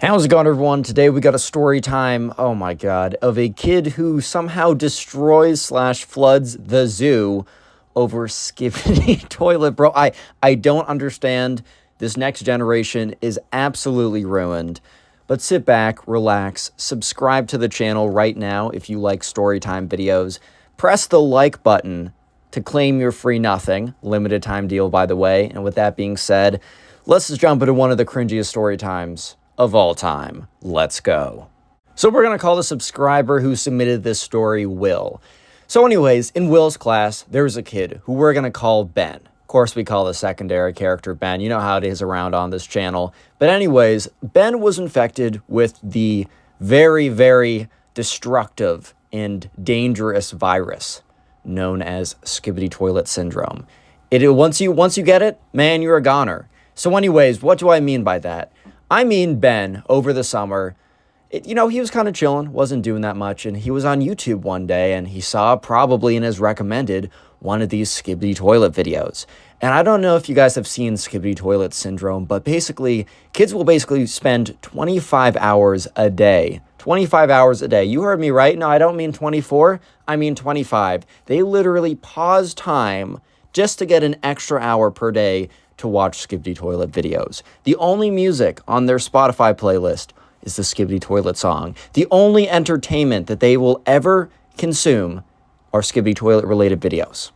How's it going, everyone? Today we got a story time, oh my god, of a kid who somehow destroys slash floods the zoo over skibidi toilet. Bro, I don't understand. This next generation is absolutely ruined. But sit back, relax, subscribe to the channel right now if you like storytime videos. Press the like button to claim your free nothing. Limited time deal, by the way. And with that being said, let's just jump into one of the cringiest story times of all time. Let's go. So we're going to call the subscriber who submitted this story Will. So anyways, in Will's class, there's a kid who we're going to call Ben. Of course, we call the secondary character Ben. You know how it is around on this channel. But anyways, Ben was infected with the very, very destructive and dangerous virus known as skibidi toilet syndrome. Once you get it, man, you're a goner. So anyways, what do I mean by that? I mean, Ben, over the summer, he was kind of chilling, wasn't doing that much, and he was on YouTube one day, and he saw, probably in his recommended, one of these skibidi toilet videos. And I don't know if you guys have seen skibidi toilet syndrome, but basically, kids will basically spend 25 hours a day. 25 hours a day. You heard me right? No, I don't mean 24. I mean 25. They literally pause time just to get an extra hour per day to watch skibidi toilet videos. The only music on their Spotify playlist is the skibidi toilet song. The only entertainment that they will ever consume are skibidi toilet related videos.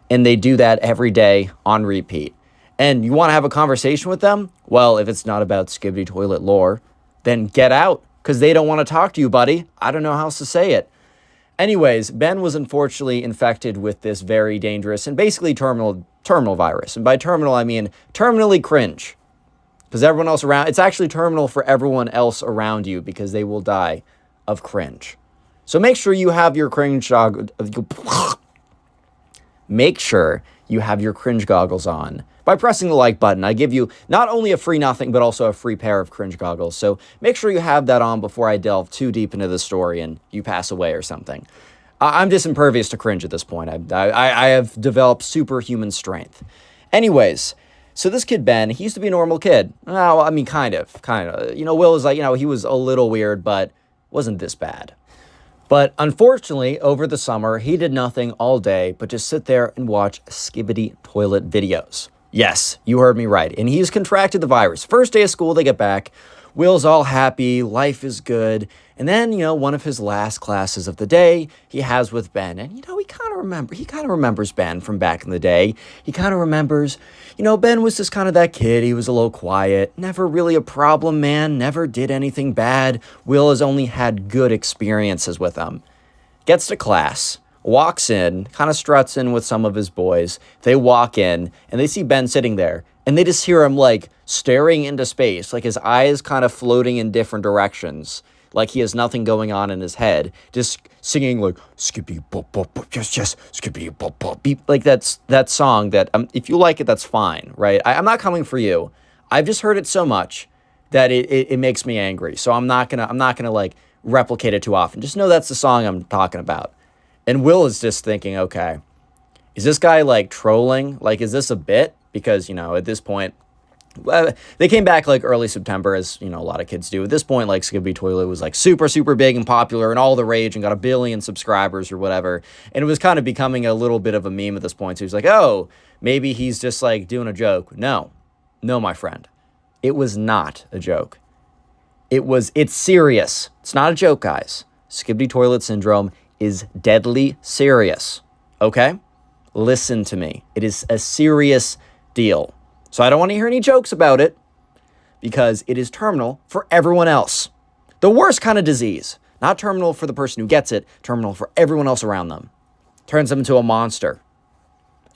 And they do that every day on repeat. And you want to have a conversation with them? Well, if it's not about skibidi toilet lore, then get out, because they don't want to talk to you, buddy. I don't know how else to say it. Anyways, Ben was unfortunately infected with this very dangerous and basically terminal virus. And by terminal, I mean terminally cringe. Because everyone else around, it's actually terminal for everyone else around you because they will die of cringe. So make sure you have your cringe make sure you have your cringe goggles on by pressing the like button. I give you not only a free nothing, but also a free pair of cringe goggles. So make sure you have that on before I delve too deep into the story and you pass away or something. I'm just impervious to cringe at this point. I have developed superhuman strength. Anyways, so this kid, Ben, he used to be a normal kid. Well, I mean, kind of. Will is like, he was a little weird, but wasn't this bad. But unfortunately, over the summer, he did nothing all day but just sit there and watch skibidi toilet videos. Yes, you heard me right. And he's contracted the virus. First day of school, they get back. Will's all happy. Life is good. And then, one of his last classes of the day he has with Ben. And, he kind of remembers Ben from back in the day. He kind of remembers, Ben was just kind of that kid. He was a little quiet. Never really a problem, man. Never did anything bad. Will has only had good experiences with him. Gets to class. Walks in, kind of struts in with some of his boys. They walk in, and they see Ben sitting there. And they just hear him, staring into space. His eyes kind of floating in different directions. He has nothing going on in his head. Just singing, skippy bop bop bop, yes, skippy bop bop beep. That's that song that, if you like it, that's fine, right? I'm not coming for you. I've just heard it so much that it makes me angry. So I'm not gonna replicate it too often. Just know that's the song I'm talking about. And Will is just thinking, okay, is this guy trolling? Is this a bit? Because, at this point, they came back early September, as, a lot of kids do. At this point, skibidi toilet was super, super big and popular and all the rage and got 1 billion subscribers or whatever. And it was kind of becoming a little bit of a meme at this point. So he's like, oh, maybe he's just doing a joke. No, my friend. It was not a joke. It's serious. It's not a joke, guys. Skibidi toilet syndrome is deadly serious. Okay? Listen to me. It is a serious deal. So I don't want to hear any jokes about it because it is terminal for everyone else. The worst kind of disease. Not terminal for the person who gets it, terminal for everyone else around them. Turns them into a monster.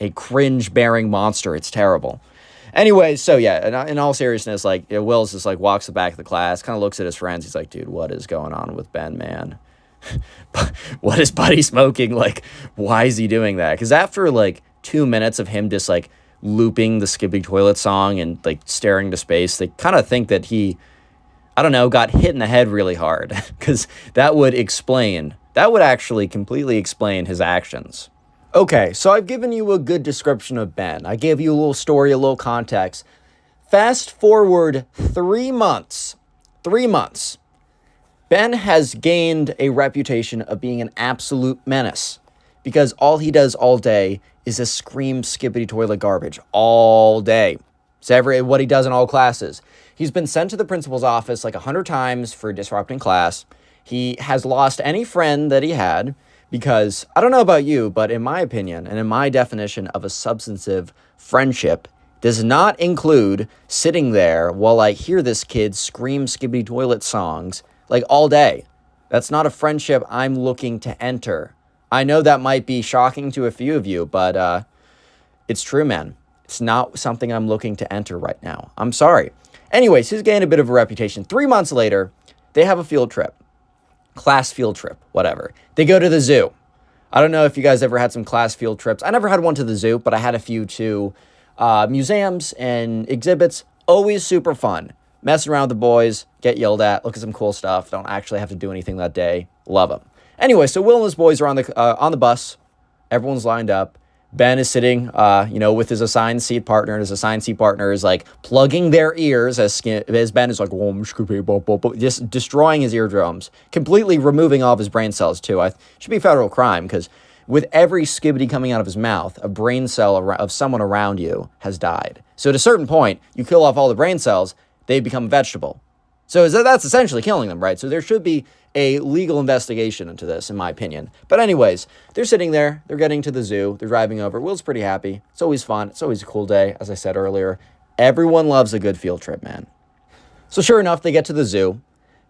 A cringe-bearing monster. It's terrible. Anyways, so yeah, in all seriousness, Will's just walks the back of the class, kind of looks at his friends. He's like, dude, what is going on with Ben, man? What is Buddy smoking? Why is he doing that? Because after 2 minutes of him just looping the skibidi toilet song and staring to space, they kind of think that he, I don't know, got hit in the head really hard. Because that would actually completely explain his actions. Okay, so I've given you a good description of Ben. I gave you a little story, a little context. Fast forward 3 months. 3 months, Ben has gained a reputation of being an absolute menace because all he does all day is just scream skibidi toilet garbage all day. It's what he does in all classes. He's been sent to the principal's office like 100 times for disrupting class. He has lost any friend that he had because, I don't know about you, but in my opinion and in my definition of a substantive friendship, does not include sitting there while I hear this kid scream skibidi toilet songs like all day. That's not a friendship I'm looking to enter. I know that might be shocking to a few of you, but it's true, man. It's not something I'm looking to enter right now. I'm sorry. Anyways, he's gained a bit of a reputation. 3 months later, they have a field trip. Class field trip, whatever. They go to the zoo. I don't know if you guys ever had some class field trips. I never had one to the zoo, but I had a few to museums and exhibits. Always super fun. Mess around with the boys, get yelled at, look at some cool stuff. Don't actually have to do anything that day. Love them. Anyway, so Will and his boys are on the bus. Everyone's lined up. Ben is sitting, with his assigned seat partner, and his assigned seat partner is like plugging their ears as Ben is like, just destroying his eardrums, completely removing all of his brain cells too. It should be federal crime because with every skibidi coming out of his mouth, a brain cell of someone around you has died. So at a certain point, you kill off all the brain cells, they become vegetable. So that's essentially killing them, right? So there should be a legal investigation into this, in my opinion. But anyways, they're sitting there. They're getting to the zoo. They're driving over. Will's pretty happy. It's always fun. It's always a cool day, as I said earlier. Everyone loves a good field trip, man. So sure enough, they get to the zoo,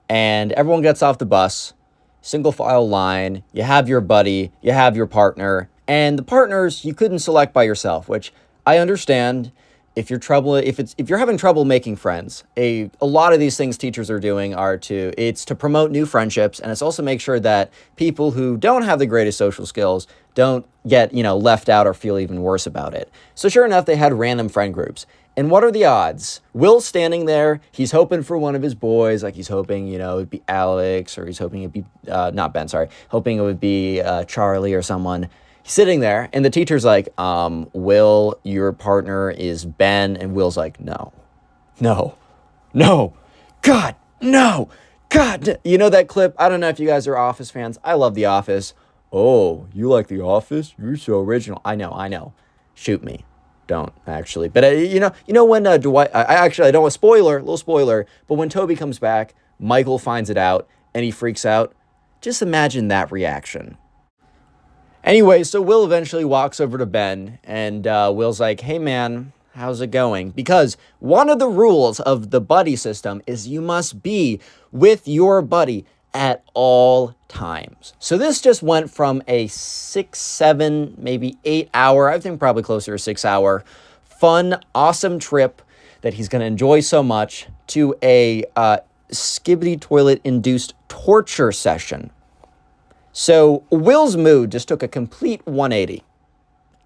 and everyone gets off the bus. Single file line. You have your buddy. You have your partner. And the partners you couldn't select by yourself, which I understand. If you're having trouble making friends, a lot of these things teachers are doing it's to promote new friendships, and it's also make sure that people who don't have the greatest social skills don't get, left out or feel even worse about it. So sure enough, they had random friend groups. And what are the odds? Will's standing there, he's hoping for one of his boys, like he's hoping, it'd be Alex, or he's hoping it'd be, not Ben, sorry, hoping it would be Charlie or someone. He's sitting there, and the teacher's like, Will, your partner is Ben. And Will's like, no, God, no, God. You know that clip? I don't know if you guys are Office fans. I love The Office. Oh, you like The Office? You're so original. I know. Shoot me. Don't, actually. But, when Dwight, I don't want little spoiler, but when Toby comes back, Michael finds it out, and he freaks out. Just imagine that reaction. Anyway, so Will eventually walks over to Ben, and Will's like, hey, man, how's it going? Because one of the rules of the buddy system is you must be with your buddy at all times. So this just went from a 6, 7, maybe 8 hour, I think probably closer to 6 hour, fun, awesome trip that he's going to enjoy so much to a skibidi toilet-induced torture session. So Will's mood just took a complete 180,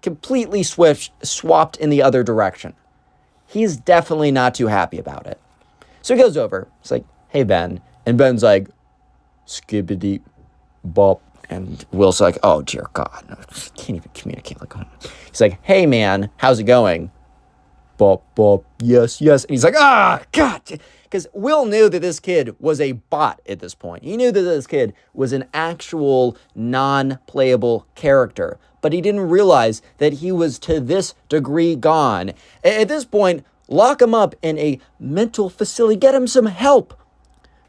completely swapped in the other direction. He's definitely not too happy about it. So he goes over. It's like, hey, Ben. And Ben's like, skibidi bop. And Will's like, oh, dear God. No, I can't even communicate like that. He's like, hey, man, how's it going? Bop, bop, yes. And he's like, God. Because Will knew that this kid was a bot at this point. He knew that this kid was an actual non-playable character. But he didn't realize that he was to this degree gone. At this point, lock him up in a mental facility. Get him some help.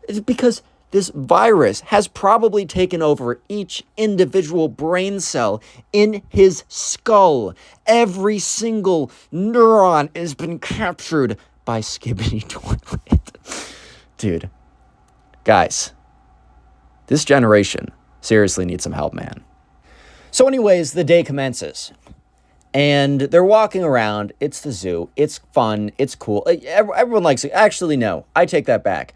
It's because this virus has probably taken over each individual brain cell in his skull. Every single neuron has been captured by skibidi toilet. Dude, guys, this generation seriously needs some help, man. So anyways, the day commences. And they're walking around. It's the zoo. It's fun. It's cool. Everyone likes it. Actually, no. I take that back.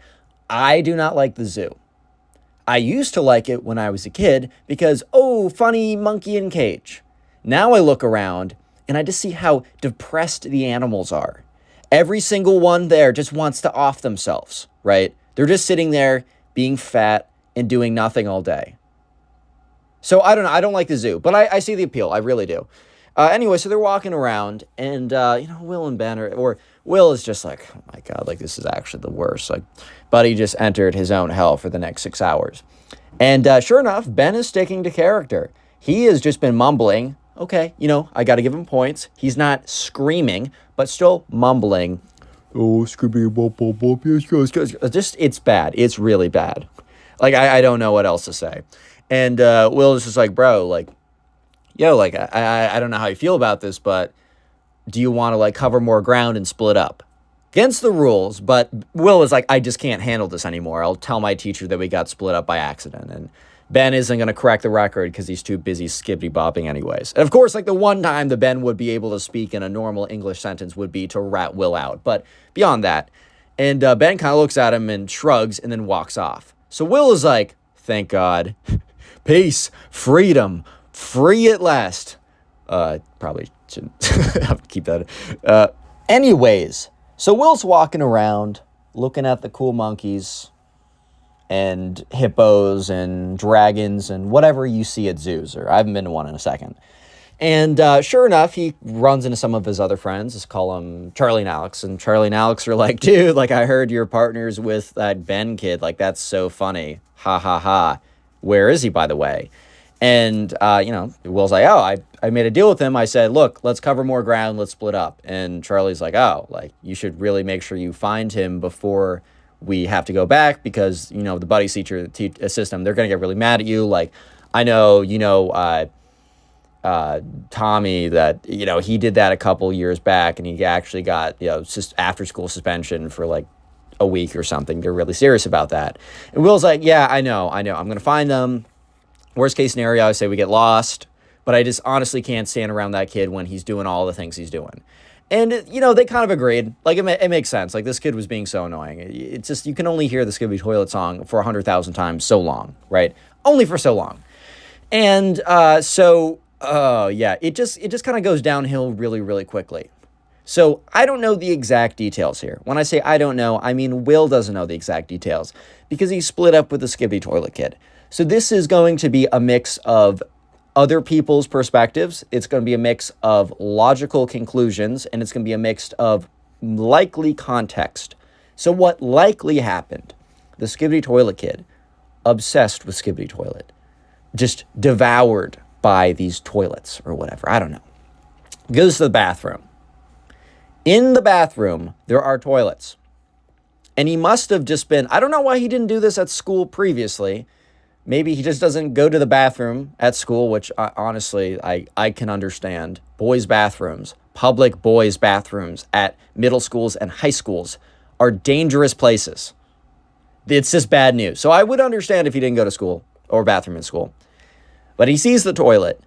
I do not like the zoo. I used to like it when I was a kid because, funny monkey in cage. Now I look around and I just see how depressed the animals are. Every single one there just wants to off themselves, right? They're just sitting there being fat and doing nothing all day. So I don't know. I don't like the zoo, but I see the appeal. I really do. Anyway, so they're walking around, and Will and Ben, or Will is just like, oh my God, like this is actually the worst. Like, Buddy just entered his own hell for the next 6 hours. And sure enough, Ben is sticking to character. He has just been mumbling. Okay, I got to give him points. He's not screaming, but still mumbling. Oh, skibidi bop bop bop, yes. Just, it's bad. It's really bad. Like, I don't know what else to say. And Will is just like, bro, like, yo, like, I don't know how you feel about this, but do you want to, like, cover more ground and split up? Against the rules, but Will is like, I just can't handle this anymore. I'll tell my teacher that we got split up by accident. And Ben isn't going to correct the record because he's too busy skibidi bopping anyways. And of course, like, the one time that Ben would be able to speak in a normal English sentence would be to rat Will out. But beyond that, and Ben kind of looks at him and shrugs and then walks off. So Will is like, thank God. Peace, freedom, free at last. Probably shouldn't have to keep that. Anyways, so Will's walking around looking at the cool monkeys and hippos and dragons and whatever you see at zoos, or I haven't been to one in a second. And sure enough, he runs into some of his other friends. Let's call them Charlie and Alex. And Charlie and Alex are like, dude, like, I heard you're partners with that Ben kid. Like, that's so funny. Ha, ha, ha. Where is he, by the way? And, Will's like, oh, I made a deal with him. I said, look, let's cover more ground. Let's split up. And Charlie's like, oh, like, you should really make sure you find him before we have to go back because, the buddy teacher system, they're going to get really mad at you. Like, I know, Tommy, that, he did that a couple years back and he actually got, after school suspension for like a week or something. They're really serious about that. And Will's like, yeah, I know. I'm going to find them. Worst case scenario, I say we get lost, but I just honestly can't stand around that kid when he's doing all the things he's doing. And, they kind of agreed. Like, it makes sense. Like, this kid was being so annoying. It's just, you can only hear the Skibidi Toilet song for 100,000 times so long, right? Only for so long. And it just kind of goes downhill really, really quickly. So I don't know the exact details here. When I say I don't know, I mean Will doesn't know the exact details because he split up with the Skibidi Toilet kid. So this is going to be a mix of other people's perspectives. It's going to be a mix of logical conclusions, and it's going to be a mix of likely context. So what likely happened? The Skibidi Toilet kid, obsessed with Skibidi Toilet, just devoured by these toilets or whatever. I don't know. Goes to the bathroom. In the bathroom, there are toilets. And he must have just been, I don't know why he didn't do this at school previously. Maybe he just doesn't go to the bathroom at school, which honestly, I can understand. Boys' bathrooms, public boys' bathrooms at middle schools and high schools are dangerous places. It's just bad news. So I would understand if he didn't go to school or bathroom in school. But he sees the toilet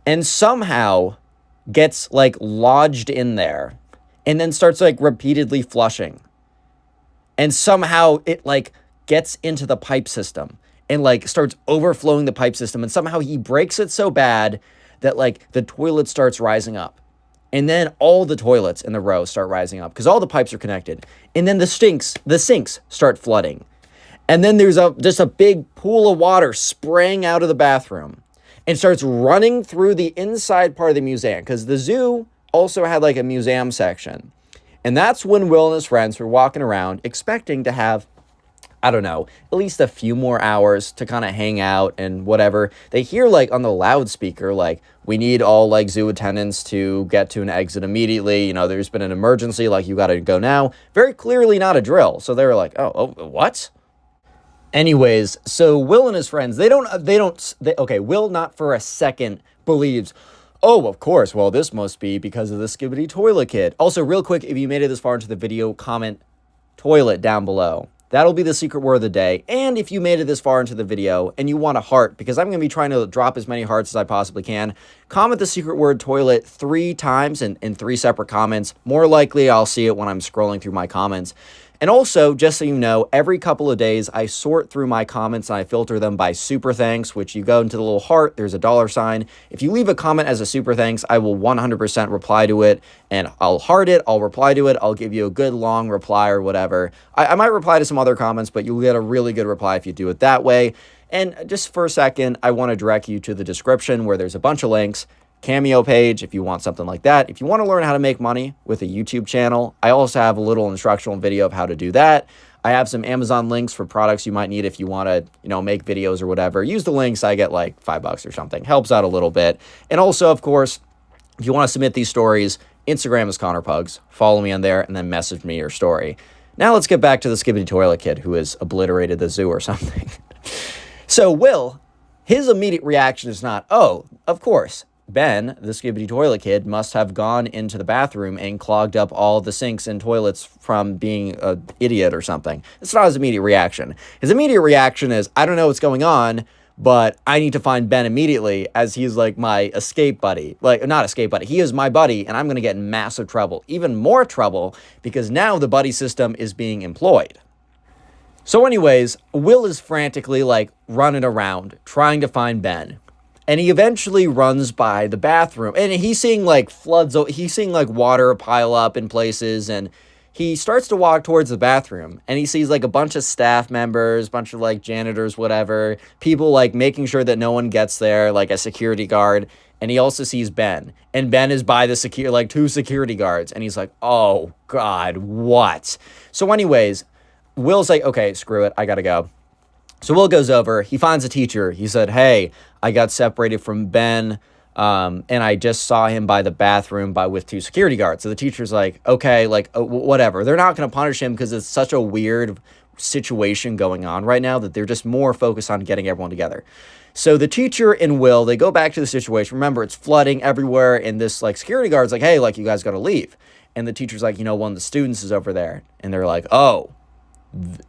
and somehow gets like lodged in there and then starts like repeatedly flushing. And somehow it like gets into the pipe system and like starts overflowing the pipe system. And somehow he breaks it so bad that like the toilet starts rising up. And then all the toilets in the row start rising up because all the pipes are connected. And then the sinks start flooding. And then there's just a big pool of water spraying out of the bathroom and starts running through the inside part of the museum because the zoo also had like a museum section. And that's when Will and his friends were walking around expecting to have, I don't know, at least a few more hours to kind of hang out and whatever. They hear like on the loudspeaker, like, we need all like zoo attendants to get to an exit immediately. There's been an emergency, like you got to go now. Very clearly not a drill. So they were like, oh, what? Anyways, so Will and his friends, Will not for a second believes, oh, of course, well, this must be because of the Skibidi Toilet kid. Also, real quick, if you made it this far into the video, comment toilet down below. That'll be the secret word of the day. And if you made it this far into the video and you want a heart, because I'm going to be trying to drop as many hearts as I possibly can, comment the secret word toilet 3 times in 3 separate comments. More likely, I'll see it when I'm scrolling through my comments. And also, just so you know, every couple of days, I sort through my comments and I filter them by super thanks, which you go into the little heart, there's a $sign. If you leave a comment as a super thanks, I will 100% reply to it, and I'll heart it, I'll reply to it, I'll give you a good long reply or whatever. I might reply to some other comments, but you'll get a really good reply if you do it that way. And just for a second, I want to direct you to the description where there's a bunch of links Cameo page if you want something like that. If you want to learn how to make money with a YouTube channel, I also have a little instructional video of how to do that. I have some Amazon links for products you might need if you want to, make videos or whatever. Use the links. I get like $5 or something. Helps out a little bit. And also, of course, if you want to submit these stories, Instagram is Connor Pugs. Follow me on there and then message me your story. Now let's get back to the skibidi toilet kid who has obliterated the zoo or something. So Will, his immediate reaction is not, oh, of course, Ben, the skibidi toilet kid, must have gone into the bathroom and clogged up all the sinks and toilets from being an idiot or something. It's not his immediate reaction. His immediate reaction is, I don't know what's going on, but I need to find Ben immediately, as he's like my escape buddy. Like, not escape buddy. He is my buddy, and I'm going to get in massive trouble. Even more trouble, because now the buddy system is being employed. So anyways, Will is frantically like running around trying to find Ben. And he eventually runs by the bathroom and he's seeing like floods. He's seeing like water pile up in places, and he starts to walk towards the bathroom and he sees like a bunch of staff members, bunch of like janitors, whatever, people like making sure that no one gets there, like a security guard. And he also sees Ben, and Ben is by the like two security guards. And he's like, oh God, what? So anyways, Will's like, okay, screw it. I gotta go. So Will goes over, he finds a teacher. He said, hey, I got separated from Ben, and I just saw him by the bathroom with two security guards. So the teacher's like, okay, like, whatever. They're not going to punish him because it's such a weird situation going on right now that they're just more focused on getting everyone together. So the teacher and Will, they go back to the situation. Remember, it's flooding everywhere, and this, like, security guard's like, hey, like, you guys got to leave. And the teacher's like, one of the students is over there. And they're like, oh,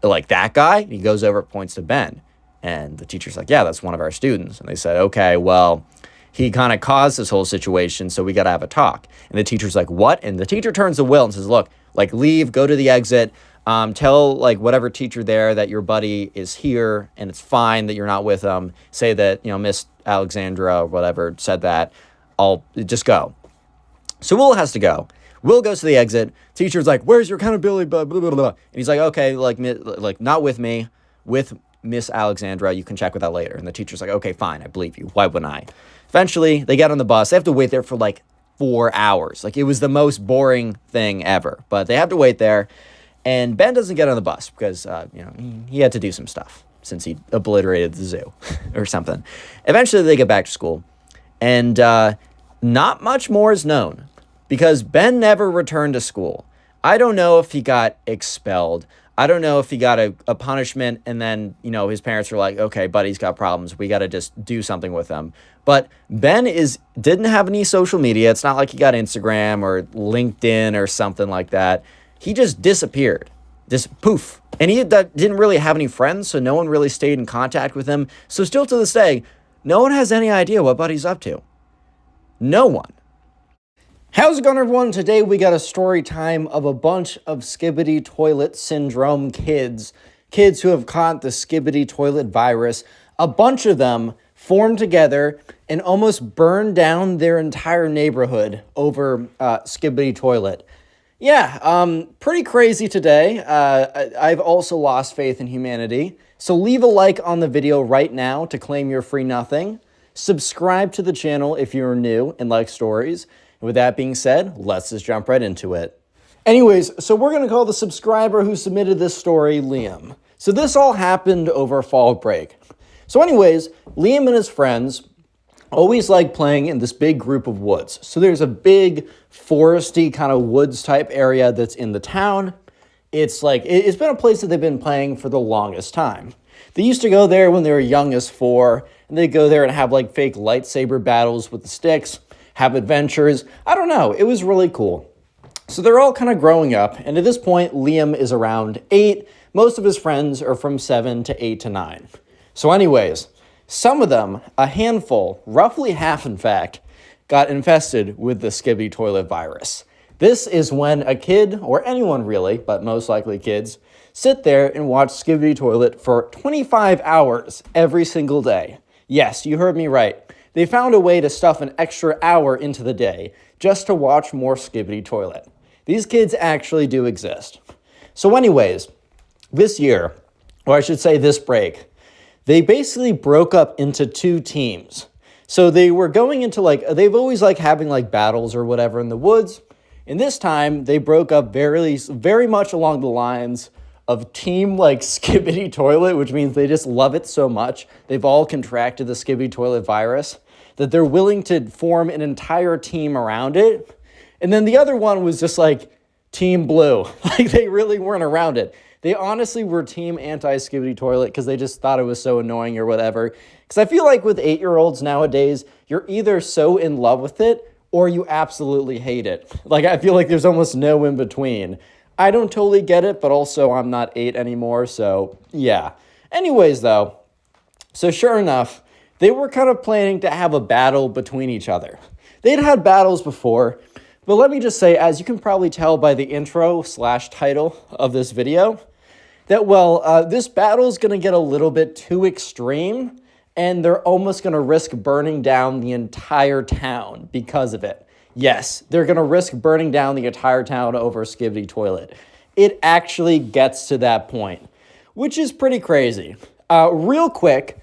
like that guy? He goes over, points to Ben. And the teacher's like, yeah, that's one of our students. And they said, okay, well, he kind of caused this whole situation, so we got to have a talk. And the teacher's like, what? And the teacher turns to Will and says, look, like, leave, go to the exit, tell, like, whatever teacher there that your buddy is here and it's fine that you're not with him. Say that, Miss Alexandra or whatever said that. I'll just go. So Will has to go. Will goes to the exit. Teacher's like, where's your accountability? Blah, blah, blah, blah. And he's like, okay, like not with me, with Miss Alexandra. You can check with that later. And the teacher's like, okay, fine. I believe you. Why wouldn't I? Eventually, they get on the bus. They have to wait there for like 4 hours. Like, it was the most boring thing ever. But they have to wait there. And Ben doesn't get on the bus because, he had to do some stuff since he obliterated the zoo or something. Eventually, they get back to school. And not much more is known, because Ben never returned to school. I don't know if he got expelled. I don't know if he got a punishment and then, his parents were like, okay, buddy's got problems. We got to just do something with him. But Ben didn't have any social media. It's not like he got Instagram or LinkedIn or something like that. He just disappeared. Just poof. And he didn't really have any friends, so no one really stayed in contact with him. So still to this day, no one has any idea what Buddy's up to. No one. How's it going, everyone? Today we got a story time of a bunch of skibidi toilet syndrome kids who have caught the skibidi toilet virus. A bunch of them formed together and almost burned down their entire neighborhood over skibidi toilet. Yeah, pretty crazy today. I've also lost faith in humanity. So leave a like on the video right now to claim your free nothing. Subscribe to the channel if you're new and like stories. With that being said, let's just jump right into it. Anyways, so we're going to call the subscriber who submitted this story Liam. So this all happened over fall break. So anyways, Liam and his friends always like playing in this big group of woods. So there's a big foresty kind of woods type area that's in the town. It's been a place that they've been playing for the longest time. They used to go there when they were young as 4, and they'd go there and have like fake lightsaber battles with the sticks, have adventures. I don't know. It was really cool. So they're all kind of growing up. And at this point, Liam is around 8. Most of his friends are from 7 to 8 to 9. So anyways, some of them, a handful, roughly half in fact, got infested with the skibidi toilet virus. This is when a kid, or anyone really, but most likely kids, sit there and watch skibidi toilet for 25 hours every single day. Yes, you heard me right. They found a way to stuff an extra hour into the day just to watch more skibidi toilet. These kids actually do exist. So anyways, this year, or I should say this break, they basically broke up into 2 teams. So they were going into they've always having battles or whatever in the woods. And this time they broke up very much along the lines of team skibidi toilet, which means they just love it so much. They've all contracted the skibidi toilet virus that they're willing to form an entire team around it. And then the other one was just team blue. They really weren't around it. They honestly were team anti-skibidi toilet because they just thought it was so annoying or whatever. Because I feel with 8-year-olds nowadays, you're either so in love with it or you absolutely hate it. I feel there's almost no in between. I don't totally get it, but also I'm not 8 anymore, so yeah. Anyways, though, so sure enough, they were kind of planning to have a battle between each other. They'd had battles before, but let me just say, as you can probably tell by the intro/title of this video, that, this battle is going to get a little bit too extreme, and they're almost going to risk burning down the entire town because of it. Yes, they're going to risk burning down the entire town over a skibidi toilet. It actually gets to that point, which is pretty crazy. Real quick,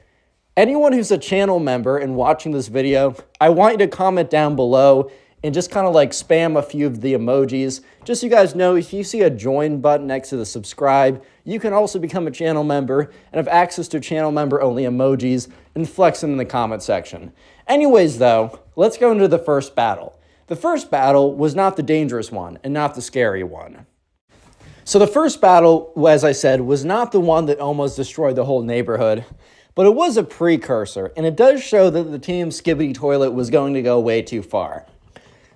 anyone who's a channel member and watching this video, I want you to comment down below and just kind of spam a few of the emojis. Just so you guys know, if you see a join button next to the subscribe, you can also become a channel member and have access to channel member only emojis and flex them in the comment section. Anyways, though, let's go into the first battle. The first battle was not the dangerous one and not the scary one. So the first battle, as I said, was not the one that almost destroyed the whole neighborhood, but it was a precursor, and it does show that the team skibidi toilet was going to go way too far.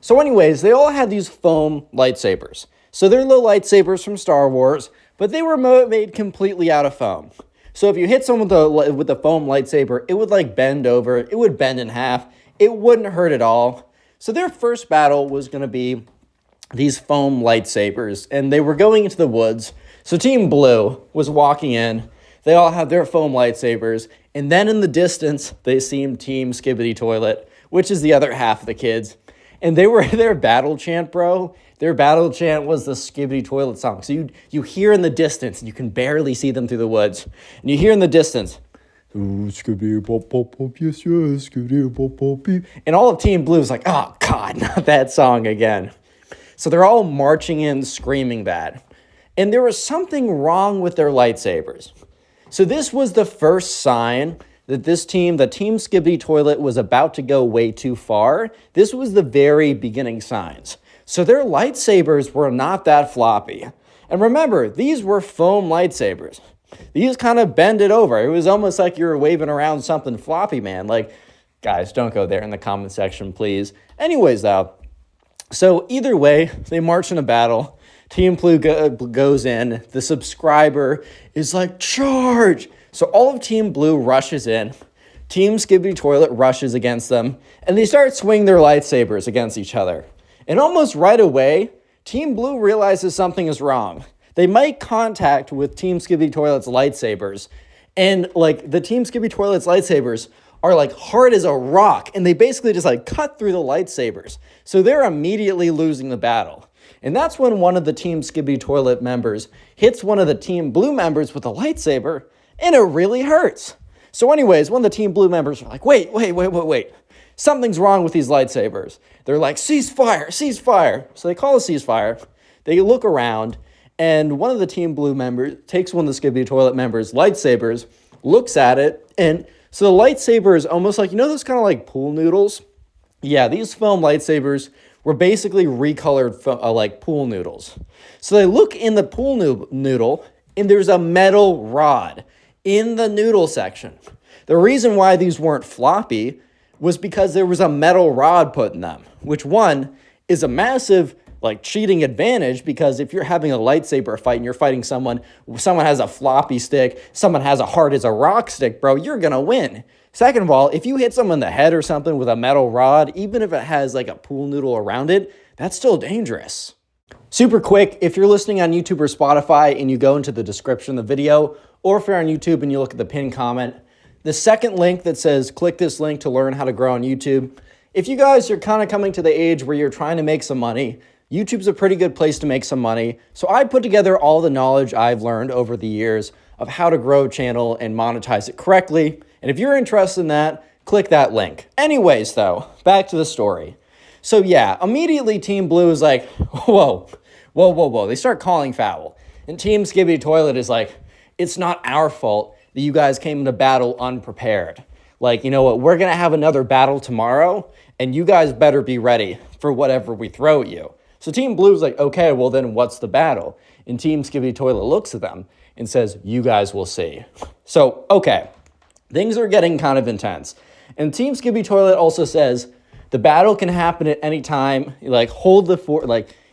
So anyways, they all had these foam lightsabers. So they're little lightsabers from Star Wars, but they were made completely out of foam. So if you hit someone with the foam lightsaber, it would bend over, it would bend in half, it wouldn't hurt at all. So their first battle was going to be these foam lightsabers, and they were going into the woods. So Team Blue was walking in, they all have their foam lightsabers, and then in the distance, they seen Team Skibidi Toilet, which is the other half of the kids. And they were their battle chant, bro. Their battle chant was the Skibidi Toilet song. So you hear in the distance, and you can barely see them through the woods. And you hear in the distance, and all of Team Blue is oh, God, not that song again. So they're all marching in, screaming that. And there was something wrong with their lightsabers. So this was the first sign that this team, the Team Skibidi Toilet, was about to go way too far. This was the very beginning signs. So their lightsabers were not that floppy. And remember, these were foam lightsabers. These kind of bend it over. It was almost like you were waving around something floppy, man. Guys, don't go there in the comment section, please. Anyways, though, so either way, they march in a battle. Team Blue goes in. The subscriber is charge! So all of Team Blue rushes in. Team Skibidi Toilet rushes against them. And they start swinging their lightsabers against each other. And almost right away, Team Blue realizes something is wrong. They make contact with Team Skibidi Toilet's lightsabers. And the Team Skibidi Toilet's lightsabers are hard as a rock. And they basically just cut through the lightsabers. So they're immediately losing the battle. And that's when one of the Team Skibidi Toilet members hits one of the Team Blue members with a lightsaber. And it really hurts. So anyways, one of the Team Blue members are wait. Something's wrong with these lightsabers. They're ceasefire, ceasefire. So they call a ceasefire. They look around, and one of the Team Blue members takes one of the Skibidi Toilet members' lightsabers, looks at it, and so the lightsaber is almost those kind of pool noodles? Yeah, these foam lightsabers were basically recolored pool noodles. So they look in the pool noodle, and there's a metal rod in the noodle section. The reason why these weren't floppy was because there was a metal rod put in them, which one is a massive cheating advantage, because if you're having a lightsaber fight and you're fighting someone has a floppy stick, someone has a hard as a rock stick, bro, you're gonna win. Second of all, if you hit someone in the head or something with a metal rod, even if it has a pool noodle around it, that's still dangerous. Super quick, if you're listening on YouTube or Spotify and you go into the description of the video, or if you're on YouTube and you look at the pinned comment, the second link that says click this link to learn how to grow on YouTube. If you guys are kind of coming to the age where you're trying to make some money, YouTube's a pretty good place to make some money. So I put together all the knowledge I've learned over the years of how to grow a channel and monetize it correctly. And if you're interested in that, click that link. Anyways, though, back to the story. So yeah, immediately Team Blue is like, whoa. They start calling foul. And Team Skibidi Toilet is like, it's not our fault that you guys came into battle unprepared. Like, you know what, we're going to have another battle tomorrow, and you guys better be ready for whatever we throw at you. So Team Blue's like, okay, well then what's the battle? And Team Skibidi Toilet looks at them and says, you guys will see. So, okay, things are getting kind of intense. And Team Skibidi Toilet also says, the battle can happen at any time. Like,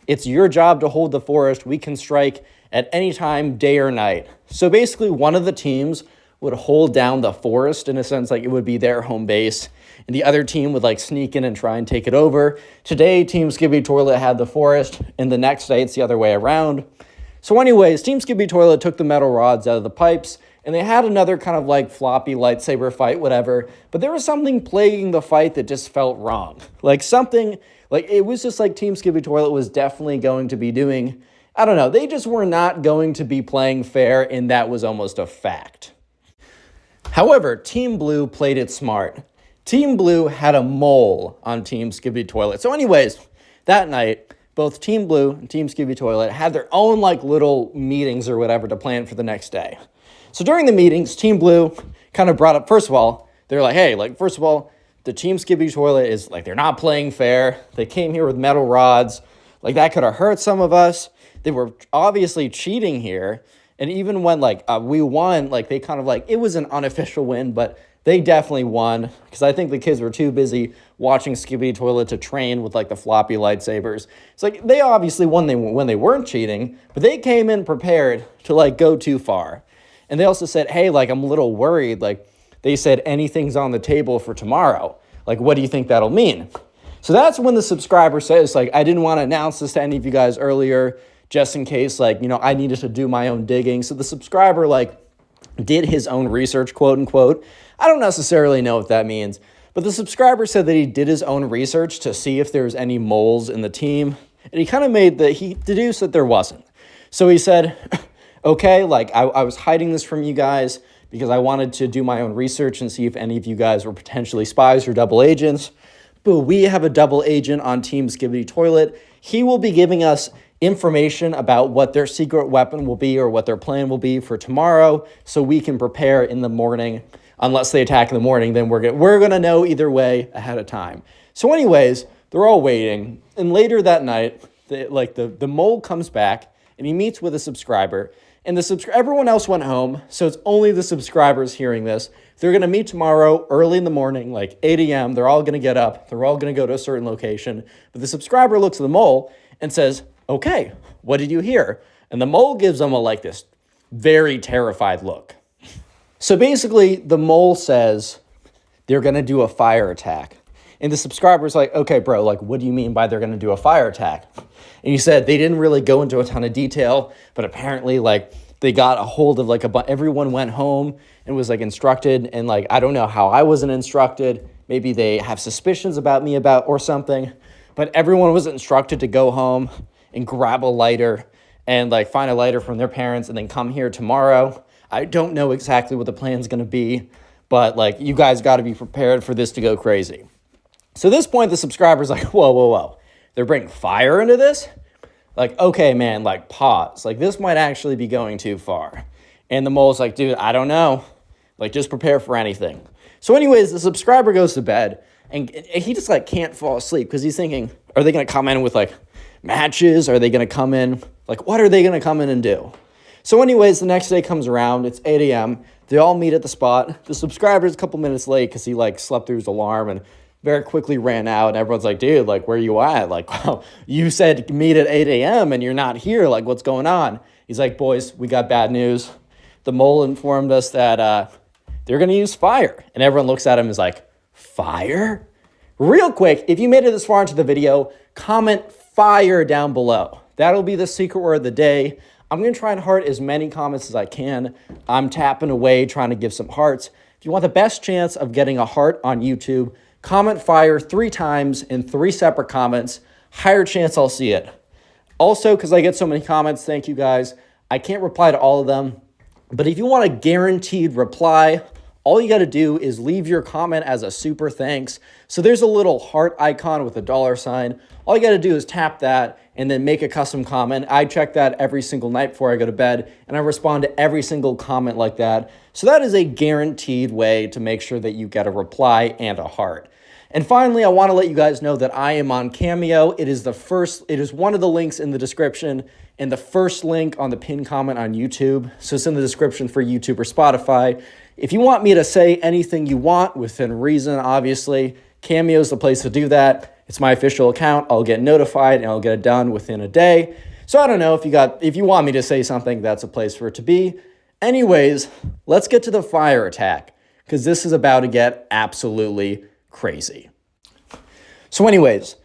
it's your job to hold the forest. We can strike at any time, day or night. So basically, one of the teams would hold down the forest in a sense, like it would be their home base, and the other team would like sneak in and try and take it over. Today, Team Skibidi Toilet had the forest, and the next day it's the other way around. So anyways, Team Skibidi Toilet took the metal rods out of the pipes, and they had another kind of like floppy lightsaber fight, whatever, but there was something plaguing the fight that just felt wrong. Like something, like it was just like Team Skibidi Toilet was definitely going to be doing, I don't know, they just were not going to be playing fair, and that was almost a fact. However, Team Blue played it smart. Team Blue had a mole on Team Skibidi Toilet. So anyways, that night, both Team Blue and Team Skibidi Toilet had their own like little meetings or whatever to plan for the next day. So during the meetings, Team Blue kind of brought up, first of all, they're like, hey, like, first of all, the Team Skibidi Toilet is like, they're not playing fair. They came here with metal rods. Like, that could have hurt some of us. They were obviously cheating here. And even when, like, we won, like, they kind of, like, it was an unofficial win, but they definitely won. Because I think the kids were too busy watching Skibidi Toilet to train with, like, the floppy lightsabers. It's like, they obviously won when they weren't cheating, but they came in prepared to, like, go too far. And they also said, hey, like, I'm a little worried. Like, they said anything's on the table for tomorrow. Like, what do you think that'll mean? So that's when the subscriber says, like, I didn't want to announce this to any of you guys earlier, just in case, like, you know, I needed to do my own digging. So the subscriber, like, did his own research, quote unquote. I don't necessarily know what that means, but the subscriber said that he did his own research to see if there's any moles in the team. And he kind of he deduced that there wasn't. So he said, okay, like, I was hiding this from you guys because I wanted to do my own research and see if any of you guys were potentially spies or double agents. But we have a double agent on Team Skibidi Toilet. He will be giving us information about what their secret weapon will be or what their plan will be for tomorrow so we can prepare in the morning. Unless they attack in the morning, then we're gonna know either way ahead of time. So anyways, they're all waiting. And later that night, the mole comes back and he meets with a subscriber. And everyone else went home, so it's only the subscribers hearing this. They're going to meet tomorrow early in the morning, like 8 a.m. They're all going to get up. They're all going to go to a certain location. But the subscriber looks at the mole and says, okay, what did you hear? And the mole gives them this very terrified look. So basically, the mole says they're going to do a fire attack. And the subscriber's like, okay, bro, like, what do you mean by they're going to do a fire attack? And he said they didn't really go into a ton of detail, but apparently, like, they got a hold of, like, everyone went home and was, like, instructed. And, like, I don't know how I wasn't instructed. Maybe they have suspicions about me or something. But everyone was instructed to go home and grab a lighter and, like, find a lighter from their parents and then come here tomorrow. I don't know exactly what the plan's going to be, but, like, you guys got to be prepared for this to go crazy. So at this point, the subscriber's like, whoa. They're bringing fire into this? Like, okay, man, like, pause. Like, this might actually be going too far. And the mole's like, dude, I don't know. Like, just prepare for anything. So anyways, the subscriber goes to bed, and he just, like, can't fall asleep because he's thinking, are they going to come in with, like, matches? Are they going to come in? Like, what are they going to come in and do? So anyways, the next day comes around. It's 8 a.m. They all meet at the spot. The subscriber's a couple minutes late because he, like, slept through his alarm and very quickly ran out, and everyone's like, dude, like, where you at? Like, wow, you said meet at 8 a.m. and you're not here. Like, what's going on? He's like, boys, we got bad news. The mole informed us that they're going to use fire. And everyone looks at him and is like, fire? Real quick, if you made it this far into the video, comment fire down below. That'll be the secret word of the day. I'm going to try and heart as many comments as I can. I'm tapping away trying to give some hearts. If you want the best chance of getting a heart on YouTube, comment fire 3 times in 3 separate comments. Higher chance I'll see it. Also, because I get so many comments, thank you guys. I can't reply to all of them. But if you want a guaranteed reply, all you got to do is leave your comment as a super thanks. So there's a little heart icon with a $sign. All you got to do is tap that and then make a custom comment. I check that every single night before I go to bed, and I respond to every single comment like that. So that is a guaranteed way to make sure that you get a reply and a heart. And finally, I want to let you guys know that I am on Cameo. It is one of the links in the description and the first link on the pinned comment on YouTube. So it's in the description for YouTube or Spotify. If you want me to say anything you want within reason, obviously, Cameo is the place to do that. It's my official account. I'll get notified and I'll get it done within a day. So I don't know if you want me to say something, that's a place for it to be. Anyways, let's get to the fire attack, because this is about to get absolutely crazy. So anyways,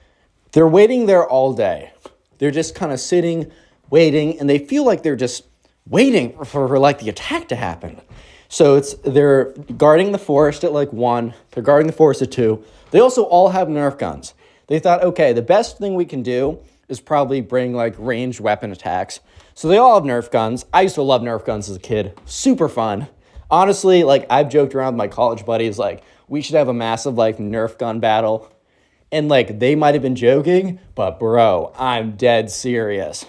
they're waiting there all day. They're just kind of sitting, waiting, and they feel like they're just waiting for like the attack to happen. So they're guarding the forest at like 1, they're guarding the forest at 2. They also all have Nerf guns. They thought, okay, the best thing we can do is probably bring like ranged weapon attacks. So they all have Nerf guns. I used to love Nerf guns as a kid. Super fun. Honestly, like I've joked around with my college buddies, like we should have a massive like Nerf gun battle. And like they might have been joking, but bro, I'm dead serious.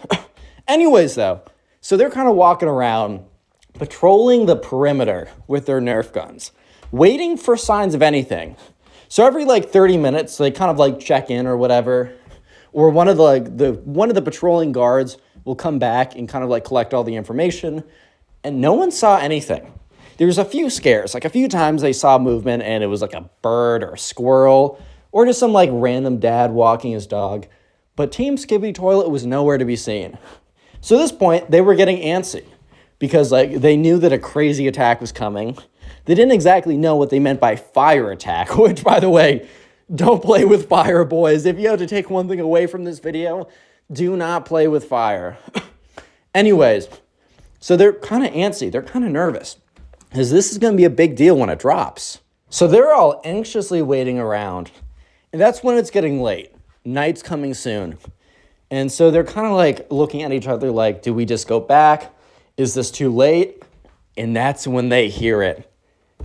Anyways though, so they're kind of walking around, patrolling the perimeter with their Nerf guns, waiting for signs of anything. So every like 30 minutes, they kind of like check in or whatever, or one of the patrolling guards will come back and kind of like collect all the information, and no one saw anything. There was a few scares, like a few times they saw movement and it was like a bird or a squirrel or just some like random dad walking his dog, but Team Skibidi Toilet was nowhere to be seen. So at this point, they were getting antsy because like they knew that a crazy attack was coming. They didn't exactly know what they meant by fire attack, which, by the way, don't play with fire, boys. If you have to take one thing away from this video, do not play with fire. Anyways, so they're kind of antsy. They're kind of nervous because this is going to be a big deal when it drops. So they're all anxiously waiting around, and that's when it's getting late. Night's coming soon. And so they're kind of like looking at each other like, do we just go back? Is this too late? And that's when they hear it.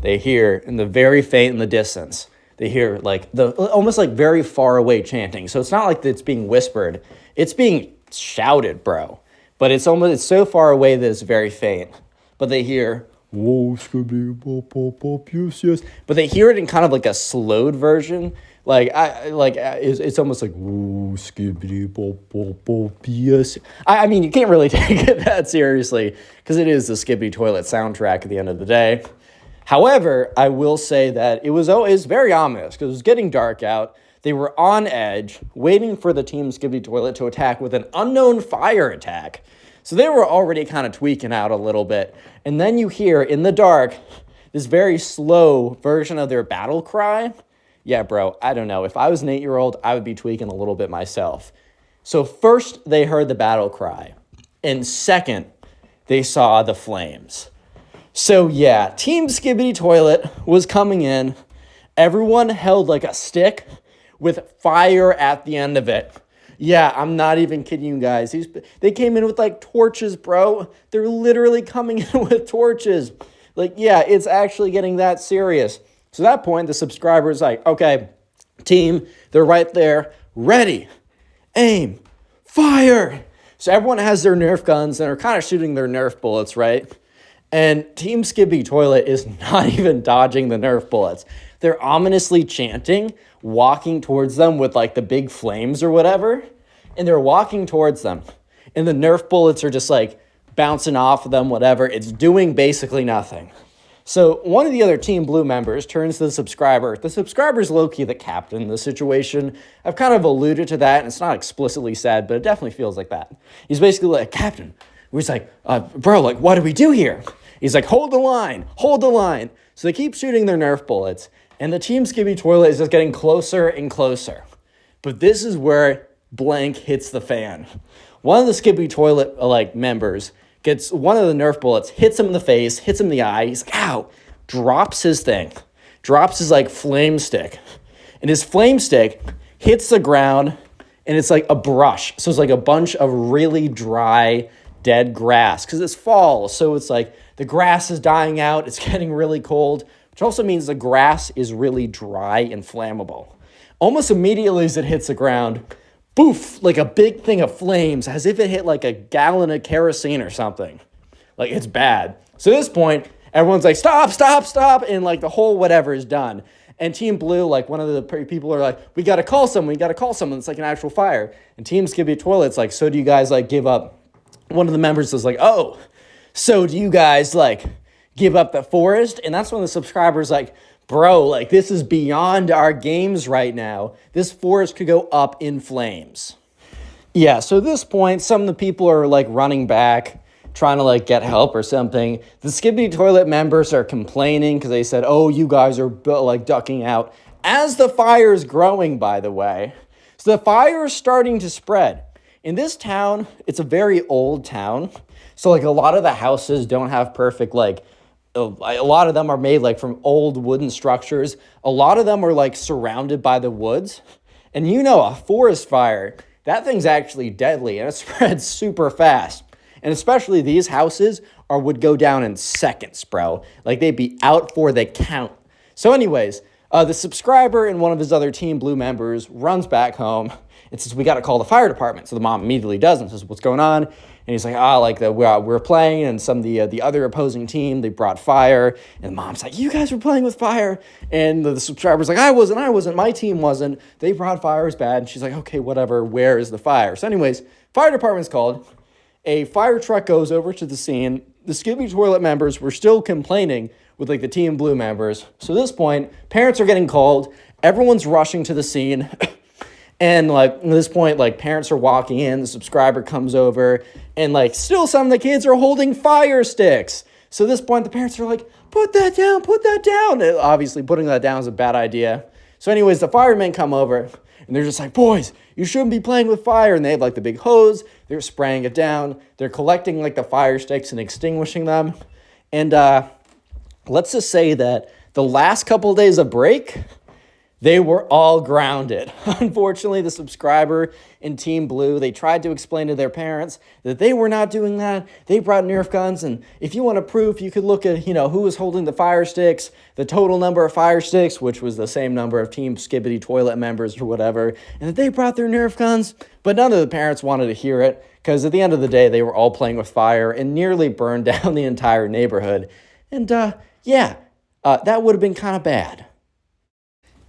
They hear in the very faint in the distance. They hear like the almost like very far away chanting. So it's not like it's being whispered. It's being shouted, bro. But it's so far away that it's very faint. But they hear, whoa, skibidi bop bop bop, yes, yes. But they hear it in kind of like a slowed version. It's almost like, whoa, skibidi bop bop bop, yes. I mean, you can't really take it that seriously because it is the Skibidi Toilet soundtrack at the end of the day. However, I will say that it was very ominous because it was getting dark out. They were on edge, waiting for the Team Skibidi Toilet to attack with an unknown fire attack. So they were already kind of tweaking out a little bit. And then you hear, in the dark, this very slow version of their battle cry. Yeah, bro, I don't know. If I was an 8-year-old, I would be tweaking a little bit myself. So first, they heard the battle cry. And second, they saw the flames. So yeah, Team Skibidi Toilet was coming in. Everyone held like a stick with fire at the end of it. Yeah, I'm not even kidding you guys. They came in with like torches, bro. They're literally coming in with torches. Like, yeah, it's actually getting that serious. So at that point, the subscriber's like, okay, team, they're right there. Ready, aim, fire. So everyone has their Nerf guns and are kind of shooting their Nerf bullets, right? And Team Skibidi Toilet is not even dodging the Nerf bullets. They're ominously chanting, walking towards them with like the big flames or whatever. And they're walking towards them. And the Nerf bullets are just like bouncing off of them, whatever. It's doing basically nothing. So one of the other Team Blue members turns to the subscriber. The subscriber's low-key the captain in the situation. I've kind of alluded to that, and it's not explicitly said, but it definitely feels like that. He's basically like, Captain. He's like, bro, like, what do we do here? He's like, hold the line, hold the line. So they keep shooting their Nerf bullets, and the Team Skibidi Toilet is just getting closer and closer. But this is where blank hits the fan. One of the Skibidi Toilet members gets one of the Nerf bullets, hits him in the face, hits him in the eye. He's like, ow, drops his thing, drops his like flame stick. And his flame stick hits the ground, and it's like a brush. So it's like a bunch of really dry, dead grass because it's fall. So it's like the grass is dying out. It's getting really cold. which also means the grass is really dry and flammable. Almost immediately as it hits the ground, boof, like a big thing of flames, as if it hit like a gallon of kerosene or something. Like, it's bad. So at this point, everyone's like, stop, stop, stop, and like the whole whatever is done. And Team Blue, like one of the people are like, we got to call someone, It's like an actual fire. And Team Skibidi Toilet's like, so do you guys like give up? One of the members is like, oh, so do you guys like give up the forest? And that's when the subscriber's like, bro, like this is beyond our games right now. This forest could go up in flames. Yeah, so at this point, some of the people are like running back, trying to like get help or something. The Skibidi Toilet members are complaining because they said, oh, you guys are like ducking out. As the fire is growing, by the way. So the fire is starting to spread. In this town, it's a very old town. So like a lot of the houses don't have perfect like, a lot of them are made like from old wooden structures. A lot of them are like surrounded by the woods. And you know, a forest fire, that thing's actually deadly and it spreads super fast. And especially these houses would go down in seconds, bro. Like they'd be out for the count. So anyways, the subscriber and one of his other Team Blue members runs back home and says, we got to call the fire department. So the mom immediately does and says, what's going on? And he's like, we're playing, and some of the other opposing team, they brought fire. And the mom's like, you guys were playing with fire. And the subscriber's like, I wasn't, my team wasn't. They brought fire, it was bad. And she's like, okay, whatever, where is the fire? So anyways, fire department's called. A fire truck goes over to the scene. The Skibidi Toilet members were still complaining with like the Team Blue members. So at this point, parents are getting called. Everyone's rushing to the scene. And like at this point, like parents are walking in, the subscriber comes over, and like still some of the kids are holding fire sticks. So at this point, the parents are like, put that down, put that down. And obviously, putting that down is a bad idea. So anyways, the firemen come over, and they're just like, boys, you shouldn't be playing with fire. And they have like the big hose, they're spraying it down. They're collecting like the fire sticks and extinguishing them. And let's just say that the last couple of days of break, they were all grounded. Unfortunately, the subscriber in Team Blue, they tried to explain to their parents that they were not doing that. They brought Nerf guns, and if you want a proof, you could look at, who was holding the fire sticks, the total number of fire sticks, which was the same number of Team Skibidi Toilet members or whatever, and that they brought their Nerf guns, but none of the parents wanted to hear it, because at the end of the day, they were all playing with fire and nearly burned down the entire neighborhood. And that would have been kind of bad.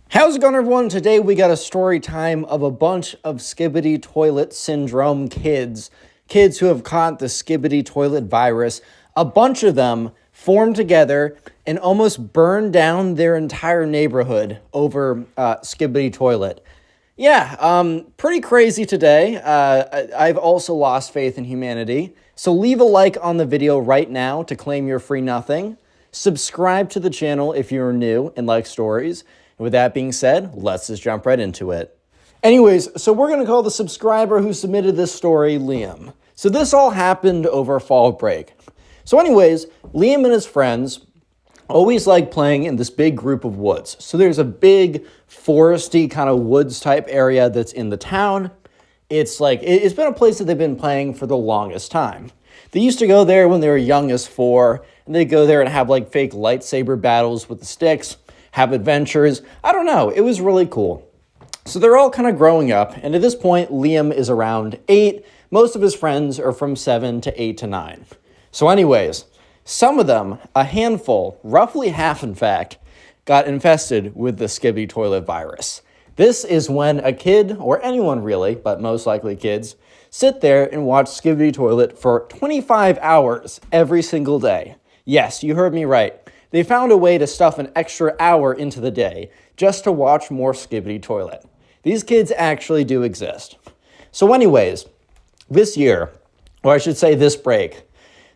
How's it going, everyone? Today we got a story time of a bunch of Skibidi Toilet Syndrome kids who have caught the Skibidi Toilet virus. A bunch of them formed together and almost burned down their entire neighborhood over Skibidi Toilet. Yeah, pretty crazy today. I've also lost faith in humanity. So leave a like on the video right now to claim your free nothing. Subscribe to the channel if you're new and like stories. And with that being said, let's just jump right into it. Anyways, so we're going to call the subscriber who submitted this story Liam. So this all happened over fall break. So anyways, Liam and his friends always like playing in this big group of woods. So there's a big foresty kind of woods type area that's in the town. It's been a place that they've been playing for the longest time. They used to go there when they were young as 4, and they'd go there and have like fake lightsaber battles with the sticks, have adventures. I don't know. It was really cool. So they're all kind of growing up. And at this point, Liam is around 8. Most of his friends are from 7 to 8 to 9. So anyways, some of them, a handful, roughly half in fact, got infested with the Skibidi Toilet virus. This is when a kid, or anyone really, but most likely kids, sit there and watch Skibidi Toilet for 25 hours every single day. Yes, you heard me right. They found a way to stuff an extra hour into the day just to watch more Skibidi Toilet. These kids actually do exist. So anyways, this year, or I should say this break,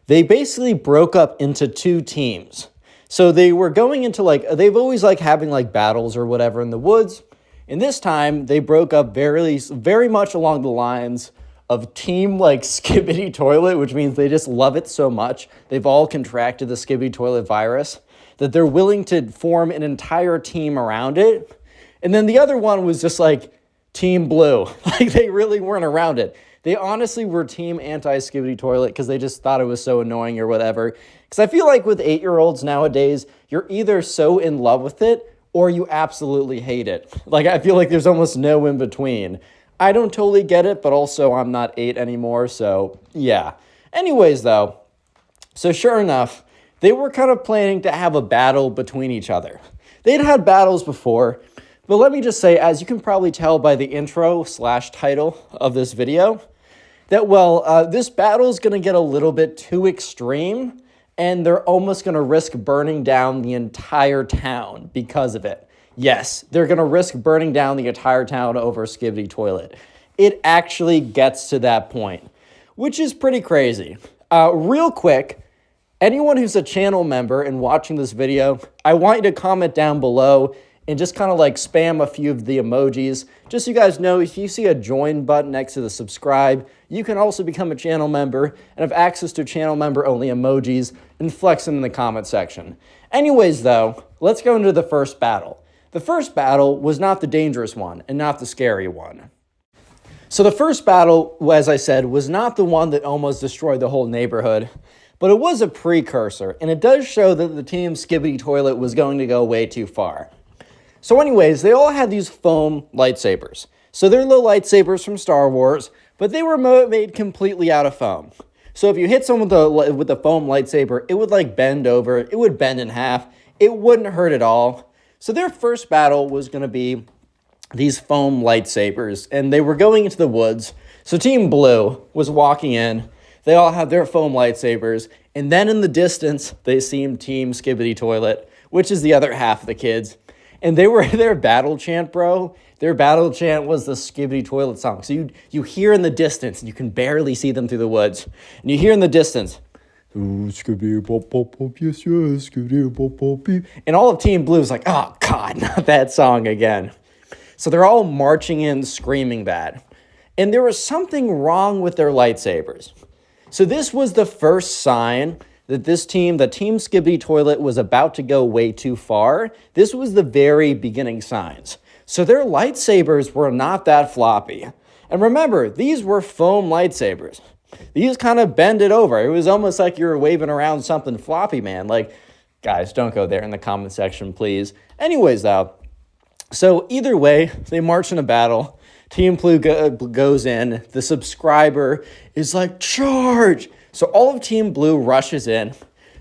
they basically broke up into 2 teams. So they were going into they've always having battles or whatever in the woods. And this time they broke up very much along the lines of team Skibidi Toilet, which means they just love it so much. They've all contracted the Skibidi Toilet virus that they're willing to form an entire team around it. And then the other one was just Team Blue. They really weren't around it. They honestly were team anti-skibidi toilet because they just thought it was so annoying or whatever. Because I feel like with 8-year-olds nowadays, you're either so in love with it or you absolutely hate it. Like, I feel like there's almost no in between. I don't totally get it, but also I'm not 8 anymore, so yeah. Anyways, though, so sure enough, they were kind of planning to have a battle between each other. They'd had battles before, but let me just say, as you can probably tell by the intro/title of this video, that, well, this battle is going to get a little bit too extreme, and they're almost going to risk burning down the entire town because of it. Yes, they're going to risk burning down the entire town over skibidi toilet. It actually gets to that point, which is pretty crazy. Real quick, anyone who's a channel member and watching this video, I want you to comment down below and just kind of like spam a few of the emojis. Just so you guys know, if you see a join button next to the subscribe, you can also become a channel member and have access to channel member only emojis and flex them in the comment section. Anyways, though, let's go into the first battle. The first battle was not the dangerous one and not the scary one. So the first battle, as I said, was not the one that almost destroyed the whole neighborhood, but it was a precursor, and it does show that the team skibidi toilet was going to go way too far. So anyways, they all had these foam lightsabers. So they're little lightsabers from Star Wars, but they were made completely out of foam. So if you hit someone with the foam lightsaber, it would like bend over, it would bend in half, it wouldn't hurt at all. So their first battle was going to be these foam lightsabers, and they were going into the woods. So Team Blue was walking in, they all had their foam lightsabers, and then in the distance, they seen Team Skibidi Toilet, which is the other half of the kids. And they were their battle chant, bro. Their battle chant was the Skibidi Toilet song. So you hear in the distance, and you can barely see them through the woods. And you hear in the distance, and all of Team Blue is like, oh, God, not that song again. So they're all marching in, screaming that. And there was something wrong with their lightsabers. So this was the first sign that the Team Skibidi Toilet was about to go way too far. This was the very beginning signs. So their lightsabers were not that floppy. And remember, these were foam lightsabers. These kind of bended over. It was almost like you were waving around something floppy, man. Like, guys, don't go there in the comment section, please. Anyways, though, so either way, they march in a battle. Team Blue goes in. The subscriber is like, charge! So all of Team Blue rushes in.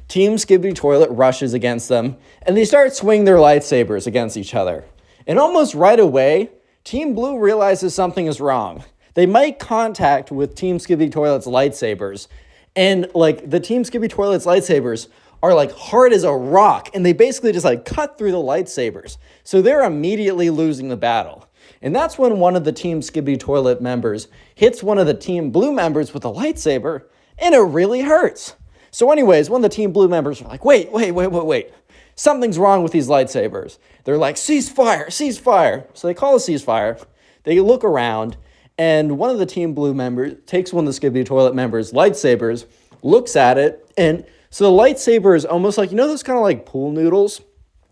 Team Skibidi Toilet rushes against them. And they start swinging their lightsabers against each other. And almost right away, Team Blue realizes something is wrong. They make contact with Team Skibidi Toilet's lightsabers. And like the Team Skibidi Toilet's lightsabers are like hard as a rock. And they basically just like cut through the lightsabers. So they're immediately losing the battle. And that's when one of the Team Skibidi Toilet members hits one of the Team Blue members with a lightsaber. And it really hurts. So anyways, one of the Team Blue members are like, wait. Something's wrong with these lightsabers. They're like, ceasefire. So they call a ceasefire. They look around, and one of the Team Blue members takes one of the Skibidi Toilet members' lightsabers, looks at it, and so the lightsaber is almost like, you know those kind of like pool noodles?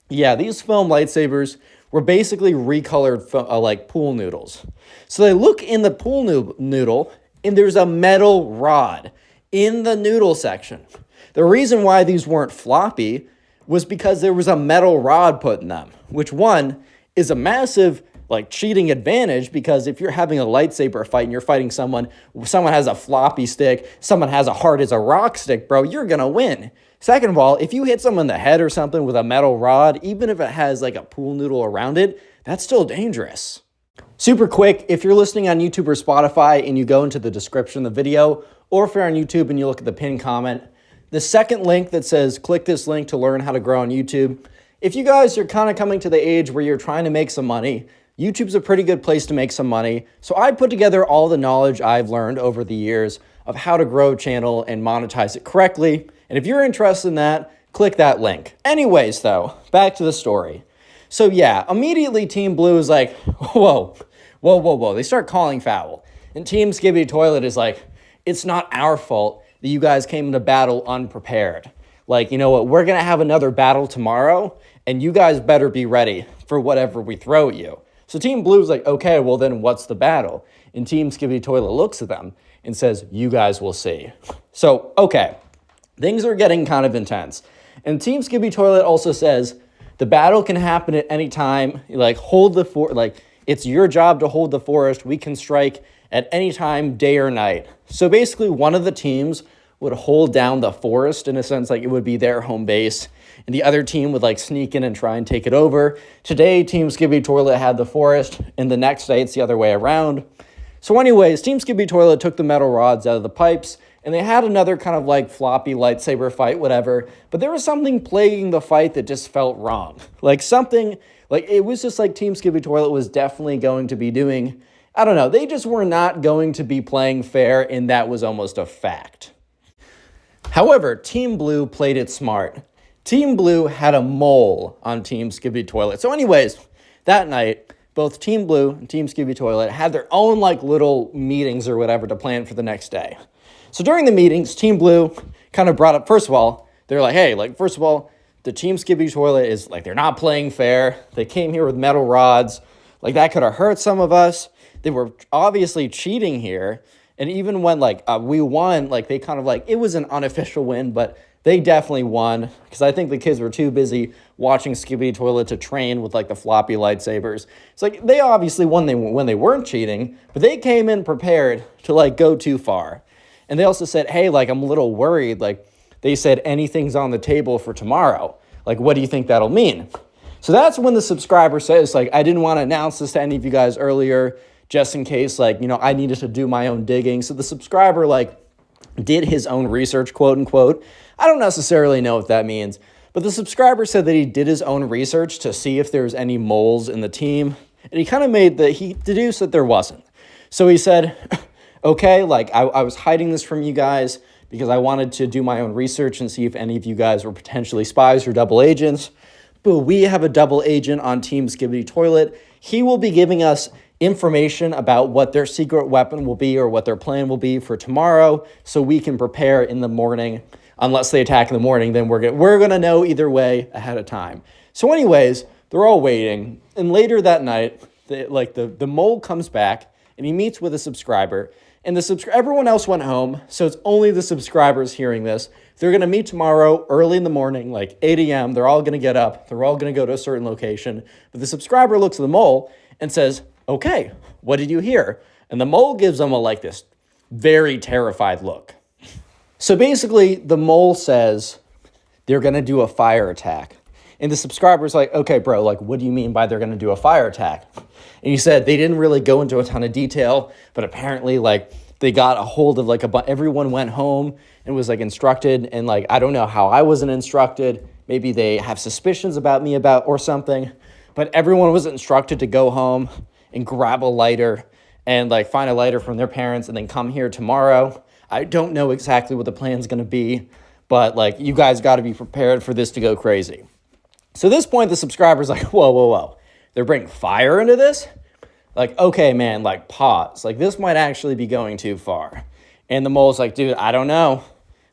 Yeah, these foam lightsabers were basically recolored like pool noodles. So they look in the pool noodle, and there's a metal rod in the noodle section. The reason why these weren't floppy was because there was a metal rod put in them, which one is a massive like cheating advantage, because if you're having a lightsaber fight and you're fighting someone has a floppy stick, someone has a hard as a rock stick, bro, you're gonna win. Second of all, if you hit someone in the head or something with a metal rod, even if it has like a pool noodle around it, that's still dangerous. Super quick, if you're listening on YouTube or Spotify and you go into the description of the video, or if you're on YouTube and you look at the pinned comment, the second link that says click this link to learn how to grow on YouTube. If you guys are kind of coming to the age where you're trying to make some money, YouTube's a pretty good place to make some money. So I put together all the knowledge I've learned over the years of how to grow a channel and monetize it correctly. And if you're interested in that, click that link. Anyways, though, back to the story. So yeah, immediately Team Blue is like, whoa. They start calling foul. And Team Skibidi Toilet is like, it's not our fault that you guys came into battle unprepared. Like, you know what, we're going to have another battle tomorrow, and you guys better be ready for whatever we throw at you. So Team Blue's like, okay, well then what's the battle? And Team Skibidi Toilet looks at them and says, you guys will see. So, okay, things are getting kind of intense. And Team Skibidi Toilet also says, the battle can happen at any time. Like, it's your job to hold the forest. We can strike at any time, day or night. So basically, one of the teams would hold down the forest, in a sense, like it would be their home base, and the other team would like sneak in and try and take it over. Today, Team Skibidi Toilet had the forest, and the next day it's the other way around. So anyways, Team Skibidi Toilet took the metal rods out of the pipes, and they had another kind of like floppy lightsaber fight, whatever, but there was something plaguing the fight that just felt wrong. Like something, like it was just like Team Skibidi Toilet was definitely going to be doing, I don't know, they just were not going to be playing fair, and that was almost a fact. However, Team Blue played it smart. Team Blue had a mole on Team Skibidi Toilet. So anyways, that night, both Team Blue and Team Skibidi Toilet had their own like little meetings or whatever to plan for the next day. So during the meetings, Team Blue kind of brought up, first of all, they're like, hey, like, first of all, the Team Skibidi Toilet is like, they're not playing fair. They came here with metal rods. Like, that could have hurt some of us. They were obviously cheating here. And even when, like, we won, like, they kind of, like, it was an unofficial win, but they definitely won. Because I think the kids were too busy watching Skibidi Toilet to train with, like, the floppy lightsabers. It's like, they obviously won when they weren't cheating, but they came in prepared to, like, go too far. And they also said, hey, like, I'm a little worried. Like, they said anything's on the table for tomorrow. Like, what do you think that'll mean? So that's when the subscriber says, like, I didn't want to announce this to any of you guys earlier, just in case, like, you know, I needed to do my own digging. So the subscriber, like, did his own research, quote unquote. I don't necessarily know what that means, but the subscriber said that he did his own research to see if there's any moles in the team, and he kind of he deduced that there wasn't. So he said, okay, like, I was hiding this from you guys because I wanted to do my own research and see if any of you guys were potentially spies or double agents. But we have a double agent on Team Skibidi Toilet. He will be giving us information about what their secret weapon will be or what their plan will be for tomorrow, so we can prepare in the morning. Unless they attack in the morning, then we're gonna know either way ahead of time. So anyways, they're all waiting, and later that night, the mole comes back and he meets with a subscriber, and everyone else went home, so it's only the subscribers hearing this. They're gonna meet tomorrow early in the morning, like 8 a.m. They're all gonna get up. They're all gonna go to a certain location. But the subscriber looks at the mole and says, okay, what did you hear? And the mole gives them this very terrified look. So basically, the mole says they're going to do a fire attack. And the subscriber's like, okay, bro, like, what do you mean by they're going to do a fire attack? And he said they didn't really go into a ton of detail, but apparently, like, they got a hold of, like, everyone went home and was, like, instructed. And, like, I don't know how I wasn't instructed. Maybe they have suspicions about me or something. But everyone was instructed to go home and grab a lighter and, like, find a lighter from their parents and then come here tomorrow. I don't know exactly what the plan's going to be, but, like, you guys got to be prepared for this to go crazy. So at this point, the subscriber's like, whoa, whoa, whoa. They're bringing fire into this? Like, okay, man, like, pause. Like, this might actually be going too far. And the mole's like, dude, I don't know.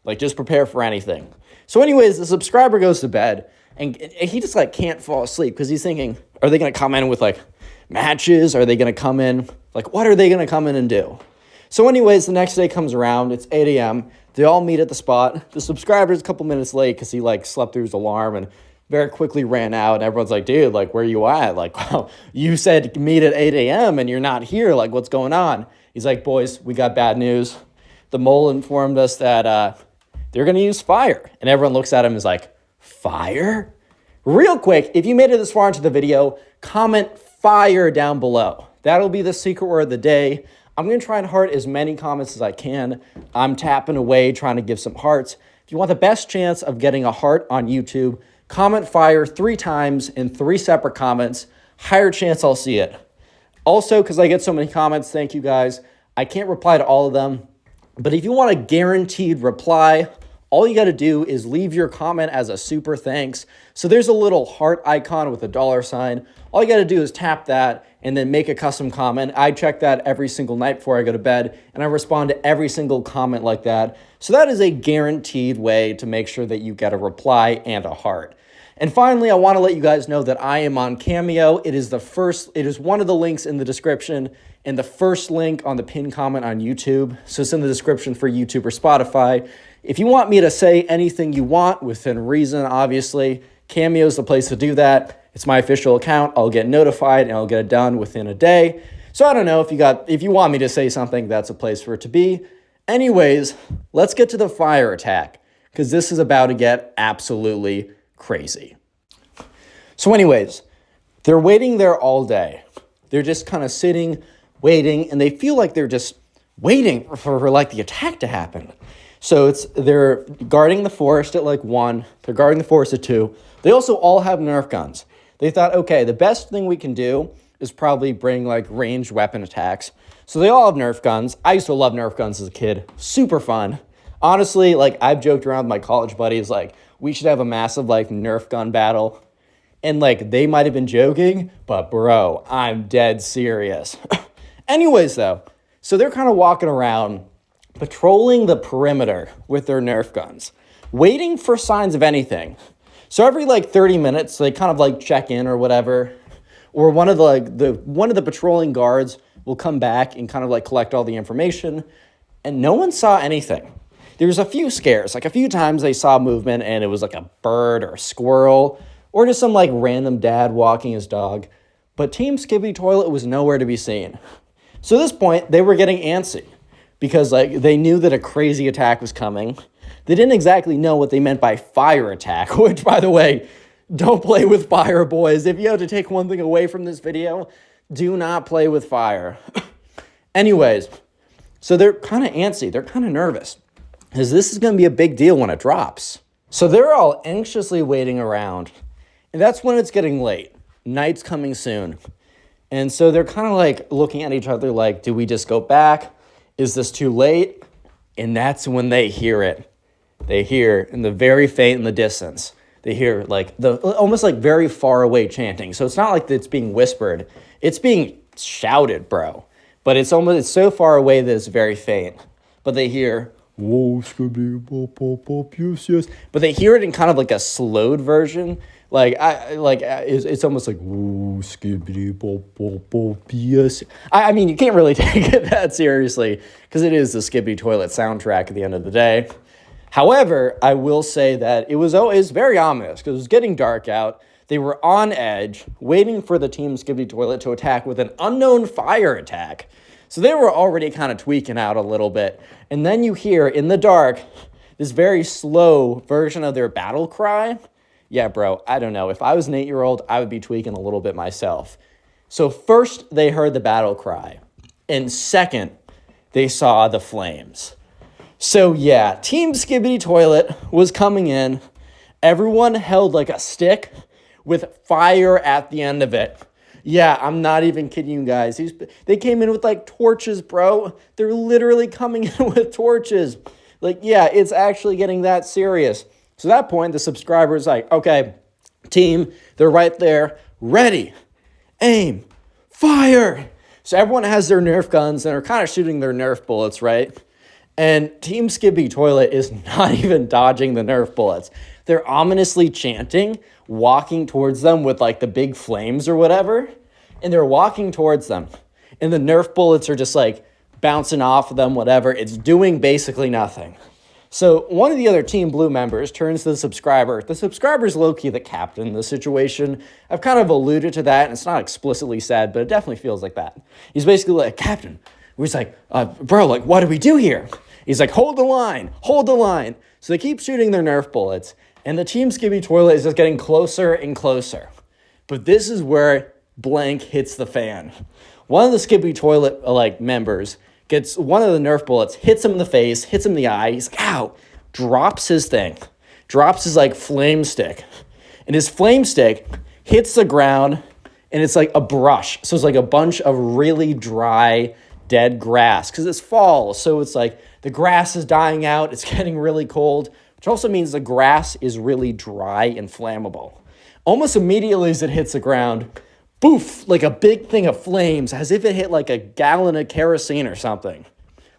Like, just prepare for anything. So anyways, the subscriber goes to bed, and he just, like, can't fall asleep because he's thinking, are they going to come in with, like, matches? Are they going to come in? Like, what are they going to come in and do? So anyways, the next day comes around. It's 8 a.m. They all meet at the spot. The subscriber's a couple minutes late because he, like, slept through his alarm and very quickly ran out. And everyone's like, dude, like, where you at? Like, wow, you said meet at 8 a.m. and you're not here. Like, what's going on? He's like, boys, we got bad news. The mole informed us that they're going to use fire. And everyone looks at him and is like, fire? Real quick, if you made it this far into the video, comment fire down below. That'll be the secret word of the day. I'm going to try and heart as many comments as I can. I'm tapping away, trying to give some hearts. If you want the best chance of getting a heart on YouTube, comment fire 3 times in 3 separate comments. Higher chance I'll see it. Also, because I get so many comments, thank you guys. I can't reply to all of them. But if you want a guaranteed reply, all you got to do is leave your comment as a super thanks. So there's a little heart icon with a $sign. All you got to do is tap that and then make a custom comment. I check that every single night before I go to bed, and I respond to every single comment like that. So that is a guaranteed way to make sure that you get a reply and a heart. And finally, I want to let you guys know that I am on Cameo. It is one of the links in the description and the first link on the pinned comment on YouTube. So it's in the description for YouTube or Spotify. If you want me to say anything you want within reason, obviously, Cameo is the place to do that. It's my official account. I'll get notified and I'll get it done within a day. So I don't know if you want me to say something, that's a place for it to be. Anyways, let's get to the fire attack because this is about to get absolutely crazy. So anyways, they're waiting there all day. They're just kind of sitting, waiting, and they feel like they're just waiting for like the attack to happen. So they're guarding the forest at like 1, they're guarding the forest at 2. They also all have Nerf guns. They thought, okay, the best thing we can do is probably bring like ranged weapon attacks. So they all have Nerf guns. I used to love Nerf guns as a kid. Super fun. Honestly, like I've joked around with my college buddies, like we should have a massive like Nerf gun battle. And like they might have been joking, but bro, I'm dead serious. Anyways though, so they're kind of walking around, patrolling the perimeter with their Nerf guns, waiting for signs of anything. So every like 30 minutes, they kind of like check in or whatever, or one of the patrolling guards will come back and kind of like collect all the information, and no one saw anything. There was a few scares, like a few times they saw movement and it was like a bird or a squirrel or just some like random dad walking his dog, but Team Skibidi Toilet was nowhere to be seen. So at this point, they were getting antsy because like they knew that a crazy attack was coming. They didn't exactly know what they meant by fire attack, which by the way, don't play with fire, boys. If you have to take one thing away from this video, do not play with fire. Anyways, so they're kind of antsy. They're kind of nervous because this is going to be a big deal when it drops. So they're all anxiously waiting around, and that's when it's getting late. Night's coming soon. And so they're kind of like looking at each other like, do we just go back? Is this too late? And that's when they hear it. They hear in the very faint in the distance. They hear like the almost like very far away chanting. So it's not like it's being whispered. It's being shouted, bro. But it's so far away that it's very faint. But they hear, whoa, skibidi, bop, bop, bop, yes, yes. But they hear it in kind of like a slowed version. It's almost like, whoa, skibidi, bop, bop, bop, yes. I mean, you can't really take it that seriously because it is the Skibidi Toilet soundtrack at the end of the day. However, I will say that it was very ominous because it was getting dark out. They were on edge, waiting for the Team Skibidi Toilet to attack with an unknown fire attack. So they were already kind of tweaking out a little bit. And then you hear, in the dark, this very slow version of their battle cry. Yeah, bro, I don't know. If I was an 8-year-old, I would be tweaking a little bit myself. So first, they heard the battle cry. And second, they saw the flames. So yeah, Team Skibidi Toilet was coming in. Everyone held like a stick with fire at the end of it. Yeah, I'm not even kidding you guys. They came in with like torches, bro. They're literally coming in with torches. Like, yeah, it's actually getting that serious. So at that point, the subscriber's like, okay, team, they're right there. Ready, aim, fire. So everyone has their Nerf guns and are kind of shooting their Nerf bullets, right? And Team Skibidi Toilet is not even dodging the Nerf bullets. They're ominously chanting, walking towards them with like the big flames or whatever. And they're walking towards them. And the Nerf bullets are just like bouncing off of them, whatever. It's doing basically nothing. So one of the other Team Blue members turns to the subscriber. The subscriber's low-key the captain in the situation. I've kind of alluded to that, and it's not explicitly said, but it definitely feels like that. He's basically like, Captain. He's like, bro, like, what do we do here? He's like, hold the line, hold the line. So they keep shooting their Nerf bullets, and the Team Skibidi Toilet is just getting closer and closer. But this is where blank hits the fan. One of the Skibidi Toilet members gets one of the Nerf bullets, hits him in the face, hits him in the eye. He's like, ow, drops his thing, drops his like flame stick. And his flame stick hits the ground, and it's like a brush. So it's like a bunch of really dry, dead grass because it's fall. So it's like the grass is dying out. It's getting really cold, which also means the grass is really dry and flammable. Almost immediately as it hits the ground, boof, like a big thing of flames, as if it hit like a gallon of kerosene or something.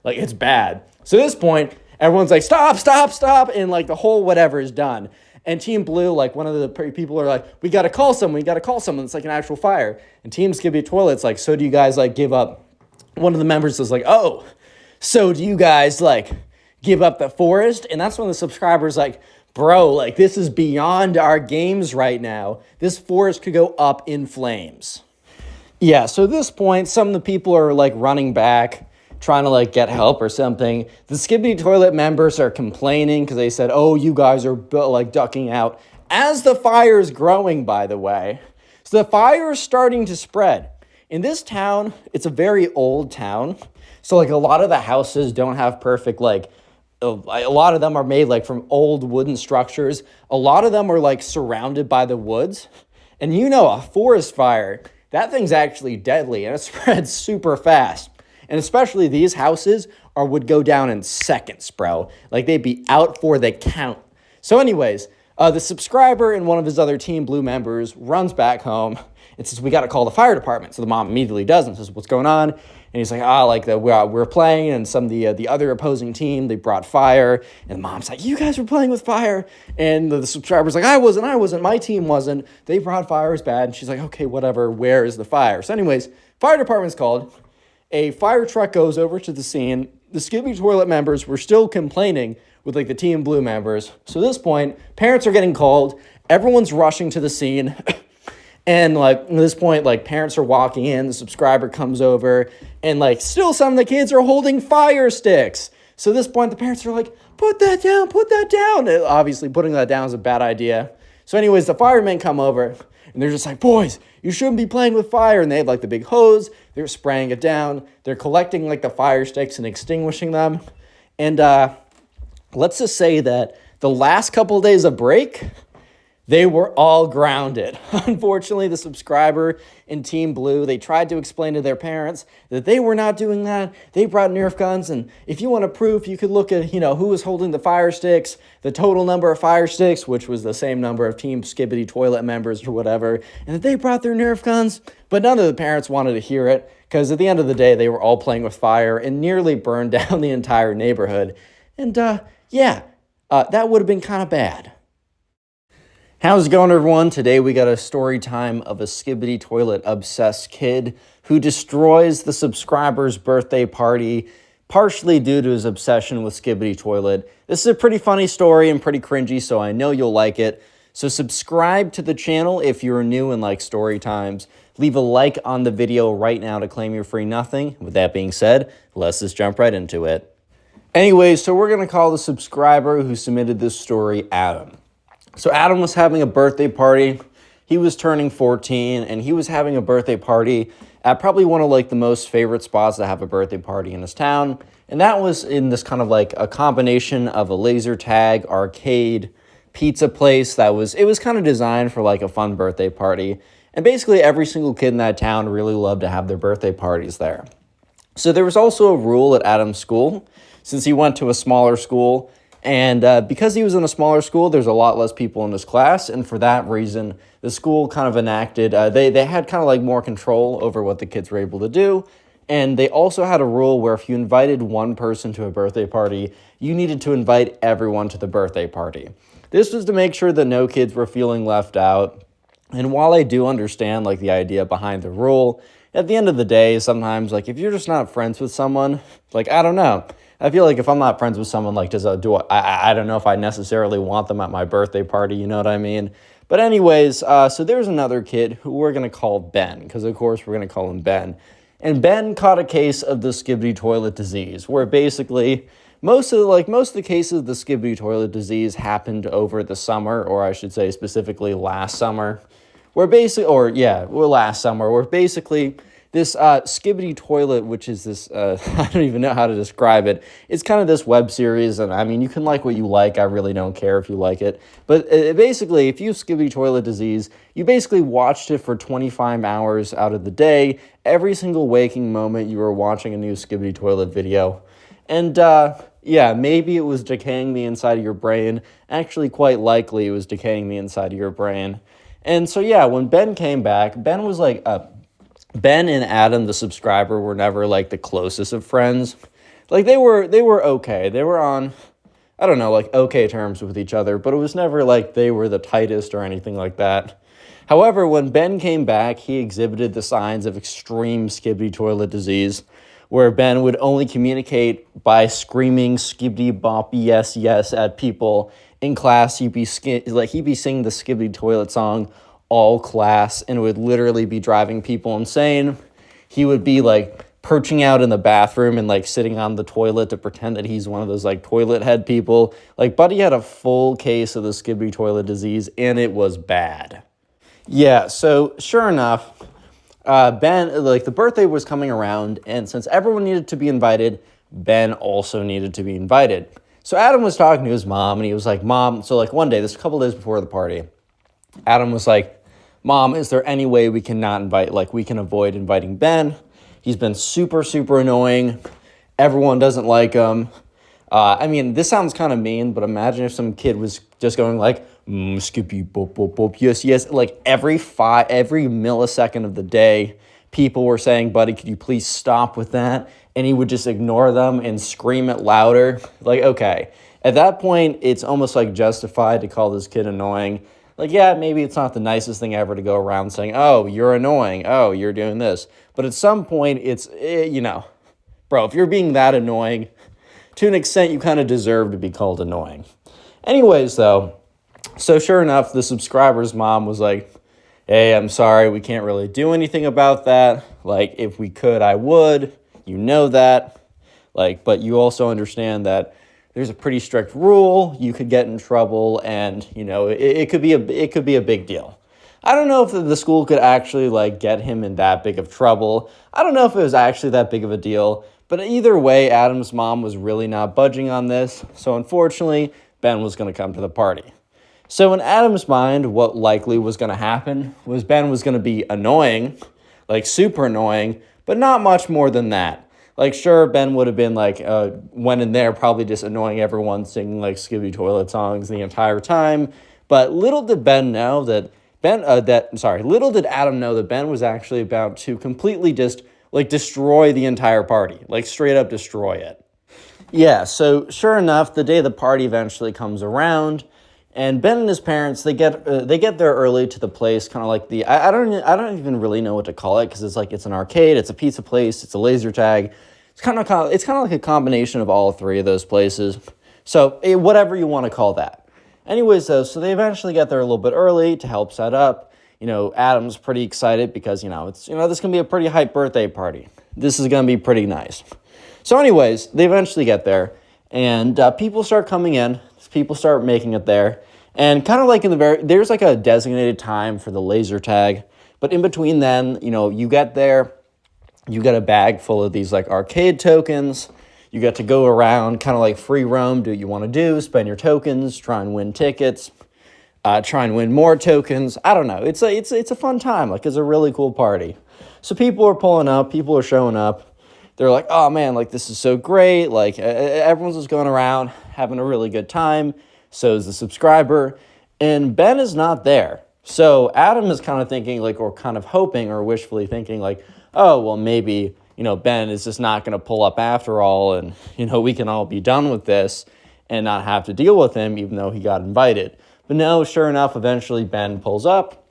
Like, it's bad. So at this point, everyone's like, stop, stop, stop, and like the whole whatever is done. And Team Blue, like one of the people are like, we got to call someone. It's like an actual fire. And Team Skibidi Toilet's like, so do you guys like give up? One of the members is like, oh, so do you guys like give up the forest? And that's when the subscriber's like, bro, like this is beyond our games right now. This forest could go up in flames. Yeah, so at this point, some of the people are like running back, trying to like get help or something. The Skibidi Toilet members are complaining because they said, oh, you guys are like ducking out. As the fire is growing, by the way. So the fire is starting to spread. In this town, it's a very old town. So like a lot of the houses don't have perfect like, a lot of them are made like from old wooden structures. A lot of them are like surrounded by the woods. And you know, a forest fire, that thing's actually deadly and it spreads super fast. And especially these houses would go down in seconds, bro. Like they'd be out for the count. So anyways, the subscriber and one of his other Team Blue members runs back home and says, we got to call the fire department. So the mom immediately does and says, what's going on? And he's like, we're playing, and some of the other opposing team, they brought fire. And the mom's like, you guys were playing with fire. And the subscriber's like, I wasn't, my team wasn't. They brought fire, it's bad. And she's like, okay, whatever, where is the fire? So anyways, fire department's called. A fire truck goes over to the scene. The Skibidi Toilet members were still complaining with like the Team Blue members. So at this point, parents are getting called. Everyone's rushing to the scene. And like at this point, like parents are walking in, the subscriber comes over, and like still some of the kids are holding fire sticks. So at this point, the parents are like, put that down. And obviously, putting that down is a bad idea. So anyways, the firemen come over, and they're just like, boys, you shouldn't be playing with fire. And they have like the big hose, they're spraying it down, they're collecting like the fire sticks and extinguishing them. And let's just say that the last couple of days of break, they were all grounded. Unfortunately, the subscriber in Team Blue, they tried to explain to their parents that they were not doing that. They brought Nerf guns, and if you want a proof, you could look at, who was holding the fire sticks, the total number of fire sticks, which was the same number of Team Skibidi Toilet members or whatever, and that they brought their Nerf guns. But none of the parents wanted to hear it, because at the end of the day, they were all playing with fire and nearly burned down the entire neighborhood. And that would have been kind of bad. How's it going, everyone? Today we got a story time of a Skibidi Toilet obsessed kid who destroys the subscriber's birthday party, partially due to his obsession with Skibidi Toilet. This is a pretty funny story and pretty cringy, so I know you'll like it. So subscribe to the channel if you're new and like story times. Leave a like on the video right now to claim your free nothing. With that being said, let's just jump right into it. Anyways, so we're going to call the subscriber who submitted this story Adam. So Adam was having a birthday party. He was turning 14, and he was having a birthday party at probably one of like the most favorite spots to have a birthday party in his town. And that was in this kind of like a combination of a laser tag, arcade, pizza place it was kind of designed for like a fun birthday party. And basically every single kid in that town really loved to have their birthday parties there. So there was also a rule at Adam's school, since he went to a smaller school. And because he was in a smaller school, there's a lot less people in his class. And for that reason, the school kind of enacted, they had kind of like more control over what the kids were able to do. And they also had a rule where if you invited one person to a birthday party, you needed to invite everyone to the birthday party. This was to make sure that no kids were feeling left out. And while I do understand like the idea behind the rule, at the end of the day, sometimes like if you're just not friends with someone, like I don't know. I feel like if I'm not friends with someone, like, I don't know if I necessarily want them at my birthday party, you know what I mean? But anyways, so there's another kid who we're going to call Ben, because of course we're going to call him Ben. And Ben caught a case of the Skibidi Toilet disease, where basically most of the cases of the Skibidi Toilet disease happened over the summer, or I should say specifically last summer, last summer, where basically this Skibidi Toilet, which is this, I don't even know how to describe it. It's kind of this web series, and I mean, you can like what you like. I really don't care if you like it. But basically, if you have Skibidi Toilet disease, you basically watched it for 25 hours out of the day. Every single waking moment, you were watching a new Skibidi Toilet video. And maybe it was decaying the inside of your brain. Actually, quite likely it was decaying the inside of your brain. And so, when Ben came back, Ben was like... Ben and Adam, the subscriber, were never like the closest of friends. Like they were okay. They were on I don't know, like okay terms with each other, but it was never like they were the tightest or anything like that. However, when Ben came back, he exhibited the signs of extreme skibidi toilet disease, where Ben would only communicate by screaming skibidi bop yes yes at people in class. He'd be singing the skibidi toilet song all class, and it would literally be driving people insane. He would be like perching out in the bathroom and like sitting on the toilet to pretend that he's one of those like toilet head people. Like Buddy had a full case of the skibidi toilet disease, and it was bad. Yeah, so sure enough, Ben, like the birthday was coming around, and since everyone needed to be invited, Ben also needed to be invited. So Adam was talking to his mom, and he was like, Mom, so like one day, this a couple days before the party, Adam was like, Mom, is there any way we can avoid inviting Ben? He's been super, super annoying. Everyone doesn't like him. I mean, this sounds kind of mean, but imagine if some kid was just going like, skippy, boop, boop, boop, yes, yes. Like every millisecond of the day, people were saying, Buddy, could you please stop with that? And he would just ignore them and scream it louder. Like, okay. At that point, it's almost like justified to call this kid annoying. Like, yeah, maybe it's not the nicest thing ever to go around saying, oh, you're annoying. Oh, you're doing this. But at some point, it's, bro, if you're being that annoying, to an extent, you kind of deserve to be called annoying. Anyways, though, so sure enough, the subscriber's mom was like, hey, I'm sorry, we can't really do anything about that. Like, if we could, I would. You know that. Like, but you also understand that there's a pretty strict rule. You could get in trouble, and, it could be a big deal. I don't know if the school could actually, like, get him in that big of trouble. I don't know if it was actually that big of a deal. But either way, Adam's mom was really not budging on this. So unfortunately, Ben was going to come to the party. So in Adam's mind, what likely was going to happen was Ben was going to be annoying, like super annoying, but not much more than that. Like, sure, Ben would have been like, went in there probably just annoying everyone, singing like skibidi toilet songs the entire time. But little did Ben know that little did Adam know that Ben was actually about to completely just like destroy the entire party, like straight up destroy it. Yeah, so sure enough, the day the party eventually comes around, and Ben and his parents, they get there early to the place, kind of like I don't even really know what to call it, because it's an arcade, it's a pizza place, it's a laser tag. It's kind of like a combination of all three of those places. So whatever you want to call that. Anyways, though, so they eventually get there a little bit early to help set up. Adam's pretty excited because, this is going to be a pretty hype birthday party. This is going to be pretty nice. So anyways, they eventually get there, and people start coming in. People start making it there. And kind of like there's like a designated time for the laser tag. But in between then, you get there, you get a bag full of these like arcade tokens. You get to go around, kind of like free roam, do what you want to do, spend your tokens, try and win tickets. Try and win more tokens. I don't know. It's a fun time. Like, it's a really cool party. So people are pulling up. People are showing up. They're like, oh, man, like, this is so great. Like, everyone's just going around having a really good time. So is the subscriber. And Ben is not there. So Adam is kind of thinking, like, or kind of hoping or wishfully thinking, like, oh, well, maybe, Ben is just not going to pull up after all. And, we can all be done with this and not have to deal with him, even though he got invited. But no, sure enough, eventually Ben pulls up,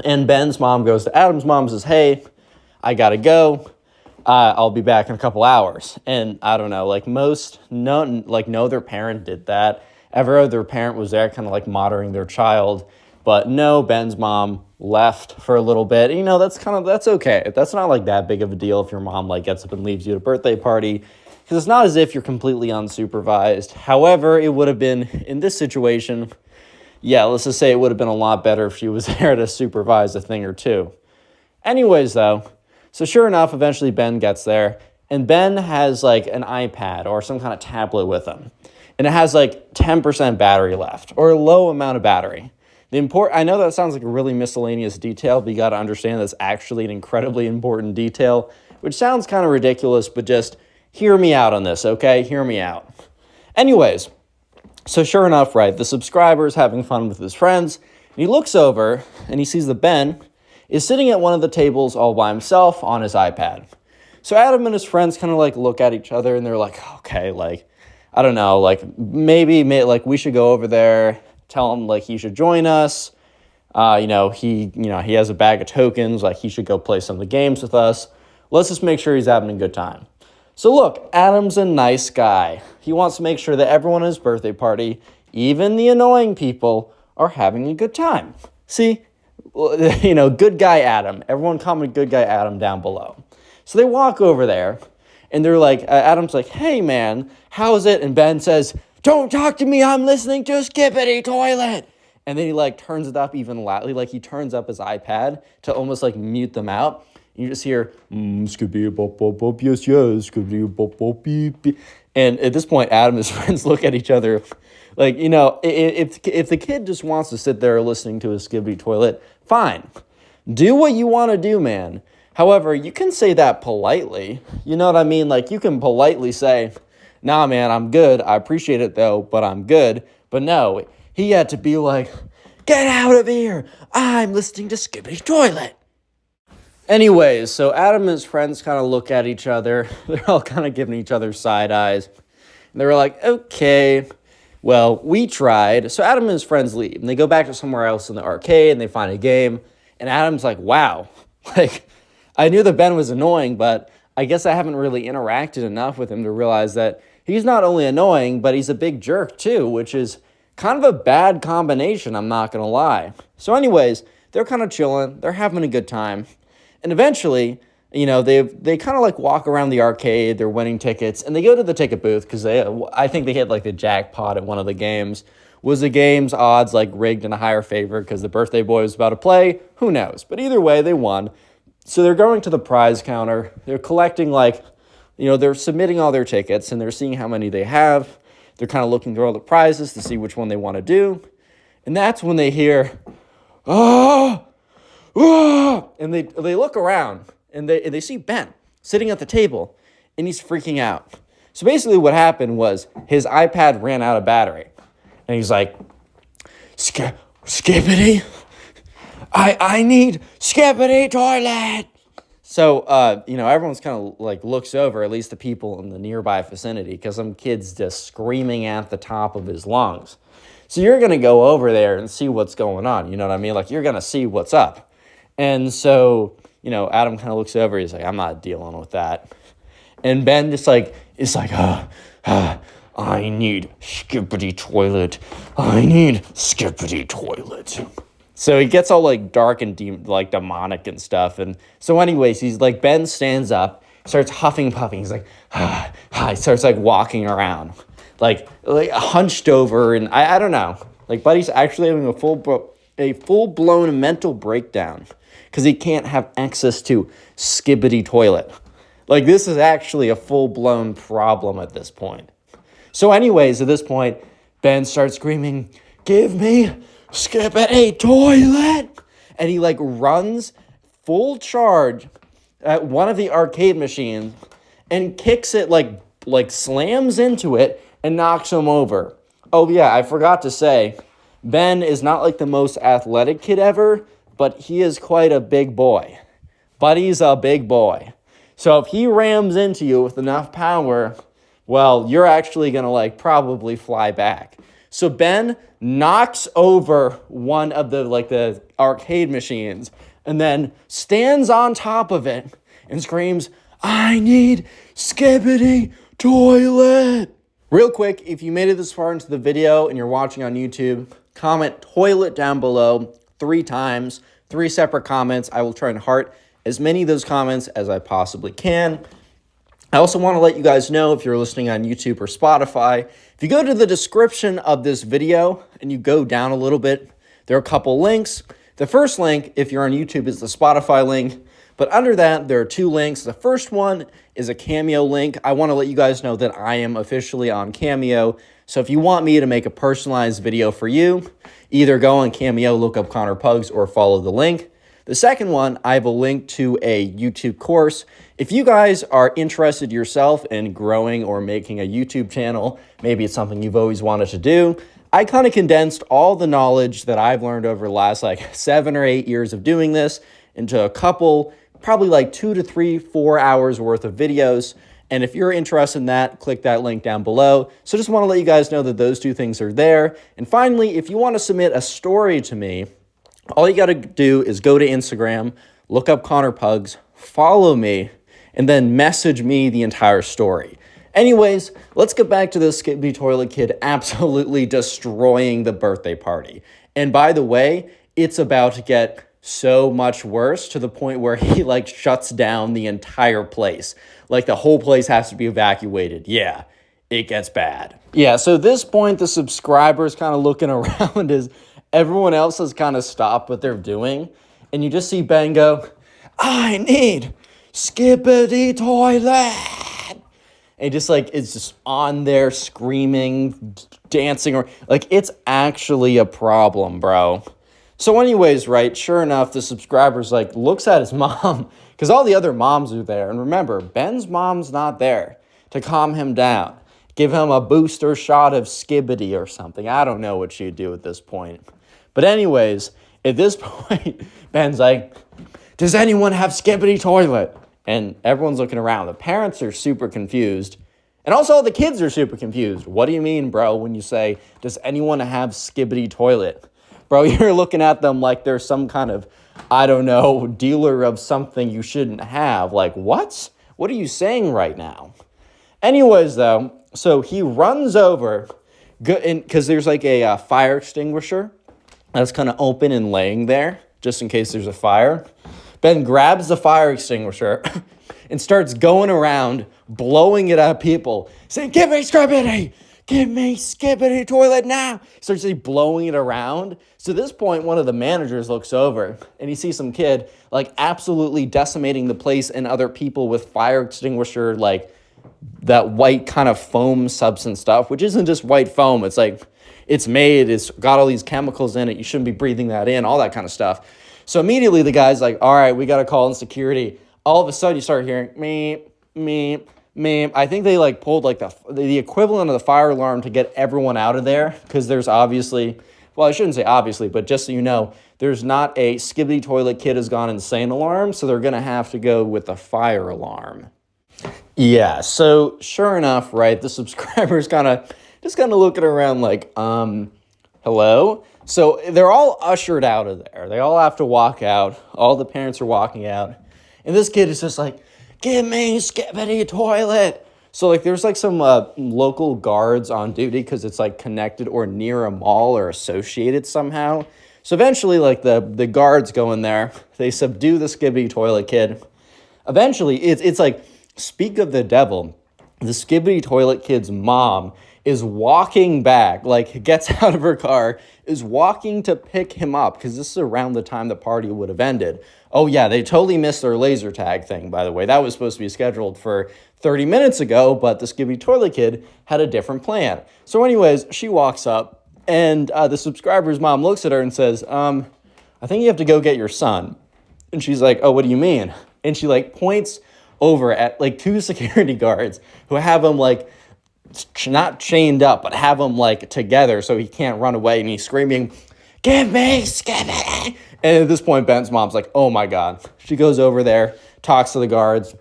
and Ben's mom goes to Adam's mom and says, hey, I gotta go. I'll be back in a couple hours. And I don't know, no, their parent did that. Every other parent was there kind of like monitoring their child. But no, Ben's mom left for a little bit. That's okay. That's not like that big of a deal if your mom like gets up and leaves you at a birthday party. Because it's not as if you're completely unsupervised. However, it would have been, in this situation, yeah, let's just say it would have been a lot better if she was there to supervise a thing or two. Anyways, though, so sure enough, eventually Ben gets there, and Ben has like an iPad or some kind of tablet with him, and it has like 10% battery left, or a low amount of battery. I know that sounds like a really miscellaneous detail, but you got to understand that's actually an incredibly important detail, which sounds kind of ridiculous, but just hear me out on this, okay? Hear me out. Anyways, so sure enough, right, the subscriber's having fun with his friends, and he looks over, and he sees that Ben is sitting at one of the tables all by himself on his iPad. So Adam and his friends kind of like look at each other, and they're like, okay, like, I don't know, like maybe like we should go over there, tell him like he should join us. He has a bag of tokens, like he should go play some of the games with us. Let's just make sure he's having a good time. So look, Adam's a nice guy. He wants to make sure that everyone at his birthday party, even the annoying people, are having a good time. See, good guy Adam. Everyone comment good guy Adam down below. So they walk over there, and they're like, Adam's like, hey man, how's it? And Ben says, don't talk to me, I'm listening to Skibidi Toilet. And then he like turns it up even loudly, like he turns up his iPad to almost like mute them out. You just hear, skibidi bop bop bop, yes, skibidi bop bop beep beep. And at this point, Adam and his friends look at each other like, if the kid just wants to sit there listening to a Skibidi Toilet, fine. Do what you want to do, man. However, you can say that politely. You know what I mean? Like, you can politely say, nah, man, I'm good. I appreciate it, though, but I'm good. But no, he had to be like, get out of here. I'm listening to Skibidi Toilet. Anyways, so Adam and his friends kind of look at each other. They're all kind of giving each other side eyes. And they were like, okay, well, we tried. So Adam and his friends leave. And they go back to somewhere else in the arcade, and they find a game. And Adam's like, wow, like, I knew that Ben was annoying, but I guess I haven't really interacted enough with him to realize that he's not only annoying, but he's a big jerk too, which is kind of a bad combination, I'm not going to lie. So anyways, they're kind of chilling. They're having a good time. And eventually, they kind of like walk around the arcade. They're winning tickets, and they go to the ticket booth because I think they hit like the jackpot at one of the games. Was the game's odds like rigged in a higher favor because the birthday boy was about to play? Who knows? But either way, they won. So they're going to the prize counter. They're collecting they're submitting all their tickets, and they're seeing how many they have. They're kind of looking through all the prizes to see which one they want to do. And that's when they hear, oh, oh, and they look around, and they see Ben sitting at the table, and he's freaking out. So basically what happened was his iPad ran out of battery. And he's like, Skibidi? I need Skibidi Toilet. So, everyone's kind of like looks over, at least the people in the nearby vicinity, because some kid's just screaming at the top of his lungs. So you're going to go over there and see what's going on. You know what I mean? Like, you're going to see what's up. And so, Adam kind of looks over. He's like, I'm not dealing with that. And Ben just is like, I need Skibidi Toilet. I need Skibidi Toilet. So he gets all like dark and demonic and stuff. And so anyways, he's like, Ben stands up, starts huffing puffing. He's like, he starts like walking around, like hunched over. And I don't know, like Buddy's actually having a full-blown mental breakdown because he can't have access to Skibidi Toilet. Like, this is actually a full-blown problem at this point. So anyways, at this point, Ben starts screaming, give me Skibidi Toilet. And he like runs full charge at one of the arcade machines and kicks it, like slams into it and knocks him over. Oh yeah, I forgot to say, Ben is not like the most athletic kid ever, but he is quite a big boy. Buddy's a big boy. So if he rams into you with enough power, well, you're actually going to like probably fly back. So Ben knocks over one of the arcade machines and then stands on top of it and screams, I need Skibidi Toilet. Real quick, if you made it this far into the video and you're watching on YouTube, comment toilet down below 3 times, 3 separate comments. I will try and heart as many of those comments as I possibly can. I also want to let you guys know, if you're listening on YouTube or Spotify, if you go to the description of this video and you go down a little bit, there are a couple links. The first link, if you're on YouTube, is the Spotify link. But under that, there are 2 links. The first one is a Cameo link. I want to let you guys know that I am officially on Cameo. So if you want me to make a personalized video for you, either go on Cameo, look up Connor Pugs, or follow the link. The second one, I have a link to a YouTube course. If you guys are interested yourself in growing or making a YouTube channel, maybe it's something you've always wanted to do, I kind of condensed all the knowledge that I've learned over the last 7 or 8 years of doing this into a couple, probably 2 to 3, 4 hours worth of videos. And if you're interested in that, click that link down below. So just want to let you guys know that those two things are there. And finally, if you want to submit a story to me, all you got to do is go to Instagram, look up Connor Pugs, follow me, and then message me the entire story. Anyways, let's get back to this skibidi toilet kid absolutely destroying the birthday party. And by the way, it's about to get so much worse to the point where he like shuts down the entire place. Like the whole place has to be evacuated. Yeah, it gets bad. Yeah, so at this point, the subscriber's kind of looking around as everyone else has kind of stopped what they're doing. And you just see Ben go, I need skibidi toilet. And just like, it's just on there screaming, dancing, or like, it's actually a problem, bro. So anyways, right, sure enough, the subscriber's like, looks at his mom, because all the other moms are there. And remember, Ben's mom's not there to calm him down, give him a booster shot of skibidi or something. I don't know what she'd do at this point. But anyways, at this point, Ben's like, does anyone have skibidi toilet? And everyone's looking around. The parents are super confused. And also all the kids are super confused. What do you mean, bro, when you say, does anyone have skibidi toilet? Bro, you're looking at them like they're some kind of, I don't know, dealer of something you shouldn't have. Like, what? What are you saying right now? Anyways, though, so he runs over, because there's like a fire extinguisher that's kind of open and laying there, just in case there's a fire. Ben grabs the fire extinguisher and starts going around, blowing it at people, saying, give me skibidi! Give me skibidi toilet now! Starts blowing it around. So at this point, one of the managers looks over and he sees some kid like absolutely decimating the place and other people with fire extinguisher, like that white kind of foam substance stuff, which isn't just white foam. It's like, it's made, it's got all these chemicals in it. You shouldn't be breathing that in, all that kind of stuff. So immediately the guy's like, all right, we got to call in security. All of a sudden you start hearing meep, meep, meep. I think they like pulled like the equivalent of the fire alarm to get everyone out of there, because there's obviously, well, I shouldn't say obviously, but just so you know, there's not a skibidi toilet kid has gone insane alarm, so they're going to have to go with the fire alarm. Yeah, so sure enough, right, the subscriber's just kind of looking around like, hello? So they're all ushered out of there. They all have to walk out. All the parents are walking out. And this kid is just like, give me skibidi toilet. So like there's like some local guards on duty because it's like connected or near a mall or associated somehow. So eventually like the guards go in there. They subdue the skibidi toilet kid. Eventually it's like, speak of the devil, the skibidi toilet kid's mom is walking back, like gets out of her car, is walking to pick him up, because this is around the time the party would have ended. Oh yeah, they totally missed their laser tag thing, by the way. That was supposed to be scheduled for 30 minutes ago, but the skibidi toilet kid had a different plan. So anyways, she walks up, and the subscriber's mom looks at her and says, I think you have to go get your son. And she's like, oh, what do you mean? And she like points over at like two security guards who have him like, not chained up, but have him like together so he can't run away, and he's screaming, give me skibidi. And at this point, Ben's mom's like, oh my God. She goes over there, talks to the guards,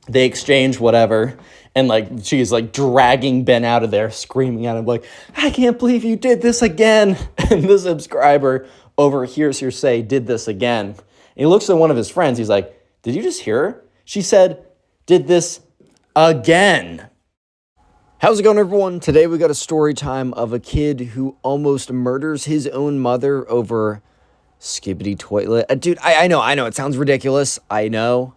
they exchange whatever, and like she's like dragging Ben out of there, screaming at him like, I can't believe you did this again. And the subscriber overhears her say, did this again. And he looks at one of his friends, he's like, did you just hear her? She said, did this again. How's it going, everyone? Today we got a story time of a kid who almost murders his own mother over skibidi toilet. Dude, I know. It sounds ridiculous. I know.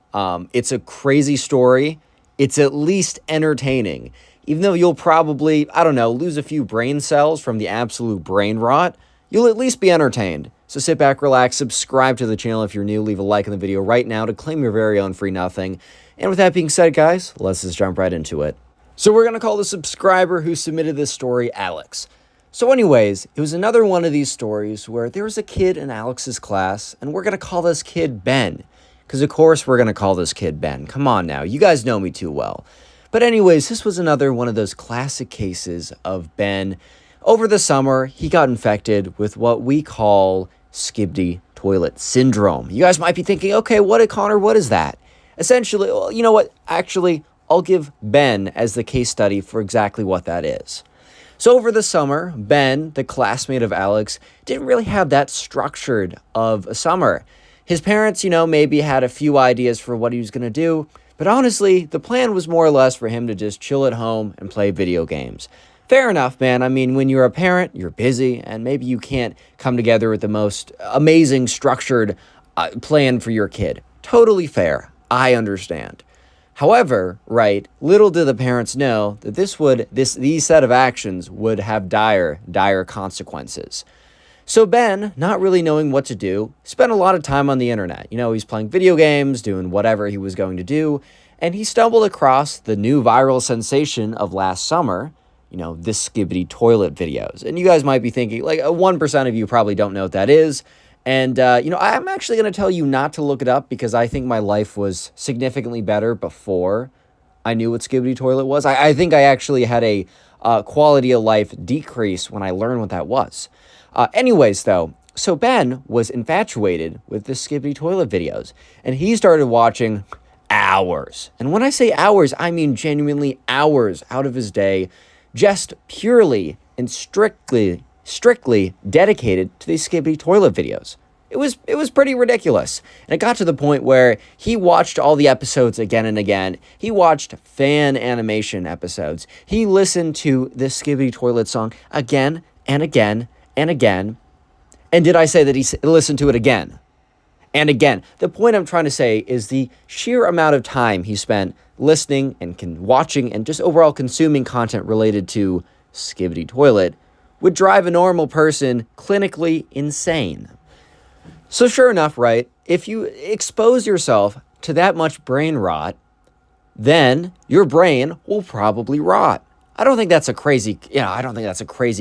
It's a crazy story. It's at least entertaining. Even though you'll probably, I don't know, lose a few brain cells from the absolute brain rot, you'll at least be entertained. So sit back, relax, subscribe to the channel if you're new, leave a like in the video right now to claim your very own free nothing. And with that being said, guys, let's just jump right into it. So we're going to call the subscriber who submitted this story Alex. So anyways, it was another one of these stories where there was a kid in Alex's class, and we're going to call this kid Ben. Because of course we're going to call this kid Ben. Come on now, you guys know me too well. But anyways, this was another one of those classic cases of Ben. Over the summer, he got infected with what we call skibidi toilet syndrome. You guys might be thinking, okay, Connor, what is that? Essentially, well, you know what? Actually, I'll give Ben as the case study for exactly what that is. So over the summer, Ben, the classmate of Alex, didn't really have that structured of a summer. His parents, maybe had a few ideas for what he was going to do, but honestly, the plan was more or less for him to just chill at home and play video games. Fair enough, man. I mean, when you're a parent, you're busy, and maybe you can't come together with the most amazing structured plan for your kid. Totally fair. I understand. However, right, little did the parents know that these set of actions would have dire consequences. So Ben, not really knowing what to do, spent a lot of time on the internet. He's playing video games, doing whatever he was going to do, and he stumbled across the new viral sensation of last summer, the skibidi toilet videos. And you guys might be thinking, 1% of you probably don't know what that is. And, I'm actually going to tell you not to look it up because I think my life was significantly better before I knew what skibidi toilet was. I think I actually had a quality of life decrease when I learned what that was. Anyways, though, so Ben was infatuated with the skibidi toilet videos, and he started watching hours. And when I say hours, I mean genuinely hours out of his day, just purely and strictly dedicated to these skibidi toilet videos. It was pretty ridiculous. And it got to the point where he watched all the episodes again and again. He watched fan animation episodes. He listened to this skibidi toilet song again and again and again. And did I say that he listened to it again and again? The point I'm trying to say is the sheer amount of time he spent listening and watching and just overall consuming content related to skibidi toilet would drive a normal person clinically insane. So sure enough, right, if you expose yourself to that much brain rot, then your brain will probably rot. I don't think that's a crazy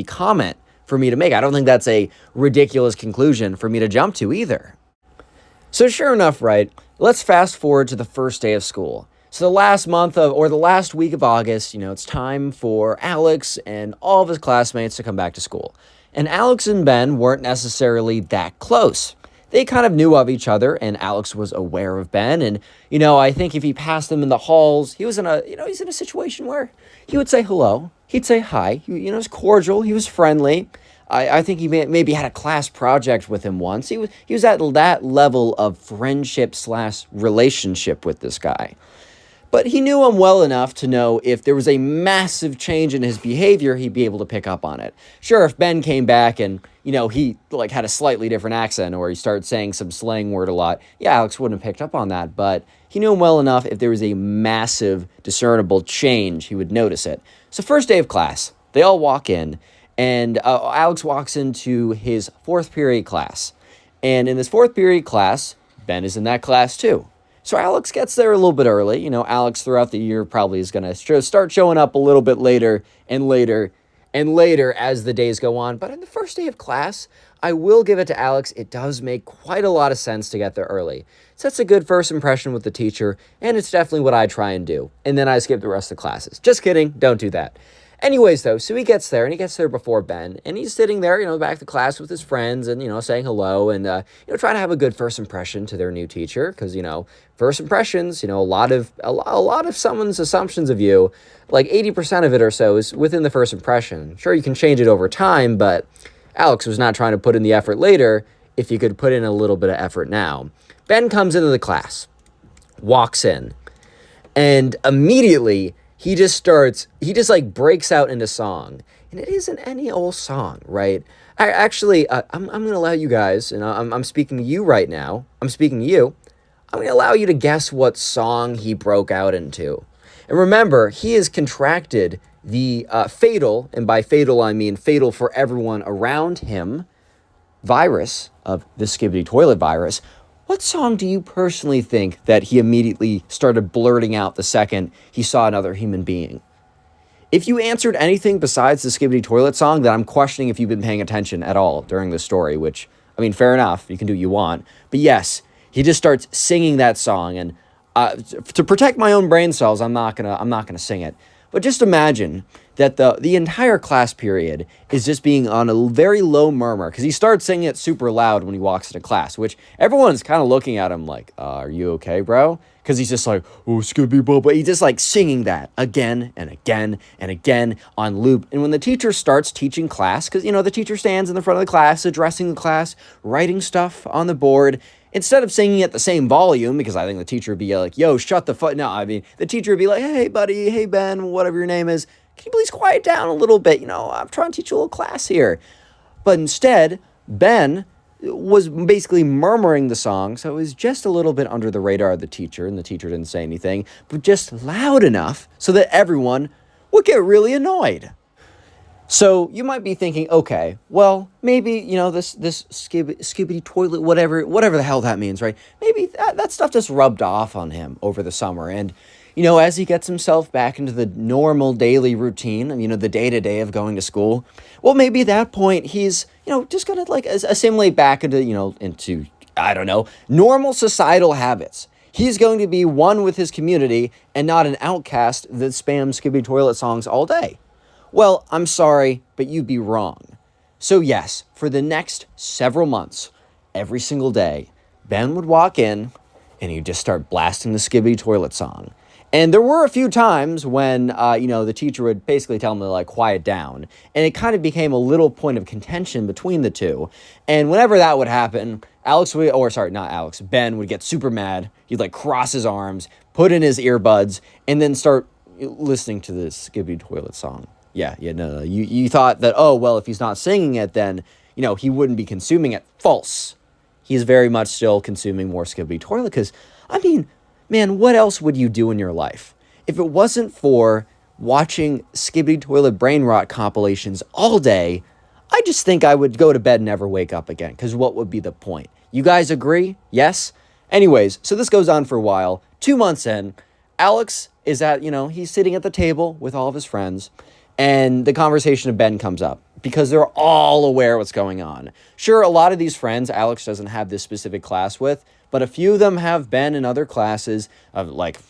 comment for me to make. I don't think that's a ridiculous conclusion for me to jump to either. So sure enough, right, let's fast forward to the first day of school. So the last week of August, it's time for Alex and all of his classmates to come back to school. And Alex and Ben weren't necessarily that close. They kind of knew of each other, and Alex was aware of Ben. And, I think if he passed them in the halls, he was in a situation where he would say hello. He'd say hi. He was cordial. He was friendly. I think he maybe had a class project with him once. He was at that level of friendship/relationship with this guy. But he knew him well enough to know if there was a massive change in his behavior, he'd be able to pick up on it. Sure, if Ben came back and, he had a slightly different accent or he started saying some slang word a lot, yeah, Alex wouldn't have picked up on that. But he knew him well enough if there was a massive discernible change, he would notice it. So first day of class, they all walk in and Alex walks into his fourth period class. And in this fourth period class, Ben is in that class too. So Alex gets there a little bit early. Alex throughout the year probably is going to start showing up a little bit later and later and later as the days go on. But on the first day of class, I will give it to Alex. It does make quite a lot of sense to get there early. It sets a good first impression with the teacher, and it's definitely what I try and do. And then I skip the rest of the classes. Just kidding. Don't do that. Anyways, though, so he gets there, and he gets there before Ben, and he's sitting there, back to class with his friends and, saying hello and, trying to have a good first impression to their new teacher because, first impressions, a lot of someone's assumptions of you, like 80% of it or so is within the first impression. Sure, you can change it over time, but Alex was not trying to put in the effort later if you could put in a little bit of effort now. Ben comes into the class, walks in, and immediately he just breaks out into song. And it isn't any old song, right? I'm going to allow you guys, and I'm speaking to you right now. I'm speaking to you. I'm going to allow you to guess what song he broke out into. And remember, he has contracted the fatal, and by fatal I mean fatal for everyone around him, virus of the skibidi toilet virus. What song do you personally think that he immediately started blurting out the second he saw another human being? If you answered anything besides the skibidi toilet song, then I'm questioning if you've been paying attention at all during the story, which, fair enough, you can do what you want. But yes, he just starts singing that song, and to protect my own brain cells, I'm not gonna sing it. But just imagine that the entire class period is just being on a very low murmur, because he starts singing it super loud when he walks into class, which everyone's kind of looking at him like, are you okay, bro? Because he's just like, oh, skibidi bop, but he's just like singing that again and again and again on loop. And when the teacher starts teaching class, because, the teacher stands in the front of the class, addressing the class, writing stuff on the board, instead of singing at the same volume, because I think the teacher would be like, yo, shut the fuck. No, I mean, the teacher would be like, hey, buddy, hey, Ben, whatever your name is, can you please quiet down a little bit? I'm trying to teach you a little class here. But instead, Ben was basically murmuring the song, so it was just a little bit under the radar of the teacher, and the teacher didn't say anything, but just loud enough so that everyone would get really annoyed. So you might be thinking, okay, well, maybe, this skibidi toilet, whatever the hell that means, right? Maybe that stuff just rubbed off on him over the summer. And, as he gets himself back into the normal daily routine, the day-to-day of going to school, well, maybe at that point he's, just going to assimilate back into, I don't know, normal societal habits. He's going to be one with his community and not an outcast that spams skibidi toilet songs all day. Well, I'm sorry, but you'd be wrong. So yes, for the next several months, every single day, Ben would walk in and he'd just start blasting the skibidi toilet song. And there were a few times when, the teacher would basically tell him to, quiet down. And it kind of became a little point of contention between the two. And whenever that would happen, Ben would get super mad. He'd, cross his arms, put in his earbuds, and then start listening to this skibidi toilet song. Yeah, no. You thought that, oh, well, if he's not singing it, then, he wouldn't be consuming it. False. He's very much still consuming more skibidi toilet, because, man, what else would you do in your life? If it wasn't for watching skibidi toilet brain rot compilations all day, I just think I would go to bed and never wake up again, because what would be the point? You guys agree? Yes? Anyways, so this goes on for a while. 2 months in, Alex is he's sitting at the table with all of his friends, and the conversation of Ben comes up, because they're all aware what's going on. Sure, a lot of these friends Alex doesn't have this specific class with, but a few of them have been in other classes.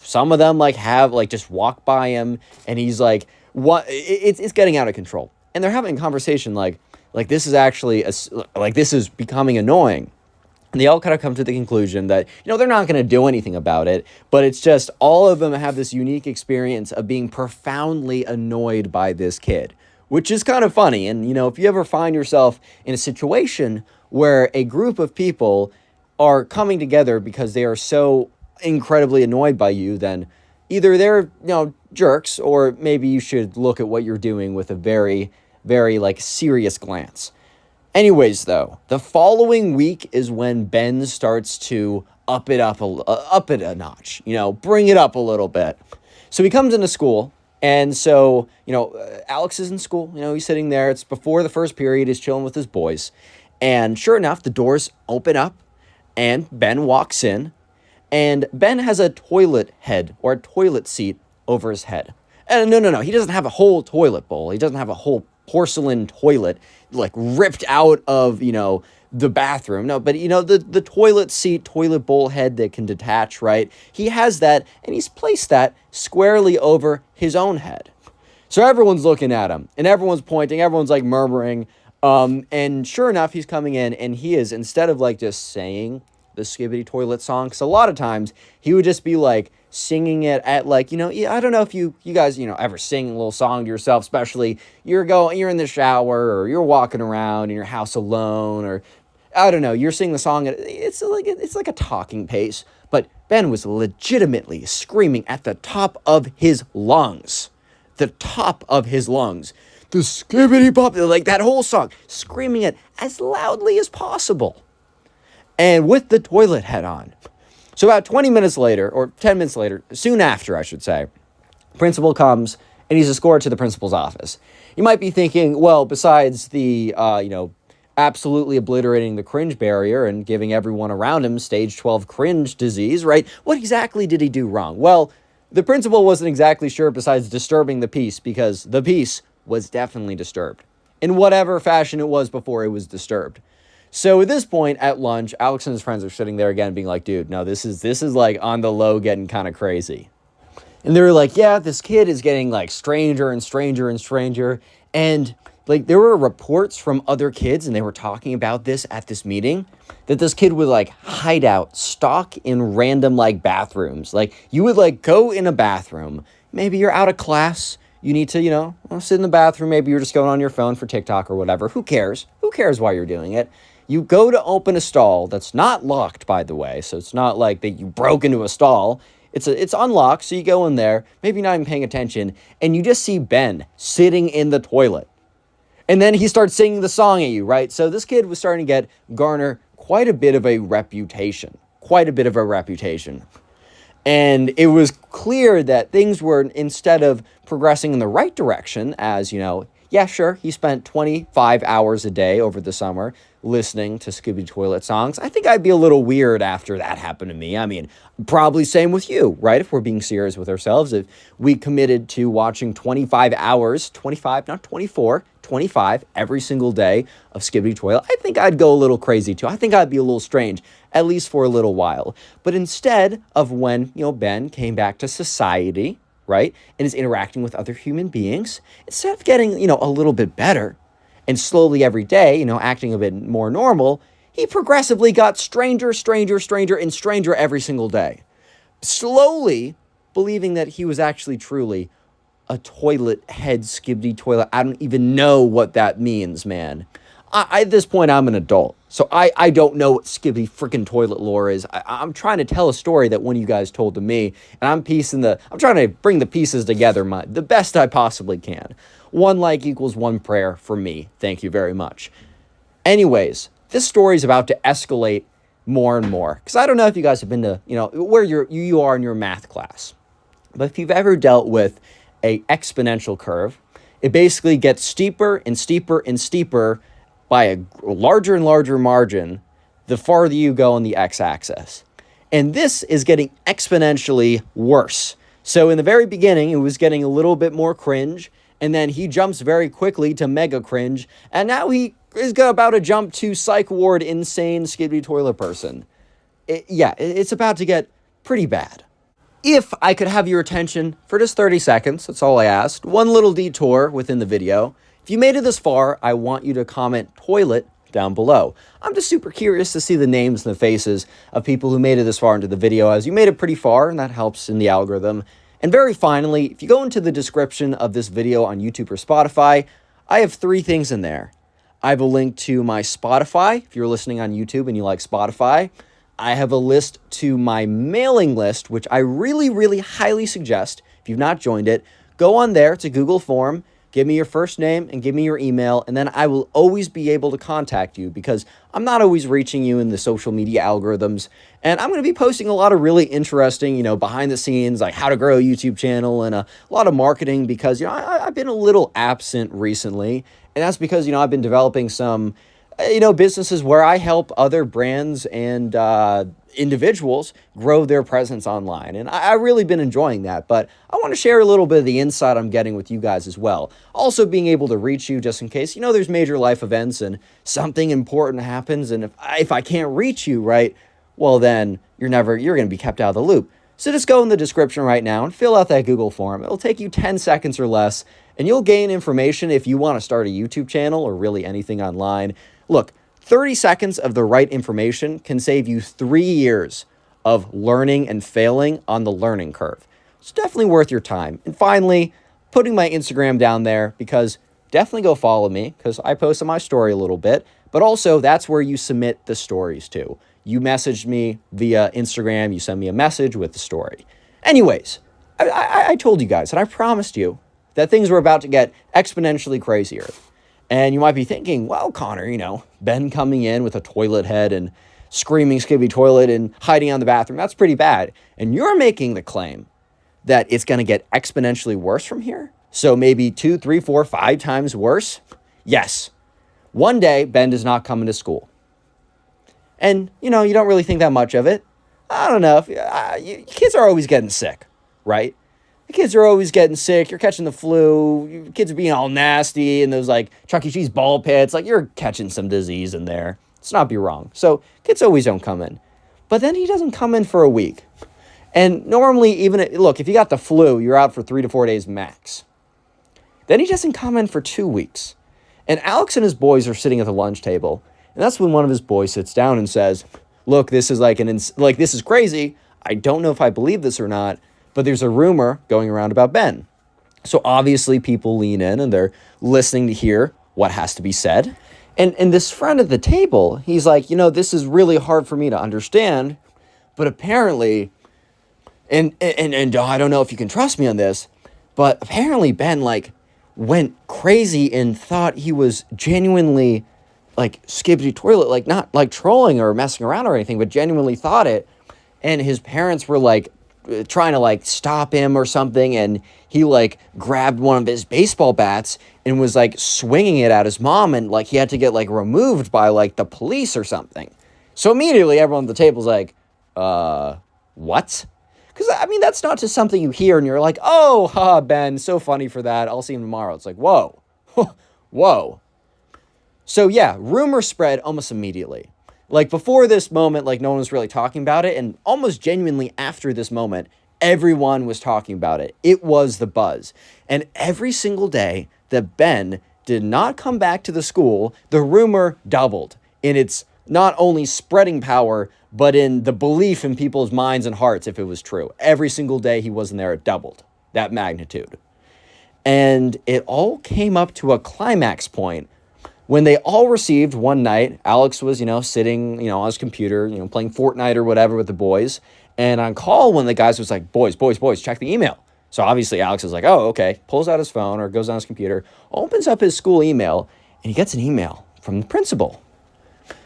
Some of them have just walk by him, and he's like, what? It's getting out of control. And they're having a conversation like this is actually this is becoming annoying. And they all kind of come to the conclusion that, they're not going to do anything about it, but it's just all of them have this unique experience of being profoundly annoyed by this kid, which is kind of funny. And, if you ever find yourself in a situation where a group of people are coming together because they are so incredibly annoyed by you, then either they're, jerks, or maybe you should look at what you're doing with a very, very, serious glance. Anyways, though, the following week is when Ben starts to up it a notch, bring it up a little bit. So he comes into school, and so, Alex is in school, he's sitting there. It's before the first period, he's chilling with his boys. And sure enough, the doors open up, and Ben walks in, and Ben has a toilet head or a toilet seat over his head. And no, he doesn't have a whole toilet bowl. He doesn't have a whole porcelain toilet, ripped out of, the bathroom. No, but, the toilet seat, toilet bowl head that can detach, right? He has that, and he's placed that squarely over his own head. So everyone's looking at him, and everyone's pointing, everyone's, murmuring. And sure enough, he's coming in, and he is, instead of just saying the skibidi toilet song, because a lot of times he would just be singing it at I don't know if you guys, ever sing a little song to yourself, especially you're in the shower, or you're walking around in your house alone, or I don't know, you're singing the song, it's like a talking pace. But Ben was legitimately screaming at the top of his lungs. The top of his lungs. The skibidi bop, that whole song, screaming it as loudly as possible. And with the toilet head on. So about 20 minutes later, or 10 minutes later, soon after, I should say, principal comes, and he's escorted to the principal's office. You might be thinking, well, besides the, absolutely obliterating the cringe barrier and giving everyone around him stage 12 cringe disease, right? What exactly did he do wrong? Well, the principal wasn't exactly sure besides disturbing the peace, because the peace was definitely disturbed in whatever fashion it was before it was disturbed. So at this point at lunch, Alex and his friends are sitting there again being like, dude, no, this is on the low getting kind of crazy. And they were like, yeah, this kid is getting like stranger and stranger and stranger. And like there were reports from other kids, and they were talking about this at this meeting, that this kid would like hide out, stalk in random like bathrooms. Like you would like go in a bathroom, maybe you're out of class, you need to, sit in the bathroom, maybe you're just going on your phone for TikTok or whatever. Who cares? Who cares why you're doing it? You go to open a stall that's not locked, by the way, so it's not like that you broke into a stall. It's unlocked, so you go in there, maybe not even paying attention, and you just see Ben sitting in the toilet. And then he starts singing the song at you, right? So this kid was starting to garner quite a bit of a reputation. And it was clear that things were, instead of progressing in the right direction, as, yeah, sure, he spent 25 hours a day over the summer listening to skibidi toilet songs. I think I'd be a little weird after that happened to me. I mean, probably same with you, right? If we're being serious with ourselves, if we committed to watching 25 hours, 25, not 24, 25 every single day of skibidi toilet, I think I'd go a little crazy too. I think I'd be a little strange, at least for a little while. But instead of when, Ben came back to society, right, and is interacting with other human beings, instead of getting, a little bit better and slowly every day, acting a bit more normal, he progressively got stranger, and stranger every single day. Slowly believing that he was actually truly a toilet head skibidi toilet. I don't even know what that means, man. At this point, I'm an adult, so I don't know what skibidi freaking toilet lore is. I'm trying to tell a story that one of you guys told to me, and I'm trying to bring the pieces together the best I possibly can. One like equals one prayer for me. Thank you very much. Anyways, this story is about to escalate more and more, because I don't know if you guys have been to, where you are in your math class, but if you've ever dealt with a exponential curve, it basically gets steeper and steeper and steeper by a larger and larger margin the farther you go on the x-axis. And this is getting exponentially worse. So in the very beginning, it was getting a little bit more cringe, and then he jumps very quickly to mega cringe, and now he is about to jump to psych ward insane skibidi toilet person. It's about to get pretty bad. If I could have your attention for just 30 seconds, that's all I asked, one little detour within the video. If you made it this far, I want you to comment toilet down below. I'm just super curious to see the names and the faces of people who made it this far into the video, as you made it pretty far, and that helps in the algorithm. And very finally, if you go into the description of this video on YouTube or Spotify, I have 3 things in there. I have a link to my Spotify, if you're listening on YouTube and you like Spotify. I have a list to my mailing list, which I really, really highly suggest, if you've not joined it, go on there. It's a Google form. Give me your first name and give me your email, and then I will always be able to contact you, because I'm not always reaching you in the social media algorithms. And I'm going to be posting a lot of really interesting, behind the scenes, like how to grow a YouTube channel and a lot of marketing, because, I've been a little absent recently. And that's because, I've been developing some businesses where I help other brands and individuals grow their presence online. And I've really been enjoying that, but I want to share a little bit of the insight I'm getting with you guys as well. Also being able to reach you just in case, there's major life events and something important happens. And if I can't reach you, right, well, then you're going to be kept out of the loop. So just go in the description right now and fill out that Google form. It'll take you 10 seconds or less, and you'll gain information if you want to start a YouTube channel or really anything online. Look, 30 seconds of the right information can save you 3 years of learning and failing on the learning curve. It's definitely worth your time. And finally, putting my Instagram down there, because definitely go follow me, because I post on my story a little bit, but also that's where you submit the stories to. You messaged me via Instagram, you send me a message with the story. Anyways, I told you guys, and I promised you that things were about to get exponentially crazier. And you might be thinking, well, Connor, Ben coming in with a toilet head and screaming skibidi toilet and hiding on the bathroom, that's pretty bad. And you're making the claim that it's going to get exponentially worse from here? So maybe 2, 3, 4, 5 times worse? Yes. One day, Ben does not come into school. And, you don't really think that much of it. I don't know. Kids are always getting sick, right? The kids are always getting sick. You're catching the flu. Kids are being all nasty in those, Chuck E. Cheese ball pits. You're catching some disease in there. Let's not be wrong. So kids always don't come in. But then he doesn't come in for a week. And normally, look, if you got the flu, you're out for 3 to 4 days max. Then he doesn't come in for 2 weeks. And Alex and his boys are sitting at the lunch table. And that's when one of his boys sits down and says, look, this is this is crazy. I don't know if I believe this or not, but there's a rumor going around about Ben. So obviously people lean in and they're listening to hear what has to be said. And this friend at the table, he's like, this is really hard for me to understand, but apparently, and I don't know if you can trust me on this, but apparently Ben went crazy and thought he was genuinely skibidi toilet, not trolling or messing around or anything, but genuinely thought it. And his parents were trying to stop him or something, and he grabbed one of his baseball bats and was swinging it at his mom, and he had to get removed by the police or something. So immediately everyone at the table's what? Because that's not just something you hear and you're like, oh, Ben, so funny for that, I'll see him tomorrow. It's whoa. Whoa. So yeah, rumor spread almost immediately. Before this moment, no one was really talking about it. And almost genuinely after this moment, everyone was talking about it. It was the buzz. And every single day that Ben did not come back to the school, the rumor doubled in its not only spreading power, but in the belief in people's minds and hearts if it was true. Every single day he wasn't there, it doubled that magnitude. And it all came up to a climax point when they all received one night. Alex was, sitting, on his computer, playing Fortnite or whatever with the boys. And on call, one of the guys was like, boys, check the email. So obviously Alex is like, oh, okay. Pulls out his phone or goes on his computer, opens up his school email, and he gets an email from the principal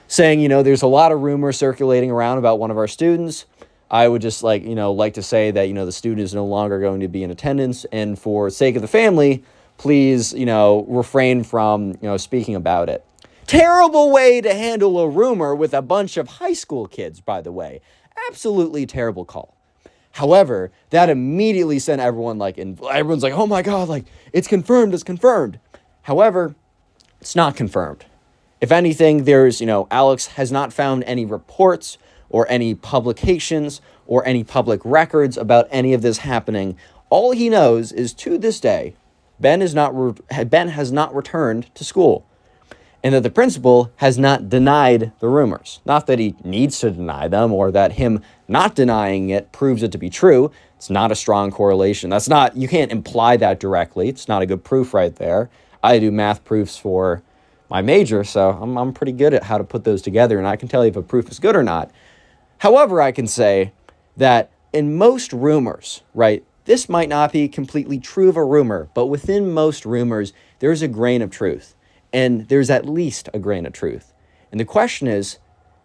saying, there's a lot of rumors circulating around about one of our students. I would just like to say that, the student is no longer going to be in attendance. And for sake of the family, please, refrain from, speaking about it. Terrible way to handle a rumor with a bunch of high school kids, by the way. Absolutely terrible call. However, that immediately sent everyone everyone's like, oh my God, it's confirmed. However, it's not confirmed. If anything, there's, Alex has not found any reports or any publications or any public records about any of this happening. All he knows is to this day, Ben has not returned to school, and that the principal has not denied the rumors. Not that he needs to deny them or that him not denying it proves it to be true. It's not a strong correlation. You can't imply that directly. It's not a good proof right there. I do math proofs for my major, so I'm pretty good at how to put those together, and I can tell you if a proof is good or not. However, I can say that in most rumors, right, this might not be completely true of a rumor, but within most rumors, there's a grain of truth. And there's at least a grain of truth. And the question is,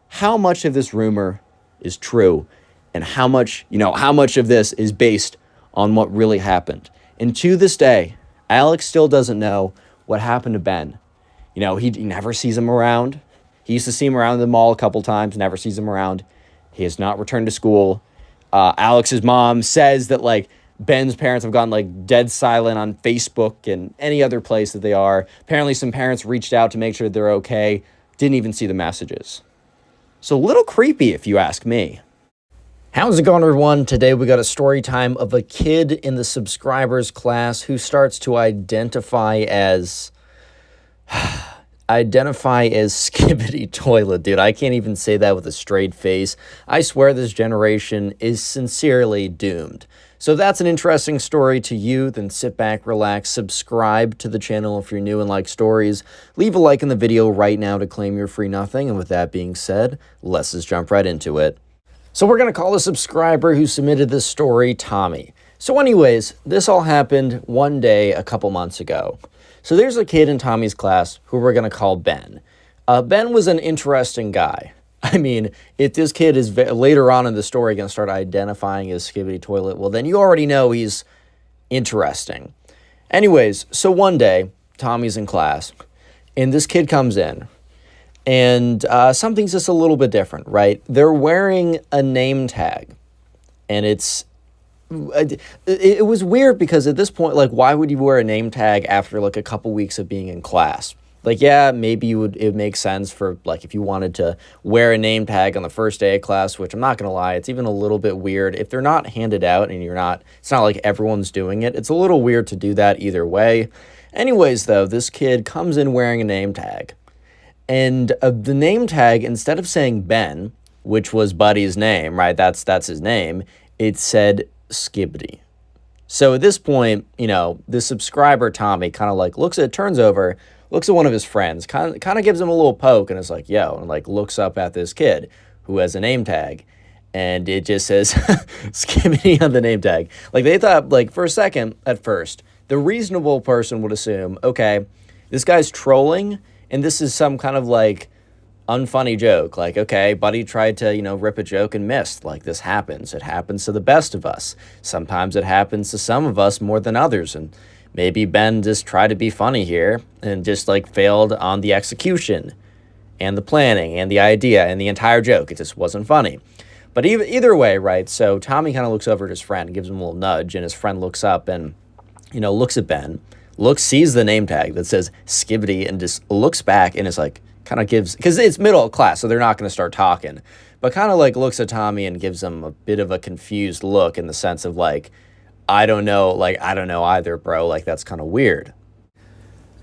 how much of this rumor is true? And how much of this is based on what really happened? And to this day, Alex still doesn't know what happened to Ben. He never sees him around. He used to see him around the mall a couple times, never sees him around. He has not returned to school. Alex's mom says that Ben's parents have gone dead silent on Facebook and any other place that they are. Apparently some parents reached out to make sure they're okay. Didn't even see the messages. So a little creepy if you ask me. How's it going, everyone? Today we got a story time of a kid in the subscribers class who starts to identify as skibidi toilet, dude. I can't even say that with a straight face. I swear this generation is sincerely doomed. So if that's an interesting story to you, then sit back, relax, subscribe to the channel if you're new and like stories. Leave a like in the video right now to claim your free nothing. And with that being said, let's just jump right into it. So we're going to call the subscriber who submitted this story Tommy. So anyways, this all happened one day a couple months ago. So there's a kid in Tommy's class who we're going to call Ben. Ben was an interesting guy. If this kid is later on in the story going to start identifying as skibidi toilet, well, then you already know he's interesting. Anyways, so one day, Tommy's in class, and this kid comes in, and something's just a little bit different, right? They're wearing a name tag, and it was weird because at this point, why would you wear a name tag after a couple weeks of being in class? Like, yeah, maybe it makes sense for, like, if you wanted to wear a name tag on the first day of class, which I'm not going to lie, it's even a little bit weird. If they're not handed out and it's not like everyone's doing it, it's a little weird to do that either way. Anyways, though, this kid comes in wearing a name tag. And the name tag, instead of saying Ben, which was Buddy's name, right? That's his name. It said skibidi. So at this point, the subscriber, Tommy, kind of like turns over, looks at one of his friends, kind of gives him a little poke and is like, yo, and like looks up at this kid who has a name tag. And it just says skibidi on the name tag. Like they thought, like for a second, at first, the reasonable person would assume, okay, this guy's trolling and this is some kind of like unfunny joke. Like, okay, Buddy tried to, rip a joke and missed. Like, this happens. It happens to the best of us. Sometimes it happens to some of us more than others. And maybe Ben just tried to be funny here and just like failed on the execution and the planning and the idea and the entire joke. It just wasn't funny. But either way, right? So Tommy kind of looks over at his friend, gives him a little nudge, and his friend looks up and, looks at Ben, sees the name tag that says skibidi and just looks back and is like, kind of gives, because it's middle of class, so they're not going to start talking, but kind of like looks at Tommy and gives him a bit of a confused look in the sense of like, I don't know either, bro. Like, that's kind of weird.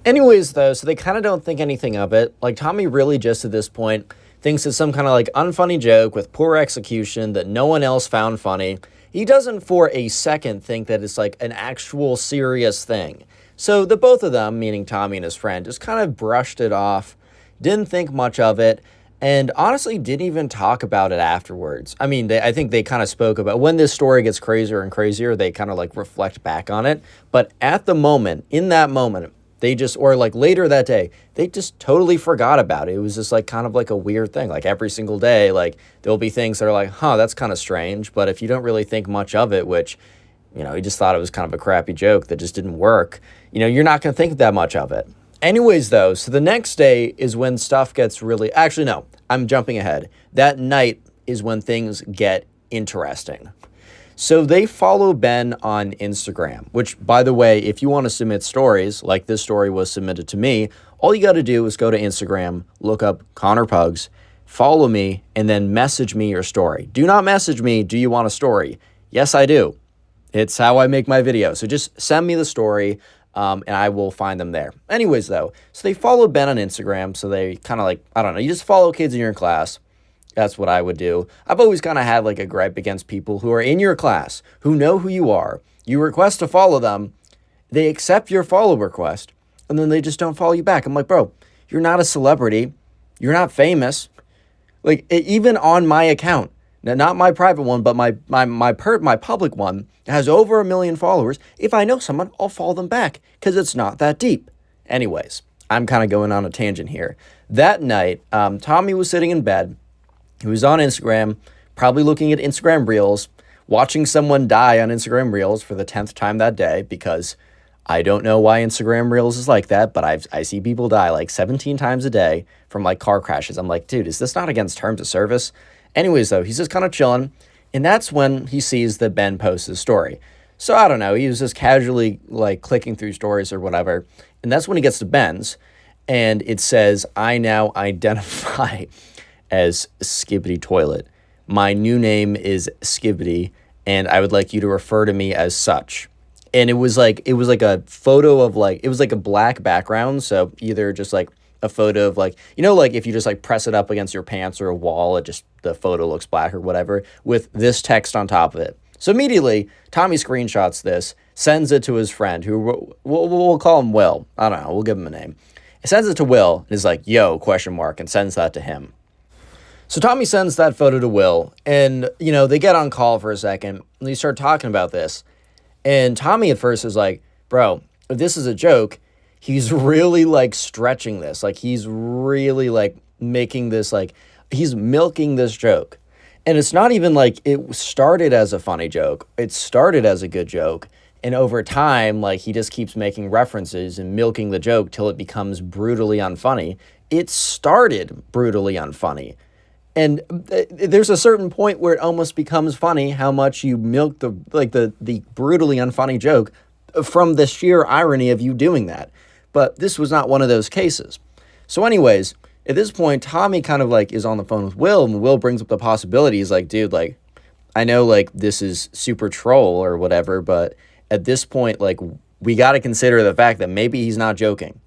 Anyways, though, so they kind of don't think anything of it. Like, Tommy really just at this point thinks it's some kind of like unfunny joke with poor execution that no one else found funny. He doesn't for a second think that it's like an actual serious thing. So the both of them, meaning Tommy and his friend, just kind of brushed it off, didn't think much of it, and honestly didn't even talk about it afterwards. I mean, I think they kind of spoke about when this story gets crazier and crazier, they kind of like reflect back on it. But at the moment, in that moment, they just, or like later that day, they just totally forgot about it. It was just like kind of like a weird thing. Like every single day, like there'll be things that are like, that's kind of strange. But if you don't really think much of it, which, you just thought it was kind of a crappy joke that just didn't work, you're not going to think that much of it. Anyways, though, so the next day is when stuff gets really... Actually, no, I'm jumping ahead. That night is when things get interesting. So they follow Ben on Instagram, which, by the way, if you want to submit stories, like this story was submitted to me, all you got to do is go to Instagram, look up Connor Pugs, follow me, and then message me your story. Do not message me, do you want a story? Yes, I do. It's how I make my videos. So just send me the story, and I will find them there. Anyways, though, so they followed Ben on Instagram, so they kind of like, I don't know, you just follow kids in your class. That's what I would do. I've always kind of had like a gripe against people who are in your class, who know who you are. You request to follow them, they accept your follow request, and then they just don't follow you back. I'm like, bro, you're not a celebrity. You're not famous. Like, even on my account, now, not my private one, but my public one has over 1 million followers. If I know someone, I'll follow them back because it's not that deep. Anyways, I'm kind of going on a tangent here. That night, Tommy was sitting in bed. He was on Instagram, probably looking at Instagram Reels, watching someone die on Instagram Reels for the 10th time that day, because I don't know why Instagram Reels is like that, but I see people die like 17 times a day from like car crashes. I'm like, dude, is this not against terms of service? Anyways, though, he's just kind of chilling, and that's when he sees that Ben posts his story. So I don't know, he was just casually like clicking through stories or whatever, and that's when he gets to Ben's, and it says, I now identify as Skibidi Toilet. My new name is Skibidi, and I would like you to refer to me as such. And it was like a photo of like, it was like a black background, so either just like a photo of like, like if you just like press it up against your pants or a wall, the photo looks black or whatever, with this text on top of it. So immediately, Tommy screenshots this, sends it to his friend, who we'll call him Will. I don't know, we'll give him a name. He sends it to Will, and is like, yo, ? And sends that to him. So Tommy sends that photo to Will, and, they get on call for a second, and they start talking about this. And Tommy at first is like, bro, if this is a joke, he's really, like, stretching this. Like, he's really, like, making this, like, he's milking this joke. And it's not even like it started as a funny joke. It started as a good joke. And over time, like, he just keeps making references and milking the joke till it becomes brutally unfunny. It started brutally unfunny. And there's a certain point where it almost becomes funny how much you milk the brutally unfunny joke from the sheer irony of you doing that. But this was not one of those cases. So anyways, at this point, Tommy kind of like is on the phone with Will, and Will brings up the possibility. He's like, dude, like, I know like this is super troll or whatever, but at this point, like, we got to consider the fact that maybe he's not joking.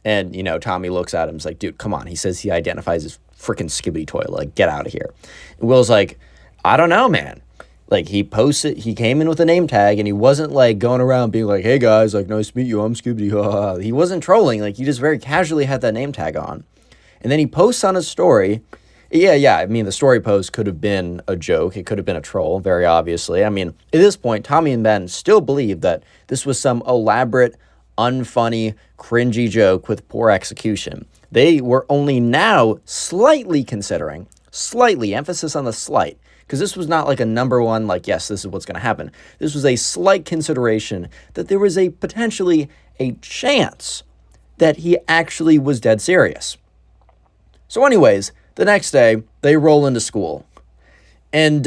And, you know, Tommy looks at him, he's like, dude, come on. He says he identifies as freaking skibidi toilet. Like, get out of here. And Will's like, I don't know, man. Like, he came in with a name tag, and he wasn't, like, going around being like, hey, guys, like, nice to meet you, I'm Skibidi. He wasn't trolling. Like, he just very casually had that name tag on. And then he posts on his story. Yeah, I mean, the story post could have been a joke. It could have been a troll, very obviously. I mean, at this point, Tommy and Ben still believe that this was some elaborate, unfunny, cringy joke with poor execution. They were only now slightly considering, emphasis on the slight, because this was not like a number one, like, yes, this is what's going to happen. This was a slight consideration that there was potentially a chance that he actually was dead serious. So anyways, the next day, they roll into school. And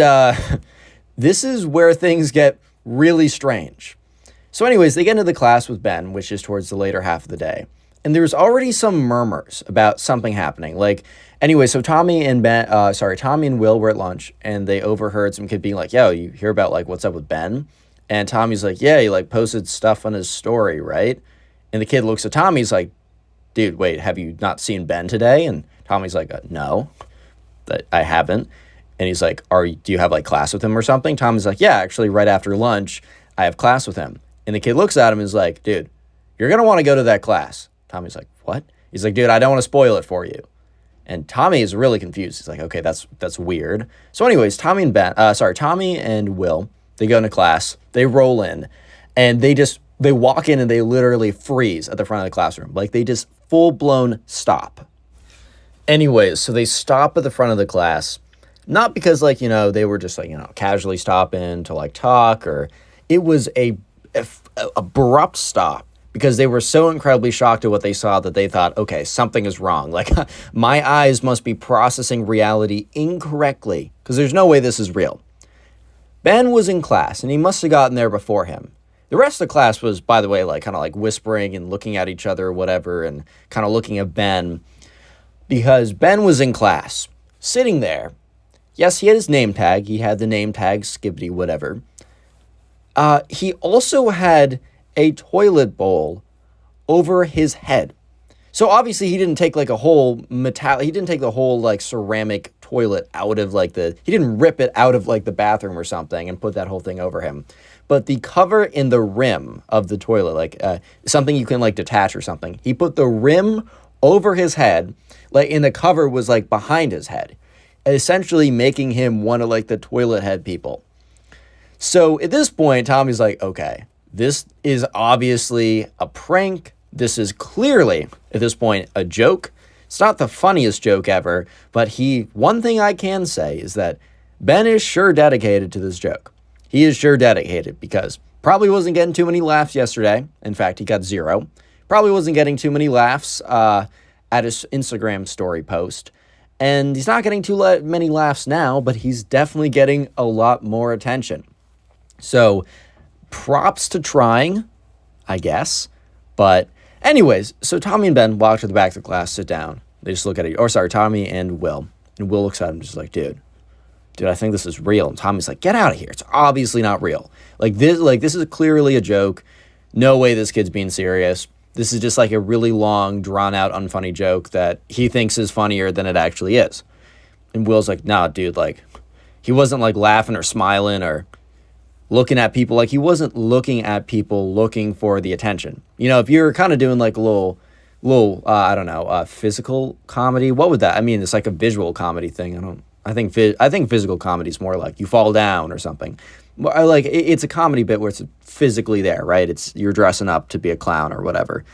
this is where things get really strange. So anyways, they get into the class with Ben, which is towards the later half of the day. And there's already some murmurs about something happening. Like, anyway, so Tommy and Will were at lunch, and they overheard some kid being like, yo, you hear about, like, what's up with Ben? And Tommy's like, yeah, he, like, posted stuff on his story, right? And the kid looks at Tommy, he's like, dude, wait, have you not seen Ben today? And Tommy's like, no, I haven't. And he's like, do you have, like, class with him or something? Tommy's like, yeah, actually, right after lunch, I have class with him. And the kid looks at him and is like, dude, you're going to want to go to that class. Tommy's like, what? He's like, dude, I don't want to spoil it for you. And Tommy is really confused. He's like, okay, that's weird. So anyways, Tommy and Will, they go into class, they roll in, and they walk in and they literally freeze at the front of the classroom. Like, they just full-blown stop. Anyways, so they stop at the front of the class, not because, like, you know, they were just, like, you know, casually stopping to, like, talk, or it was a abrupt stop, because they were so incredibly shocked at what they saw that they thought, okay, something is wrong. Like, my eyes must be processing reality incorrectly, because there's no way this is real. Ben was in class, and he must have gotten there before him. The rest of the class was, by the way, like, kind of like whispering and looking at each other or whatever, and kind of looking at Ben, because Ben was in class, sitting there. Yes, he had his name tag. He had the name tag, Skibidi, whatever. He also had a toilet bowl over his head. So obviously he didn't take like a whole he didn't take the whole like ceramic toilet out of like he didn't rip it out of like the bathroom or something and put that whole thing over him. But the cover in the rim of the toilet, like something you can like detach or something, he put the rim over his head, like, and the cover was like behind his head, essentially making him one of like the toilet head people. So at this point, Tommy's like, okay, this is obviously a prank. This is clearly, at this point, a joke. It's not the funniest joke ever, but one thing I can say is that Ben is sure dedicated to this joke. He is sure dedicated, because probably wasn't getting too many laughs yesterday. In fact, he got 0. Probably wasn't getting too many laughs at his Instagram story post. And he's not getting too many laughs now, but he's definitely getting a lot more attention. So props to trying, I guess. But anyways, so Tommy and Ben walk to the back of the class, sit down. They just look at it. Or sorry, Tommy and Will. And Will looks at him just like, dude, I think this is real. And Tommy's like, get out of here. It's obviously not real. This is clearly a joke. No way this kid's being serious. This is just like a really long, drawn-out, unfunny joke that he thinks is funnier than it actually is. And Will's like, nah, dude, like, he wasn't, like, laughing or smiling or looking at people. Like, he wasn't looking at people looking for the attention. You know, if you're kind of doing, like, a little I don't know, physical comedy, what would that? I mean, it's like a visual comedy thing. I think physical comedy is more like you fall down or something. Like, it's a comedy bit where it's physically there, right? You're dressing up to be a clown or whatever.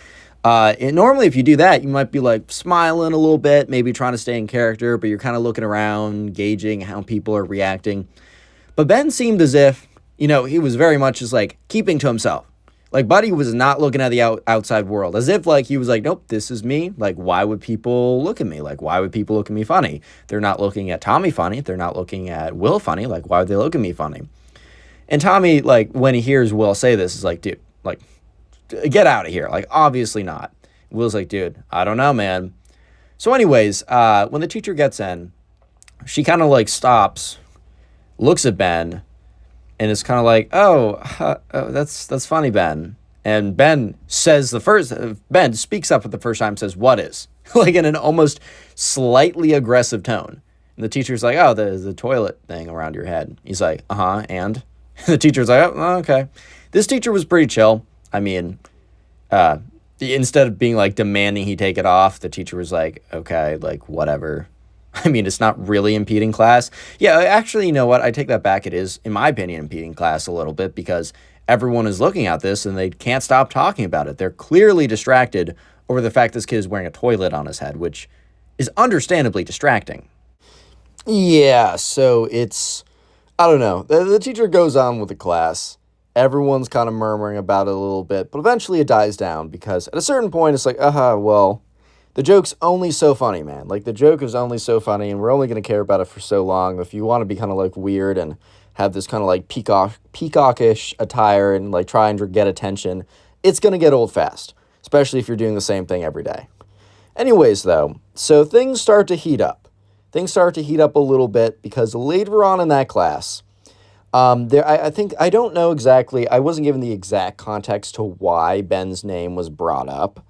And normally if you do that, you might be like smiling a little bit, maybe trying to stay in character, but you're kind of looking around, gauging how people are reacting. But Ben seemed as if, you know, he was very much just like keeping to himself. Like, Buddy was not looking at the outside world, as if like he was like, nope, this is me. Like, why would people look at me? Like, why would people look at me funny? They're not looking at Tommy funny. They're not looking at Will funny. Like, why would they look at me funny? And Tommy, like, when he hears Will say this, is like, dude, like, get out of here. Like, obviously not. Will's like, dude, I don't know, man. So anyways, when the teacher gets in, she kind of like stops, looks at Ben, and it's kind of like, that's funny, Ben. And Ben speaks up for the first time, says, "What is?" Like in an almost slightly aggressive tone. And the teacher's like, "Oh, the toilet thing around your head." He's like, "Uh-huh, and?" The teacher's like, "Oh, okay." This teacher was pretty chill. I mean, instead of being like demanding he take it off, the teacher was like, "Okay, like whatever." I mean, it's not really impeding class. Yeah, actually, you know what? I take that back. It is, in my opinion, impeding class a little bit because everyone is looking at this and they can't stop talking about it. They're clearly distracted over the fact this kid is wearing a toilet on his head, which is understandably distracting. Yeah, so I don't know. The teacher goes on with the class. Everyone's kind of murmuring about it a little bit, but eventually it dies down because at a certain point it's like, well, the joke's only so funny, man. Like, the joke is only so funny, and we're only going to care about it for so long. If you want to be kind of, like, weird and have this kind of, like, peacockish attire and, like, try and get attention, it's going to get old fast, especially if you're doing the same thing every day. Anyways, though, so things start to heat up. Things start to heat up a little bit because later on in that class, I don't know exactly, I wasn't given the exact context to why Ben's name was brought up.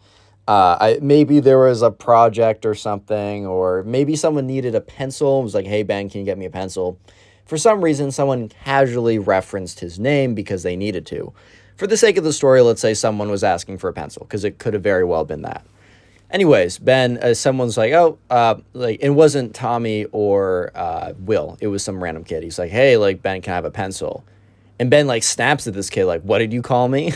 Maybe there was a project or something, or maybe someone needed a pencil. It was like, "Hey, Ben, can you get me a pencil?" For some reason, someone casually referenced his name because they needed to. For the sake of the story, let's say someone was asking for a pencil, because it could have very well been that. Anyways, Ben, someone's like, it wasn't Tommy or Will. It was some random kid. He's like, "Hey, like, Ben, can I have a pencil?" And Ben, like, snaps at this kid, like, "What did you call me?"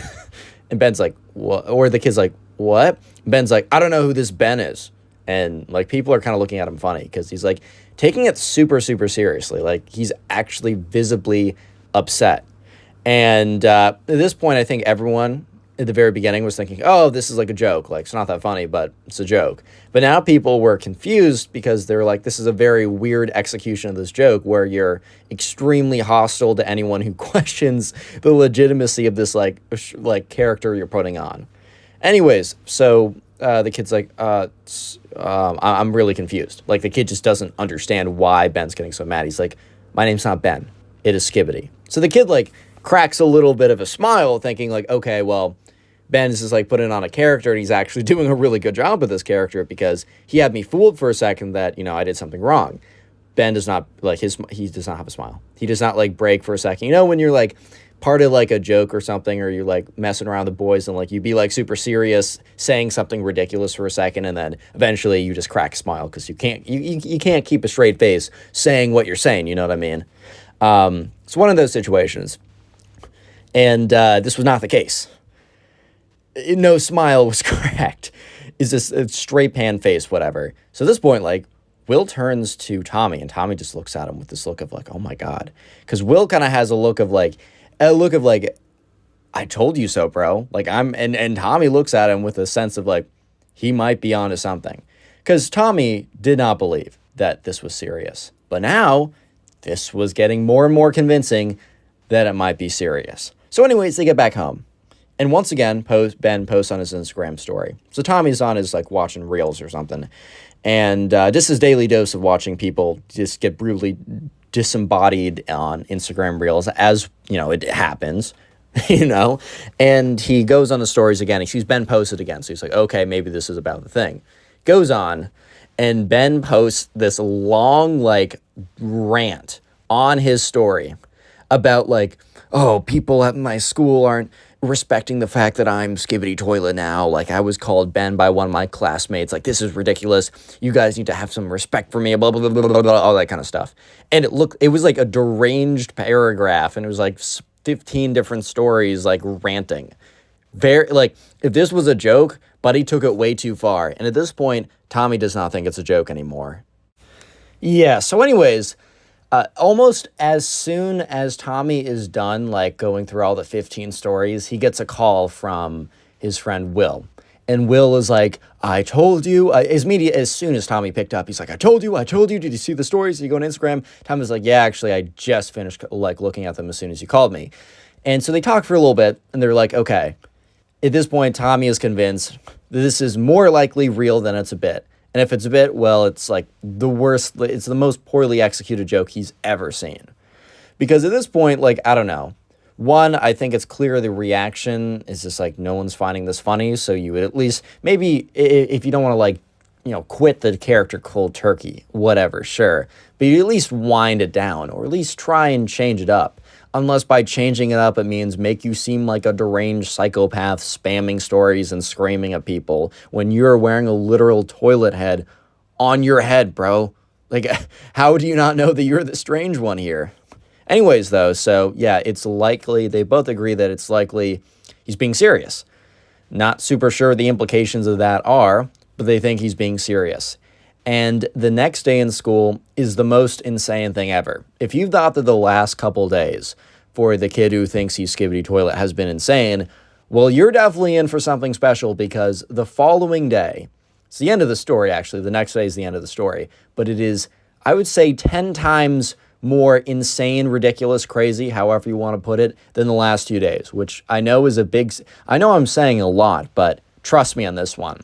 And Ben's like, "What?" Or the kid's like, "What?" Ben's like, "I don't know who this Ben is." And, like, people are kind of looking at him funny because he's, like, taking it super, super seriously. Like, he's actually visibly upset. And at this point, I think everyone at the very beginning was thinking, "Oh, this is like a joke. Like, it's not that funny, but it's a joke." But now people were confused because they're like, this is a very weird execution of this joke where you're extremely hostile to anyone who questions the legitimacy of this, like character you're putting on. Anyways, so the kid's like, I'm really confused. Like, the kid just doesn't understand why Ben's getting so mad. He's like, "My name's not Ben. It is Skibidi." So the kid, like, cracks a little bit of a smile thinking, like, okay, well, Ben is just, like, putting on a character, and he's actually doing a really good job with this character because he had me fooled for a second that, I did something wrong. Ben does not, like, he does not have a smile. He does not, like, break for a second. When you're, like, part of, like, a joke or something, or you're, like, messing around with the boys and, like, you be, like, super serious, saying something ridiculous for a second, and then eventually you just crack a smile because you can't keep a straight face saying what you're saying, you know what I mean? It's one of those situations. And this was not the case. No smile was cracked. It's just a straight pan face, whatever. So at this point, like, Will turns to Tommy, and Tommy just looks at him with this look of, like, oh my God. Because Will kind of has a look of, like, "I told you so, bro." Like, and Tommy looks at him with a sense of, like, he might be onto something. Because Tommy did not believe that this was serious. But now, this was getting more and more convincing that it might be serious. So anyways, they get back home. And once again, Ben posts on his Instagram story. So Tommy's on his, like, watching reels or something. And just his daily dose of watching people just get brutally disembodied on Instagram reels, as, it happens, And he goes on the stories again. He sees Ben posted again. So he's like, okay, maybe this is about the thing. Goes on, and Ben posts this long, like, rant on his story about, like, "Oh, people at my school aren't respecting the fact that I'm Skibidi Toilet now. Like, I was called Ben by one of my classmates. Like, this is ridiculous. You guys need to have some respect for me," blah, blah, blah, blah, blah, blah, all that kind of stuff. And it was like a deranged paragraph, and it was like 15 different stories, like, ranting. Very, like, if this was a joke, Buddy took it way too far. And at this point, Tommy does not think it's a joke anymore. Yeah, so anyways, almost as soon as Tommy is done, like, going through all the 15 stories, he gets a call from his friend Will. And Will is like, "I told you." As soon as Tommy picked up, he's like, I told you. Did you see the stories? Did you go on Instagram?" Tommy's like, "Yeah, actually, I just finished, like, looking at them as soon as you called me." And so they talk for a little bit, and they're like, okay. At this point, Tommy is convinced that this is more likely real than it's a bit. And if it's a bit, well, it's like the worst, it's the most poorly executed joke he's ever seen. Because at this point, like, I don't know. One, I think it's clear the reaction is just like, no one's finding this funny. So you would at least, maybe if you don't want to like, quit the character cold turkey, whatever, sure. But you at least wind it down, or at least try and change it up. Unless by changing it up, it means make you seem like a deranged psychopath spamming stories and screaming at people when you're wearing a literal toilet head on your head, bro. Like, how do you not know that you're the strange one here? Anyways, though, so yeah, it's likely, they both agree that it's likely he's being serious. Not super sure the implications of that are, but they think he's being serious. And the next day in school is the most insane thing ever. If you thought that the last couple days for the kid who thinks he's skibidi toilet has been insane, well, you're definitely in for something special, because the following day, it's the end of the story, actually. The next day is the end of the story. But it is, I would say, 10 times more insane, ridiculous, crazy, however you want to put it, than the last 2 days, which I know is a big, I know I'm saying a lot, but trust me on this one.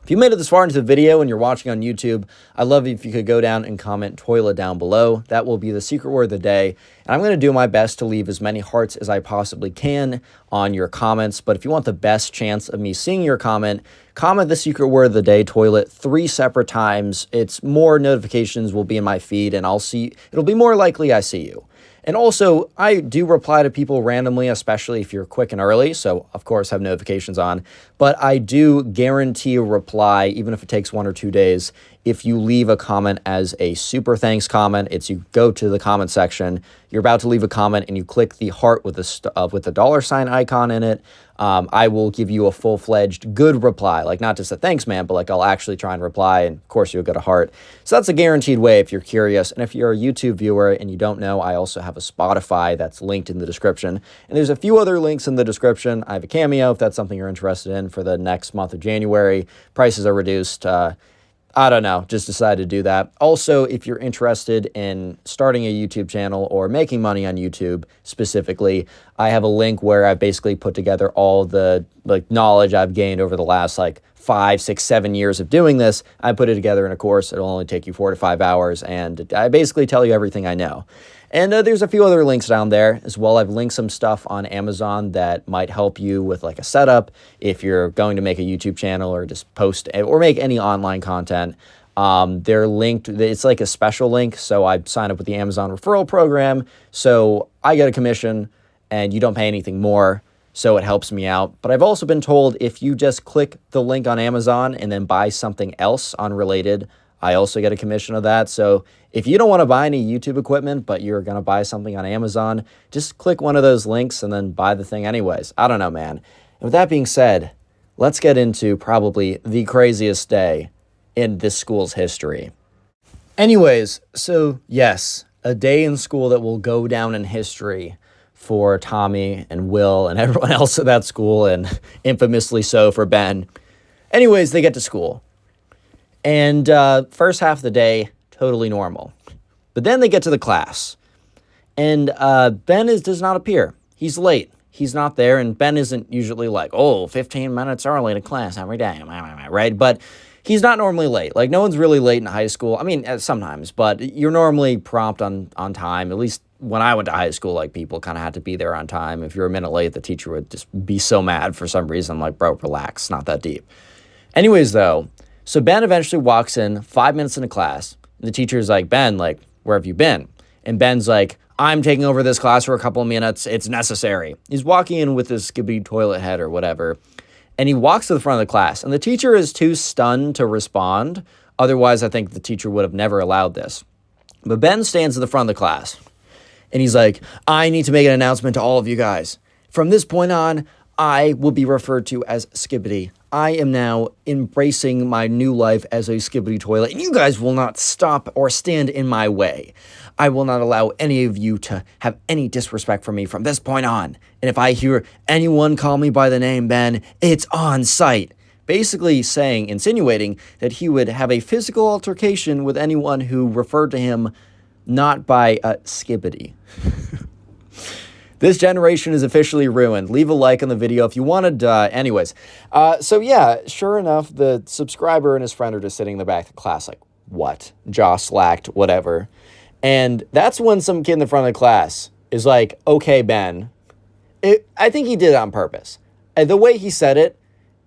If you made it this far into the video and you're watching on YouTube, I'd love if you could go down and comment toilet down below. That will be the secret word of the day. And I'm going to do my best to leave as many hearts as I possibly can on your comments. But if you want the best chance of me seeing your comment, comment the secret word of the day, toilet, 3 separate times. It's more notifications will be in my feed, and I'll see, it'll be more likely I see you. And also, I do reply to people randomly, especially if you're quick and early, so of course have notifications on, but I do guarantee a reply, even if it takes 1 or 2 days, if you leave a comment as a super thanks comment. It's you go to the comment section, you're about to leave a comment, and you click the heart with the $sign icon in it. I will give you a full-fledged good reply, like not just a thanks, man, but like I'll actually try and reply, and of course you'll get a heart. So that's a guaranteed way if you're curious. And if you're a YouTube viewer and you don't know, I also have a Spotify that's linked in the description. And there's a few other links in the description. I have a Cameo if that's something you're interested in for the next month of January. Prices are reduced. I don't know, just decided to do that. Also, if you're interested in starting a YouTube channel or making money on YouTube specifically, I have a link where I've basically put together all the knowledge I've gained over the last 5, 6, 7 years of doing this. I put it together in a course. It'll only take you 4 to 5 hours, and I basically tell you everything I know. And there's a few other links down there as well. I've linked some stuff on Amazon that might help you with a setup if you're going to make a YouTube channel or just post or make any online content. They're linked. It's like a special link. So I sign up with the Amazon referral program. So I get a commission and you don't pay anything more. So it helps me out. But I've also been told if you just click the link on Amazon and then buy something else unrelated, I also get a commission of that. So if you don't want to buy any YouTube equipment, but you're going to buy something on Amazon, just click one of those links and then buy the thing anyways. I don't know, man. And with that being said, let's get into probably the craziest day in this school's history. Anyways, so yes, a day in school that will go down in history for Tommy and Will and everyone else at that school, and infamously so for Ben. Anyways, they get to school. And first half of the day, totally normal. But then they get to the class. And Ben does not appear. He's late. He's not there. And Ben isn't usually 15 minutes early to class every day, right? But he's not normally late. No one's really late in high school. I mean, sometimes. But you're normally prompt on time. At least when I went to high school, people kind of had to be there on time. If you're a minute late, the teacher would just be so mad for some reason. I'm like, bro, relax. Not that deep. Anyways, though. So Ben eventually walks in 5 minutes into class. And the teacher's like, Ben, where have you been? And Ben's like, I'm taking over this class for a couple of minutes. It's necessary. He's walking in with his skibidi toilet head or whatever. And he walks to the front of the class. And the teacher is too stunned to respond. Otherwise, I think the teacher would have never allowed this. But Ben stands at the front of the class. And he's like, I need to make an announcement to all of you guys. From this point on, I will be referred to as Skibidi. I am now embracing my new life as a skibidi toilet, and you guys will not stop or stand in my way. I will not allow any of you to have any disrespect for me from this point on. And if I hear anyone call me by the name Ben, it's on sight. Basically insinuating that he would have a physical altercation with anyone who referred to him not by skibidi. This generation is officially ruined. Leave a like on the video if you wanted. Anyways, so yeah, sure enough, the subscriber and his friend are just sitting in the back of the class like, what? Jaw slacked, whatever. And that's when some kid in the front of the class is like, okay, Ben. I think he did it on purpose. And the way he said it,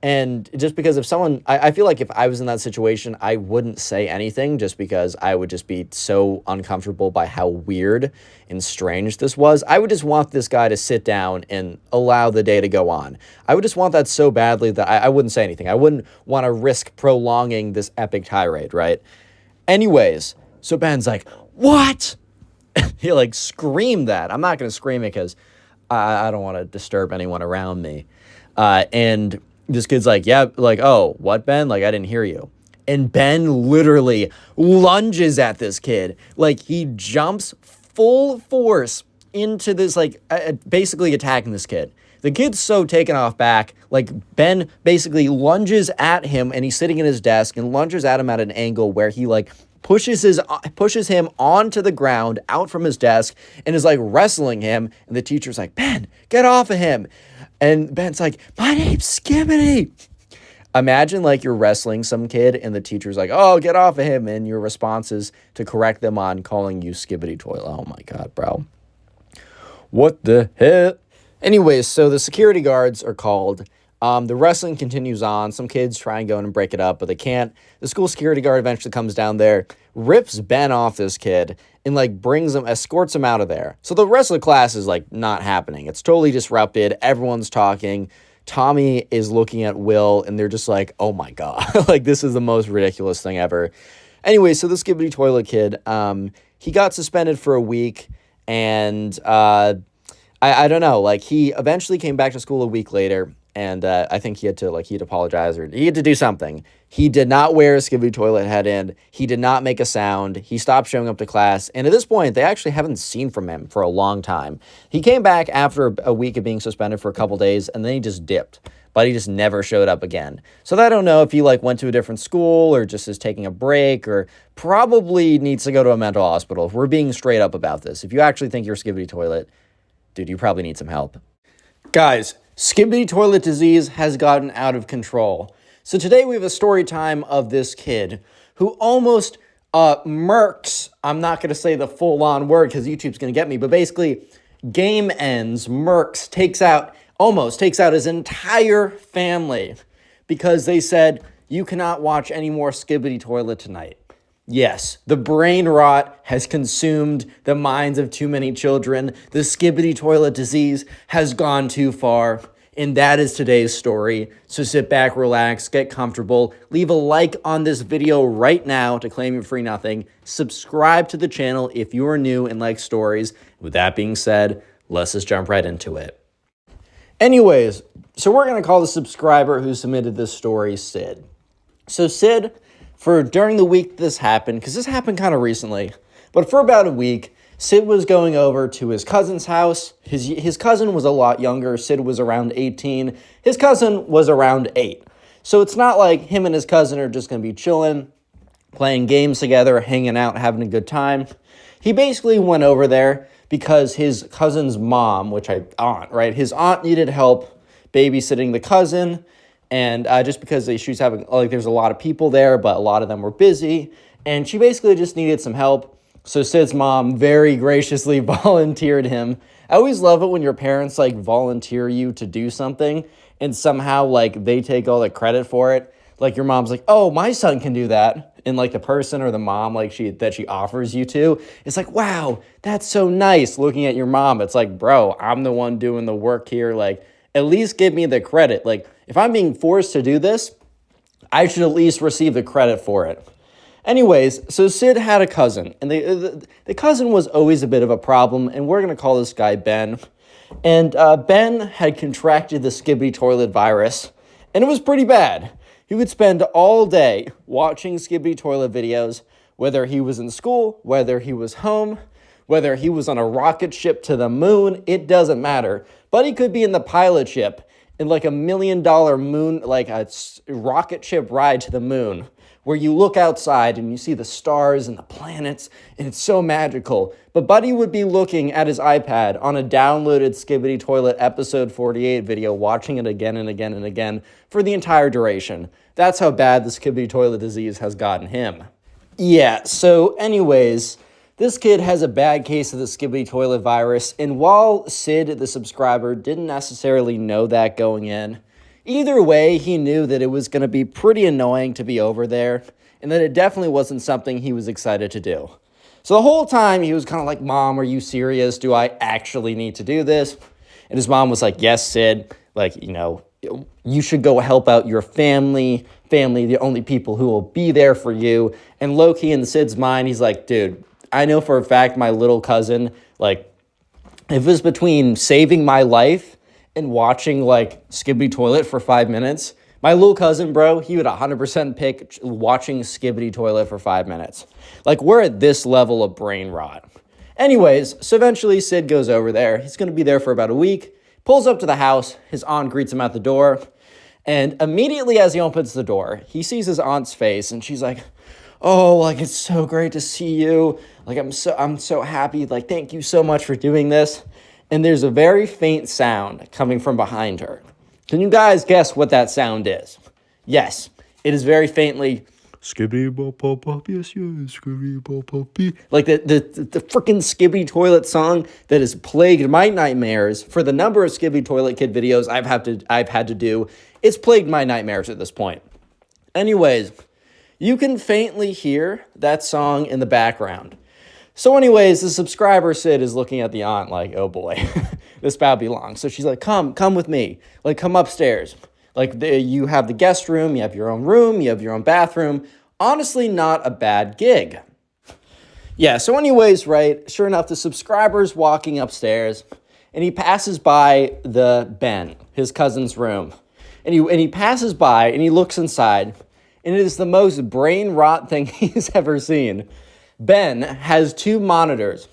and just because if someone, I feel like if I was in that situation, I wouldn't say anything just because I would just be so uncomfortable by how weird and strange this was. I would just want this guy to sit down and allow the day to go on. I would just want that so badly that I wouldn't say anything. I wouldn't want to risk prolonging this epic tirade, right? Anyways, so Ben's like, what? He like screamed that. I'm not going to scream it because I don't want to disturb anyone around me. And this kid's like, yeah, like, oh, what, Ben? Like, I didn't hear you. And Ben literally lunges at this kid. Like, he jumps full force into this, like, basically attacking this kid. The kid's so taken off back. Like, Ben basically lunges at him, and he's sitting at his desk and lunges at him at an angle where he, like, pushes him onto the ground, out from his desk, and is, like, wrestling him. And the teacher's like, Ben, get off of him. And Ben's like, my name's Skibidi. Imagine like you're wrestling some kid and the teacher's like, oh, get off of him. And your response is to correct them on calling you Skibidi Toilet. Oh my God, bro. What the hell? Anyways, so the security guards are called. The wrestling continues on. Some kids try and go in and break it up, but they can't. The school security guard eventually comes down there, rips Ben off this kid, and like escorts him out of there. So the rest of the class is like not happening. It's totally disrupted. Everyone's talking. Tommy is looking at Will, and they're just like, oh my God, like this is the most ridiculous thing ever. Anyway, so the Skibidi Toilet kid, he got suspended for a week, and I don't know, like he eventually came back to school a week later. And I think he had to apologize or he had to do something. He did not wear a Skibidi Toilet head in. He did not make a sound. He stopped showing up to class. And at this point, they actually haven't seen from him for a long time. He came back after a week of being suspended for a couple days, and then he just dipped. But he just never showed up again. So I don't know if he like went to a different school or just is taking a break or probably needs to go to a mental hospital. If we're being straight up about this. If you actually think you're Skibidi Toilet, dude, you probably need some help. Guys, Skibidi Toilet disease has gotten out of control. So today we have a story time of this kid who almost murks. I'm not going to say the full-on word because YouTube's going to get me, but basically game ends, almost takes out his entire family because they said, you cannot watch any more Skibidi Toilet tonight. Yes, the brain rot has consumed the minds of too many children. The Skibidi Toilet disease has gone too far. And that is today's story. So sit back, relax, get comfortable. Leave a like on this video right now to claim your free nothing. Subscribe to the channel if you are new and like stories. With that being said, let's just jump right into it. Anyways, so we're going to call the subscriber who submitted this story Sid. So Sid, during the week this happened, because this happened kind of recently, but for about a week, Sid was going over to his cousin's house. His cousin was a lot younger. Sid was around 18. His cousin was around 8. So it's not like him and his cousin are just going to be chilling, playing games together, hanging out, having a good time. He basically went over there because his cousin's mom, his aunt needed help babysitting the cousin. And just because she's having, there's a lot of people there, but a lot of them were busy. And she basically just needed some help. So Sid's mom very graciously volunteered him. I always love it when your parents, volunteer you to do something. And somehow, they take all the credit for it. Like, your mom's like, oh, my son can do that. And, the person or the mom, that she offers you to, it's like, wow, that's so nice. Looking at your mom, it's like, bro, I'm the one doing the work here. At least give me the credit. If I'm being forced to do this, I should at least receive the credit for it. Anyways, so Sid had a cousin, and the cousin was always a bit of a problem, and we're going to call this guy Ben. And Ben had contracted the Skibidi Toilet virus, and it was pretty bad. He would spend all day watching Skibidi Toilet videos, whether he was in school, whether he was home, whether he was on a rocket ship to the moon, it doesn't matter. But he could be in the pilot ship in $1 million moon, a rocket ship ride to the moon, where you look outside and you see the stars and the planets, and it's so magical. But Buddy would be looking at his iPad on a downloaded Skibidi Toilet episode 48 video, watching it again and again and again for the entire duration. That's how bad the Skibidi Toilet disease has gotten him. Yeah, so anyways, this kid has a bad case of the Skibidi Toilet virus, and while Sid, the subscriber, didn't necessarily know that going in, either way, he knew that it was going to be pretty annoying to be over there, and that it definitely wasn't something he was excited to do. So the whole time, he was kind of like, Mom, are you serious? Do I actually need to do this? And his mom was like, yes, Sid, like, you know, you should go help out your family, the only people who will be there for you. And low-key in Sid's mind, he's like, dude, I know for a fact my little cousin, like, if it was between saving my life and watching, like, Skibidi Toilet for 5 minutes, my little cousin, bro, he would 100% pick watching Skibidi Toilet for 5 minutes. Like, we're at this level of brain rot. Anyways, so eventually Sid goes over there. He's going to be there for about a week, pulls up to the house. His aunt greets him at the door. And immediately as he opens the door, he sees his aunt's face, and she's like, oh, like, it's so great to see you. Like, I'm so happy. Like, thank you so much for doing this. And there's a very faint sound coming from behind her. Can you guys guess what that sound is? Yes, it is very faintly, Skibidi bop bop bop, yes, Skibidi bop bop beep. Like the freaking Skibidi Toilet song that has plagued my nightmares for the number of Skibidi Toilet Kid videos I've had to do. It's plagued my nightmares at this point. Anyways, you can faintly hear that song in the background. So anyways, the subscriber Sid is looking at the aunt like, oh boy, this about to be long. So she's like, come with me. Like, come upstairs. Like, you have the guest room, you have your own bathroom. Honestly, not a bad gig. Yeah, so anyways, right, sure enough, the subscriber's walking upstairs, and he passes by Ben, his cousin's room. And he passes by, and he looks inside, and it is the most brain rot thing he's ever seen. Ben has two monitors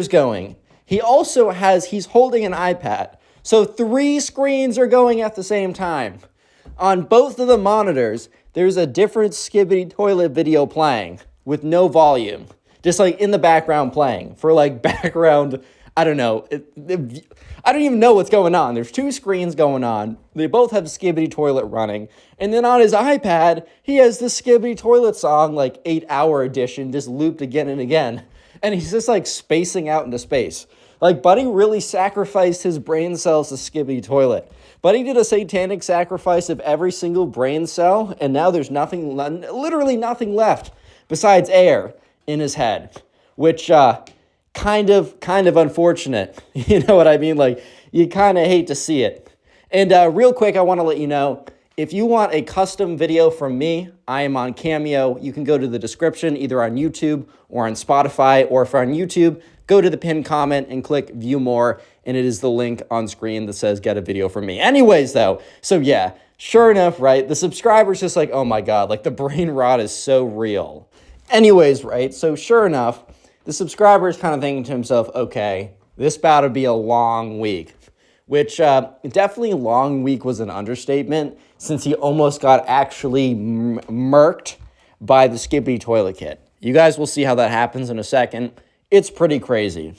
going. He's holding an iPad. So 3 screens are going at the same time. On both of the monitors, there's a different Skibidi Toilet video playing with no volume. Just like in the background playing for like background, I don't know. I don't even know what's going on. There's 2 screens going on. They both have Skibidi Toilet running. And then on his iPad, he has the Skibidi Toilet song, like 8-hour edition, just looped again and again. And he's just like spacing out into space. Like, Buddy really sacrificed his brain cells to Skibidi Toilet. Buddy did a satanic sacrifice of every single brain cell, and now there's literally nothing left besides air in his head, which, kind of unfortunate. You know what I mean? Like, you kind of hate to see it. And real quick, I want to let you know, if you want a custom video from me, I am on Cameo. You can go to the description, either on YouTube or on Spotify, or if you're on YouTube, go to the pinned comment and click View More, and it is the link on screen that says Get a Video from me. Anyways, though, so yeah, sure enough, right, the subscriber's just like, oh my God, like the brain rot is so real. Anyways, right, so sure enough, the subscriber is kind of thinking to himself, okay, this about to be a long week, which definitely long week was an understatement since he almost got actually murked by the Skibidi Toilet Kid. You guys will see how that happens in a second. It's pretty crazy.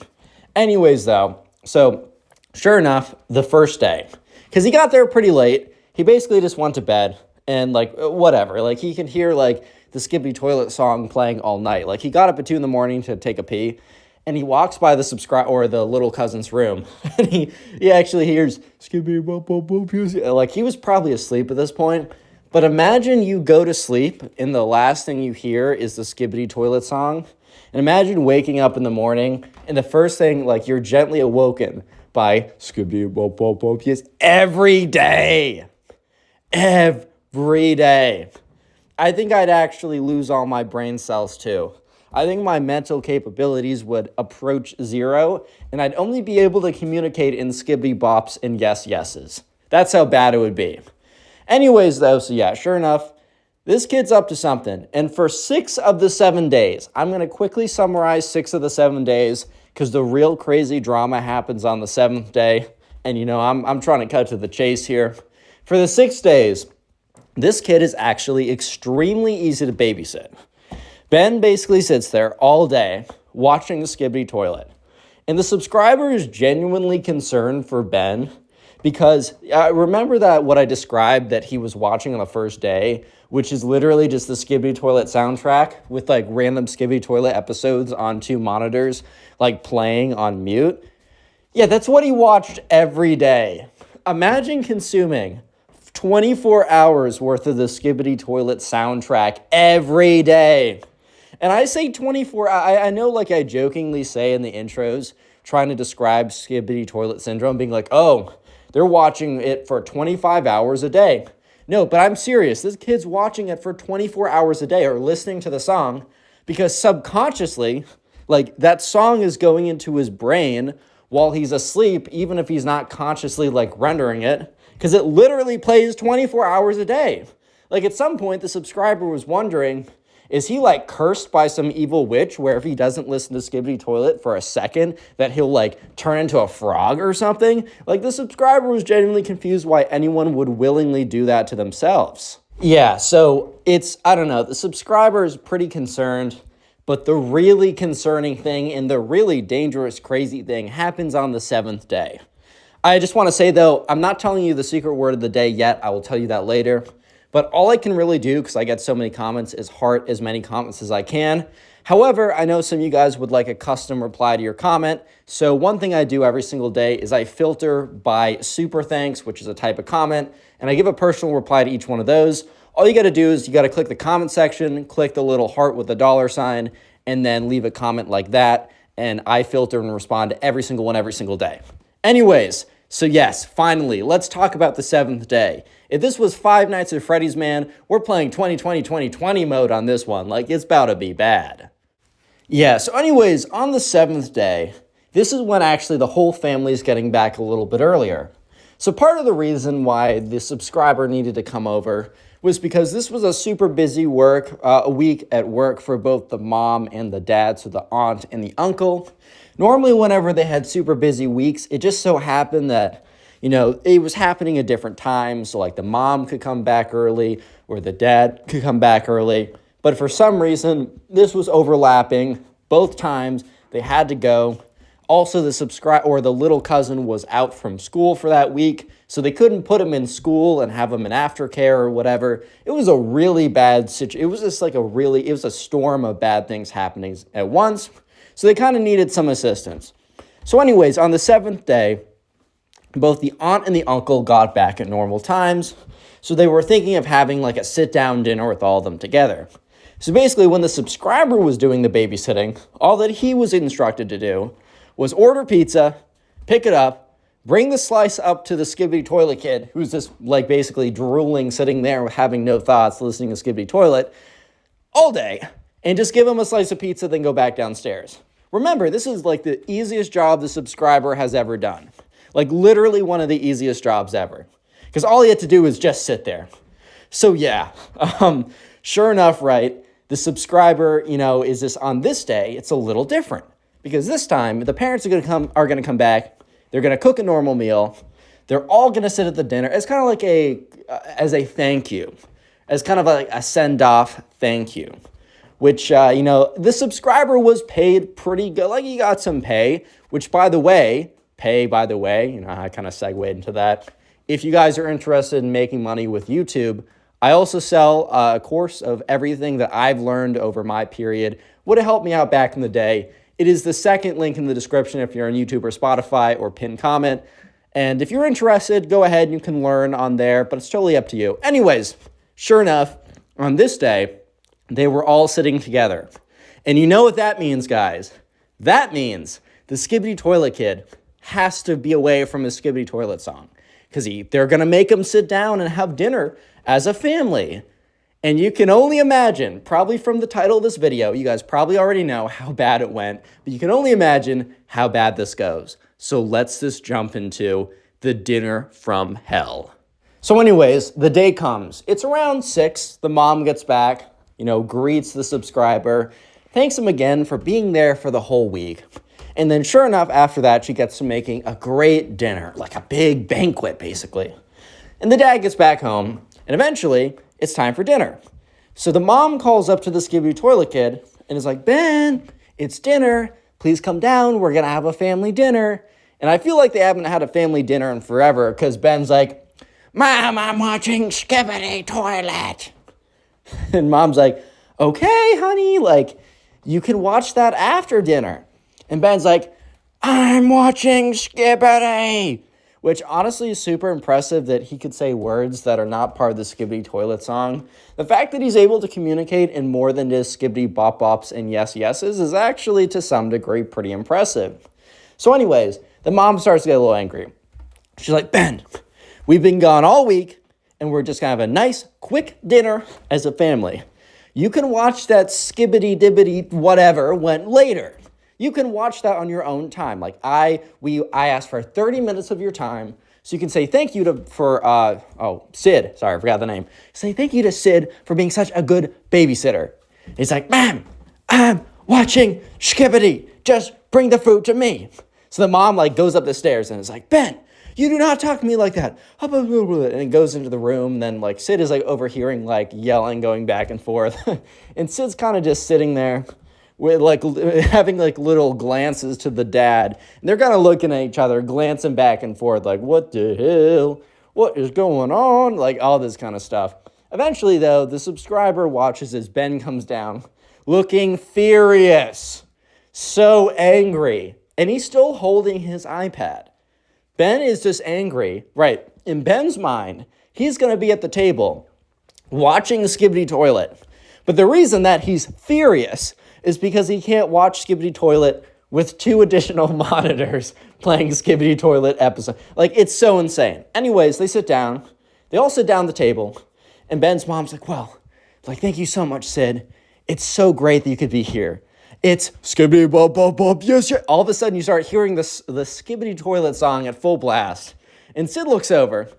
Anyways, though, so sure enough, the first day, because he got there pretty late, he basically just went to bed and like whatever. Like he could hear like the Skibidi Toilet song playing all night. Like he got up at 2 a.m. to take a pee, and he walks by the little cousin's room, and he actually hears Skibidi bop bop bop. Like he was probably asleep at this point. But imagine you go to sleep and the last thing you hear is the Skibidi Toilet song. And imagine waking up in the morning and the first thing, like, you're gently awoken by Skibidi bop bop bop every day. Every day. I think I'd actually lose all my brain cells too. I think my mental capabilities would approach 0, and I'd only be able to communicate in Skibidi bops and yeses. That's how bad it would be. Anyways, though, so yeah, sure enough, this kid's up to something. And for 6 of the 7 days, I'm going to quickly summarize 6 of the 7 days because the real crazy drama happens on the 7th day. And, you know, I'm trying to cut to the chase here. For the 6 days, This kid is actually extremely easy to babysit. Ben basically sits there all day watching the skibidi toilet. And the subscriber is genuinely concerned for Ben because remember that what I described that he was watching on the first day, which is literally just the skibidi toilet soundtrack with like random skibidi toilet episodes on 2 monitors, like playing on mute. Yeah, that's what he watched every day. Imagine consuming 24 hours worth of the skibidi toilet soundtrack every day. And I say 24, I know like I jokingly say in the intros, trying to describe skibidi toilet syndrome, being like, oh, they're watching it for 25 hours a day. No, but I'm serious. This kid's watching it for 24 hours a day or listening to the song because subconsciously, like that song is going into his brain while he's asleep, even if he's not consciously like rendering it, because it literally plays 24 hours a day. Like at some point, the subscriber was wondering, is he like cursed by some evil witch where if he doesn't listen to Skibidi Toilet for a second, that he'll like turn into a frog or something? Like the subscriber was genuinely confused why anyone would willingly do that to themselves. Yeah, so I don't know, the subscriber is pretty concerned, but the really concerning thing and the really dangerous, crazy thing happens on the 7th day. I just want to say though, I'm not telling you the secret word of the day yet. I will tell you that later. But all I can really do, because I get so many comments, is heart as many comments as I can. However, I know some of you guys would like a custom reply to your comment. So one thing I do every single day is I filter by super thanks, which is a type of comment, and I give a personal reply to each one of those. All you got to do is you got to click the comment section, click the little heart with the $sign, and then leave a comment like that. And I filter and respond to every single one every single day. Anyways, so yes, finally, let's talk about the 7th day. If this was Five Nights at Freddy's, man, we're playing 2020 mode on this one. Like, it's about to be bad. Yeah, so anyways, on the 7th day, this is when actually the whole family is getting back a little bit earlier. So part of the reason why the subscriber needed to come over was because this was a super busy week at work for both the mom and the dad, so the aunt and the uncle. Normally, whenever they had super busy weeks, it just so happened that, you know, it was happening at different times. So like the mom could come back early or the dad could come back early. But for some reason, this was overlapping both times. They had to go. Also, the little cousin was out from school for that week, so they couldn't put him in school and have him in aftercare or whatever. It was a really bad situation. It was just like it was a storm of bad things happening at once. So they kind of needed some assistance. So anyways, on the 7th day, both the aunt and the uncle got back at normal times. So they were thinking of having like a sit-down dinner with all of them together. So basically, when the subscriber was doing the babysitting, all that he was instructed to do was order pizza, pick it up, bring the slice up to the Skibidi Toilet kid, who's just like basically drooling, sitting there having no thoughts, listening to Skibidi Toilet all day, and just give him a slice of pizza, then go back downstairs. Remember, this is like the easiest job the subscriber has ever done. Like literally one of the easiest jobs ever. Because all he had to do was just sit there. So yeah, sure enough, right, the subscriber, is just on this day, it's a little different. Because this time, the parents are gonna come back, they're gonna cook a normal meal, they're all gonna sit at the dinner. It's kind of like as a thank you, as kind of like a send-off thank you. Which, the subscriber was paid pretty good. Like, he got some pay, which, by the way, I kind of segued into that. If you guys are interested in making money with YouTube, I also sell a course of everything that I've learned over my period. Would have helped me out back in the day. It is the second link in the description if you're on YouTube or Spotify, or pinned comment. And if you're interested, go ahead and you can learn on there, but it's totally up to you. Anyways, sure enough, on this day, they were all sitting together. And you know what that means, guys? That means the Skibidi Toilet kid has to be away from his Skibidi Toilet song. Because they're going to make him sit down and have dinner as a family. And you can only imagine, probably from the title of this video, you guys probably already know how bad it went. But you can only imagine how bad this goes. So let's just jump into the dinner from hell. So anyways, the day comes. It's around 6. The mom gets back. Greets the subscriber, thanks him again for being there for the whole week. And then sure enough, after that, she gets to making a great dinner, like a big banquet, basically. And the dad gets back home, and eventually, it's time for dinner. So the mom calls up to the skibidi toilet kid and is like, Ben, it's dinner. Please come down. We're going to have a family dinner. And I feel like they haven't had a family dinner in forever because Ben's like, Mom, I'm watching skibidi toilet. And mom's like, okay, honey, like, you can watch that after dinner. And Ben's like, I'm watching skibidi. Which honestly is super impressive that he could say words that are not part of the skibidi toilet song. The fact that he's able to communicate in more than just skibidi bop bops and yes yeses is actually to some degree pretty impressive. So anyways, the mom starts to get a little angry. She's like, Ben, we've been gone all week and we're just gonna have a nice quick dinner as a family. You can watch that skibidi dibbidi whatever went later. You can watch that on your own time. Like I asked for 30 minutes of your time, so you can say thank you for Sid. Sorry, I forgot the name. Say thank you to Sid for being such a good babysitter. He's like, Ma'am, I'm watching skibidi. Just bring the food to me. So the mom like goes up the stairs and is like, Ben, you do not talk to me like that. And it goes into the room. And then like Sid is like overhearing like yelling going back and forth, and Sid's kind of just sitting there, with like having like little glances to the dad. And they're kind of looking at each other, glancing back and forth like, what the hell? What is going on? Like all this kind of stuff. Eventually though, the subscriber watches as Ben comes down looking furious, so angry. And he's still holding his iPad. Ben is just angry. Right, in Ben's mind, he's going to be at the table watching the skibidi toilet. But the reason that he's furious is because he can't watch skibidi toilet with 2 additional monitors playing skibidi toilet episode. Like, it's so insane. Anyways, they sit down. They all sit down at the table. And Ben's mom's like, well, like, thank you so much, Sid. It's so great that you could be here. It's skibidi bop bop bop, yes, yes. All of a sudden, you start hearing the skibidi toilet song at full blast. And Sid looks over,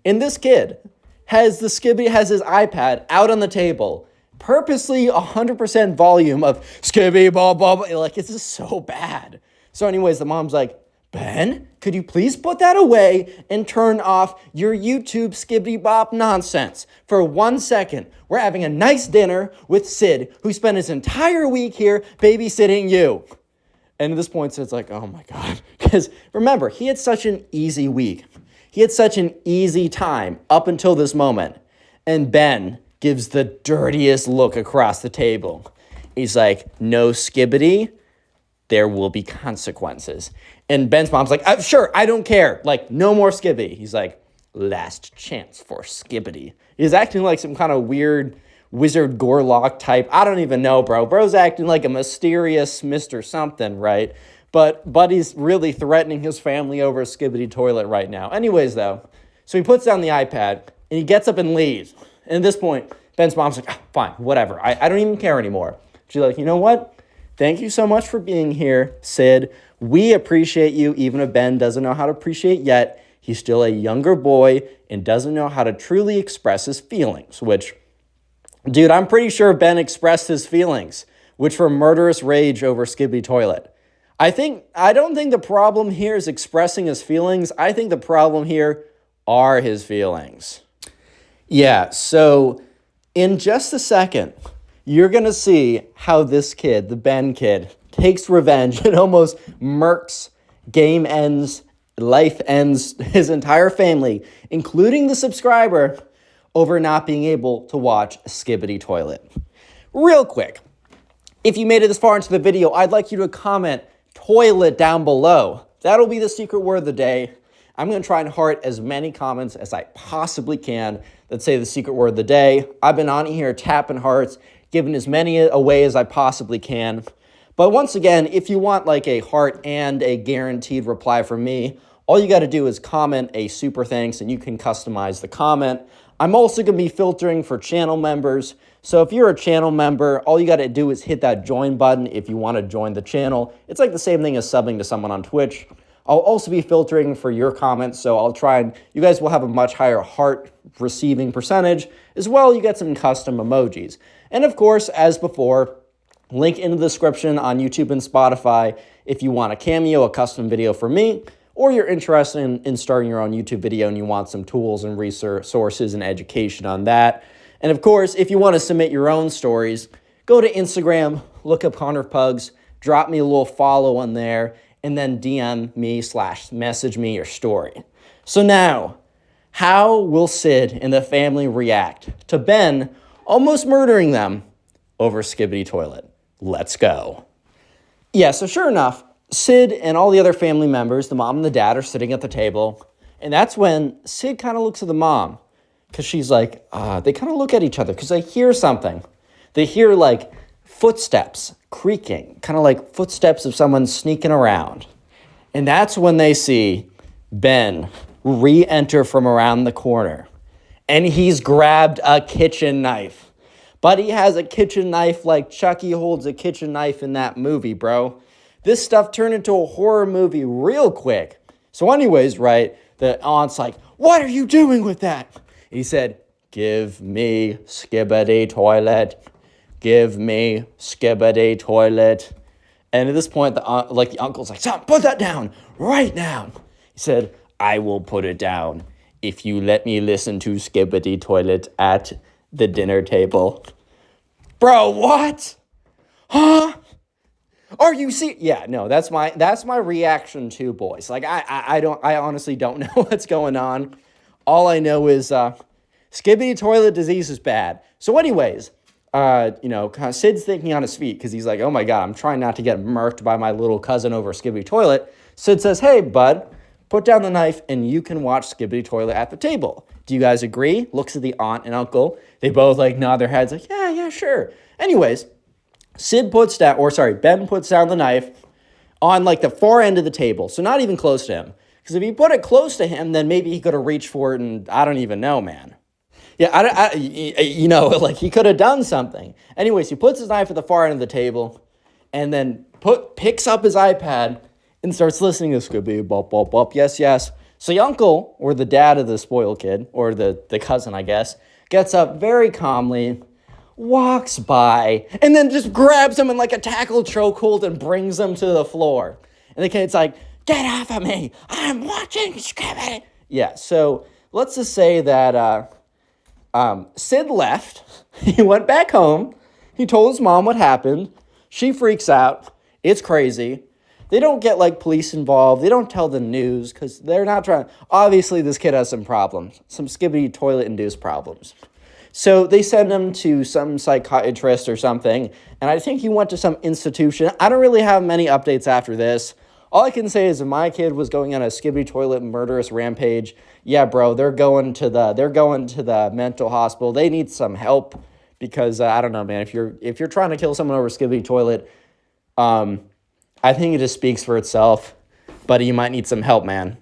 and this kid has his iPad out on the table, purposely 100% volume of skibidi bop bop. Like, it's just so bad. So anyways, the mom's like, Ben, could you please put that away and turn off your YouTube skibidi bop nonsense for 1 second? We're having a nice dinner with Sid, who spent his entire week here babysitting you. And at this point, Sid's like, oh my God. Because remember, he had such an easy week. He had such an easy time up until this moment. And Ben gives the dirtiest look across the table. He's like, no skibidi, there will be consequences. And Ben's mom's like, sure, I don't care. Like, no more skibidi. He's like, last chance for skibidi. He's acting like some kind of weird wizard Gorlock type. I don't even know, bro. Bro's acting like a mysterious Mr. Something, right? But Buddy's really threatening his family over a skibidi toilet right now. Anyways, though, so he puts down the iPad, and he gets up and leaves. And at this point, Ben's mom's like, fine, whatever. I don't even care anymore. She's like, you know what? Thank you so much for being here, Sid. We appreciate you, even if Ben doesn't know how to appreciate yet. He's still a younger boy and doesn't know how to truly express his feelings, which, dude, I'm pretty sure Ben expressed his feelings, which were murderous rage over skibidi toilet. I don't think the problem here is expressing his feelings. I think the problem here are his feelings. Yeah, so in just a second, you're going to see how this kid, the Ben kid, takes revenge and almost murks, game ends, life ends his entire family, including the subscriber, over not being able to watch skibidi toilet. Real quick, if you made it this far into the video, I'd like you to comment toilet down below. That'll be the secret word of the day. I'm going to try and heart as many comments as I possibly can that say the secret word of the day. I've been on here tapping hearts, giving as many away as I possibly can. But once again, if you want like a heart and a guaranteed reply from me, all you got to do is comment a super thanks and you can customize the comment. I'm also going to be filtering for channel members. So if you're a channel member, all you got to do is hit that join button if you want to join the channel. It's like the same thing as subbing to someone on Twitch. I'll also be filtering for your comments, so I'll try and you guys will have a much higher heart receiving percentage. As well, you get some custom emojis. And of course, as before, link in the description on YouTube and Spotify if you want a cameo, a custom video for me, or you're interested in starting your own YouTube video and you want some tools and resources and education on that. And of course, if you want to submit your own stories, go to Instagram, look up Connor Pugs, drop me a little follow on there, and then DM me/message me your story. So now, how will Sid and the family react to Ben almost murdering them over skibidi toilet? Let's go. Yeah, so sure enough, Sid and all the other family members, the mom and the dad, are sitting at the table. And that's when Sid kind of looks at the mom. Because she's like, they kind of look at each other because they hear something. They hear like footsteps creaking, kind of like footsteps of someone sneaking around. And that's when they see Ben re-enter from around the corner. And he's grabbed a kitchen knife. But he has a kitchen knife like Chucky holds a kitchen knife in that movie, bro. This stuff turned into a horror movie real quick. So anyways, right, the aunt's like, what are you doing with that? He said, give me skibidi toilet. Give me skibidi toilet. And at this point, the uncle's like, son, put that down right now. He said, I will put it down if you let me listen to skibidi toilet at the dinner table. Bro, what? Huh? Are you Yeah, no, that's my reaction too, boys. Like I honestly don't know what's going on. All I know is skibidi toilet disease is bad. So anyways, kind of Sid's thinking on his feet because he's like, oh my God, I'm trying not to get murked by my little cousin over skibidi toilet. Sid says, hey, bud, put down the knife and you can watch skibidi toilet at the table. Do you guys agree? Looks at the aunt and uncle. They both nod their heads like, yeah, sure. Anyways, Ben puts down the knife on the far end of the table. So not even close to him. Because if he put it close to him, then maybe he could have reached for it and I don't even know, man. Yeah, he could have done something. Anyways, he puts his knife at the far end of the table and then picks up his iPad and starts listening to skibidi bop, bop, bop, yes. So the uncle, or the dad of the spoiled kid, or the cousin, I guess, gets up very calmly, walks by, and then just grabs him in a tackle chokehold and brings him to the floor. And the kid's like, get off of me, I'm watching skibidi. Yeah, so let's just say that Sid left. He went back home. He told his mom what happened. She freaks out. It's crazy. They don't get police involved. They don't tell the news because they're not trying. Obviously, this kid has some problems, some skibidi toilet induced problems. So they send him to some psychiatrist or something. And I think he went to some institution. I don't really have many updates after this. All I can say is if my kid was going on a skibidi toilet murderous rampage, yeah, bro, they're going to the mental hospital. They need some help because I don't know, man. If you're trying to kill someone over skibidi toilet, I think it just speaks for itself. But you might need some help, man.